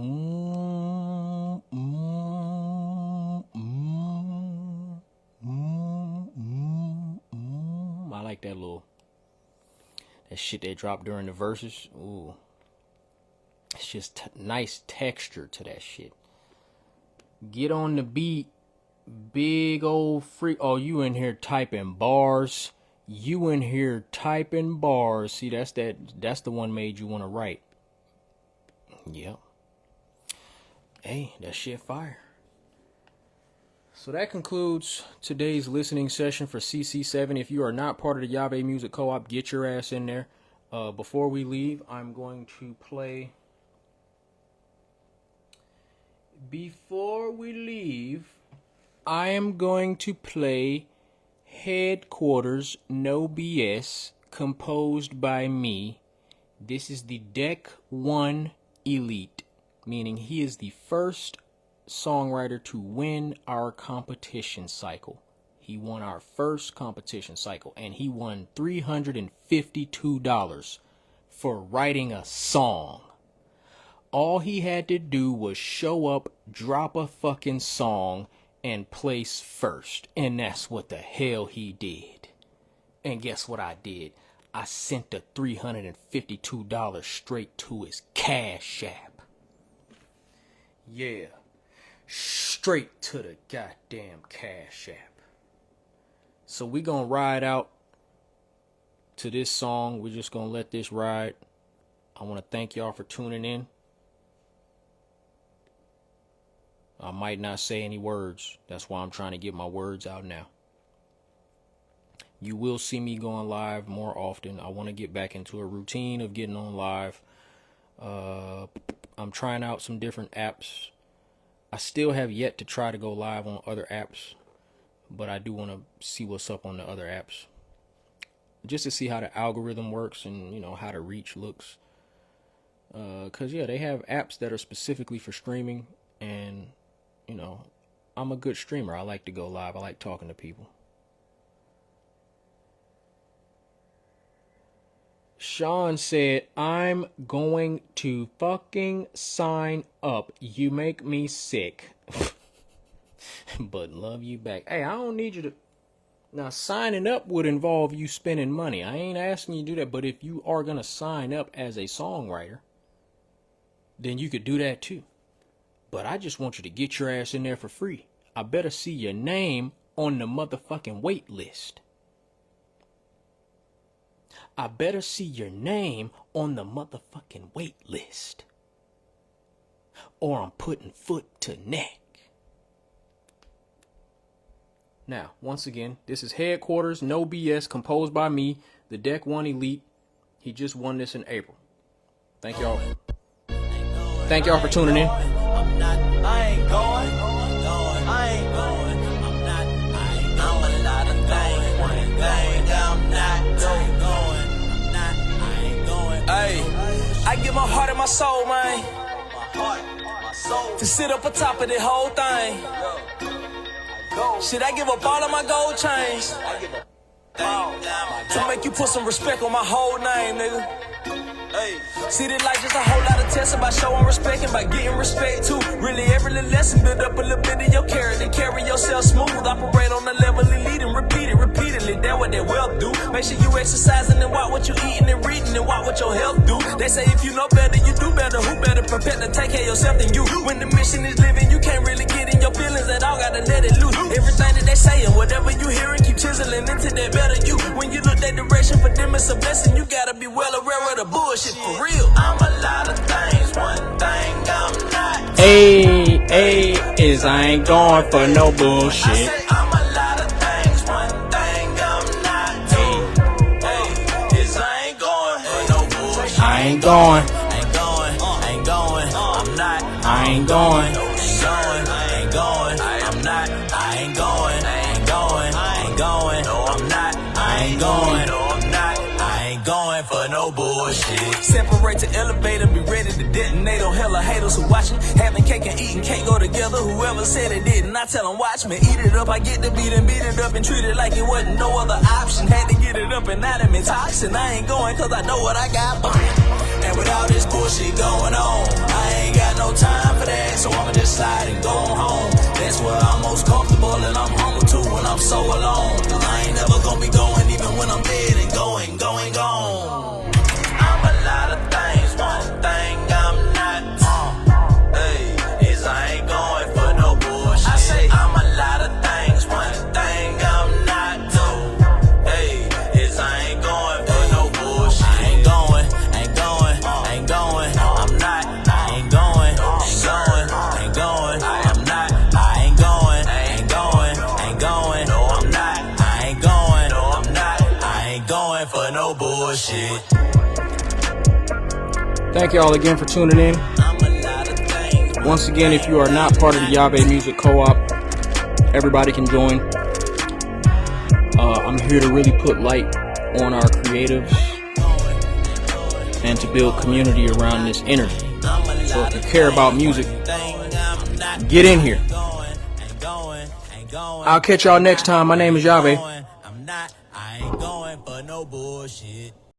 like that that shit they drop during the verses. Ooh. It's just nice texture to that shit. Get on the beat. Big old freak. Oh, you in here typing bars. You in here typing bars. See, that's the one made you want to write. Yep. Hey, that shit fire. So that concludes today's listening session for Cc7. If you are not part of the Yave Music Co-op, get your ass in there. Before we leave, I'm going to play... Before we leave, I am going to play Headquarters No BS, composed by me. This is the Deck 1 Elite, meaning he is the first songwriter to win our competition cycle. He won our first competition cycle, and he won $352 for writing a song. All he had to do was show up, drop a fucking song, and place first. And that's what the hell he did. And guess what I did? I sent the $352 straight to his Cash App. Yeah. Straight to the goddamn Cash App. So we gonna ride out to this song. We're just gonna let this ride. I want to thank y'all for tuning in. I might not say any words. That's why I'm trying to get my words out now. You will see me going live more often. I want to get back into a routine of getting on live. I'm trying out some different apps. I still have yet to try to go live on other apps, but I do want to see what's up on the other apps, just to see how the algorithm works and, you know, how the reach looks. Because, yeah, they have apps that are specifically for streaming, and, you know, I'm a good streamer. I like to go live. I like talking to people. Sean said, I'm going to fucking sign up. You make me sick. But love you back. Hey, I don't need you to... Now, signing up would involve you spending money. I ain't asking you to do that. But if you are going to sign up as a songwriter, then you could do that too. But I just want you to get your ass in there for free. I better see your name on the motherfucking wait list. I better see your name on the motherfucking wait list. Or I'm putting foot to neck. Now, once again, this is Headquarters, No BS, composed by me, the Deck 1 Elite. He just won this in April. Thank y'all. Thank y'all for tuning in. I ain't going. I ain't going. I'm a lot of things. One thing I'm not going. I ain't going. Hey, I give my heart and my soul, man. My heart, my soul. To sit up on top of the whole thing. Shit, I give up all of my gold chains. To make you put some respect on my whole name, nigga. Hey. See, this life just a whole lot of testing by showing respect and by getting respect too. Really, every little lesson build up a little bit of your character. Carry yourself smooth, operate on the level elite and repeat it repeatedly. That's what that wealth do. Make sure you exercising and watch what you eating and reading and watch what your health do. They say if you know better, you do better. Who better prepared to take care of yourself than you? When the mission is living, you can't really get in your feelings at all. Gotta let it loose. Everything that they say and whatever you hearing, keep chiseling into that better you. When you look that direction for them, it's a blessing. You gotta be well aware of the bullshit for real. I'm a lot of things, one thing I'm not. Hey, is I ain't going for no bullshit. I say I'm a lot of things, one thing I'm not. Hey, is I ain't going for no bullshit. I ain't going. Ain't going, I'm not. I ain't going. I ain't going, I'm not. I ain't going, no, I'm not. I ain't going, no, I'm not. I ain't going for no bullshit. Separate to elevate and be ready to detonate on hella haters who watching. Having cake and eating can't go together. Whoever said it didn't, I tell them watch me. Eat it up, I get the beat and beat it up and treat it like it wasn't no other option. Had to get it up and out of me toxin. I ain't going cause I know what I got. And with all this bullshit going on, I ain't got no time for that. So I'ma just slide and go home. That's where I'm most comfortable and I'm humble too when I'm so alone. Cause I ain't never gonna be going even when I'm dead and going gone. I'm a lot of things, one thing I'm not. Hey, is I ain't going for no bullshit. I say I'm a lot of things, one thing I'm not. Hey, is I ain't going for no bullshit. I ain't going. I'm not. I ain't going. I'm not. I ain't going. No, I'm not. I ain't going. No, I'm not. I ain't going for no bullshit. Thank y'all again for tuning in. Once again, if you are not part of the Yabe Music Co-op, everybody can join. I'm here to really put light on our creatives and to build community around this energy. So if you care about music, get in here. I'll catch y'all next time. My name is Yabe. I ain't going for no bullshit.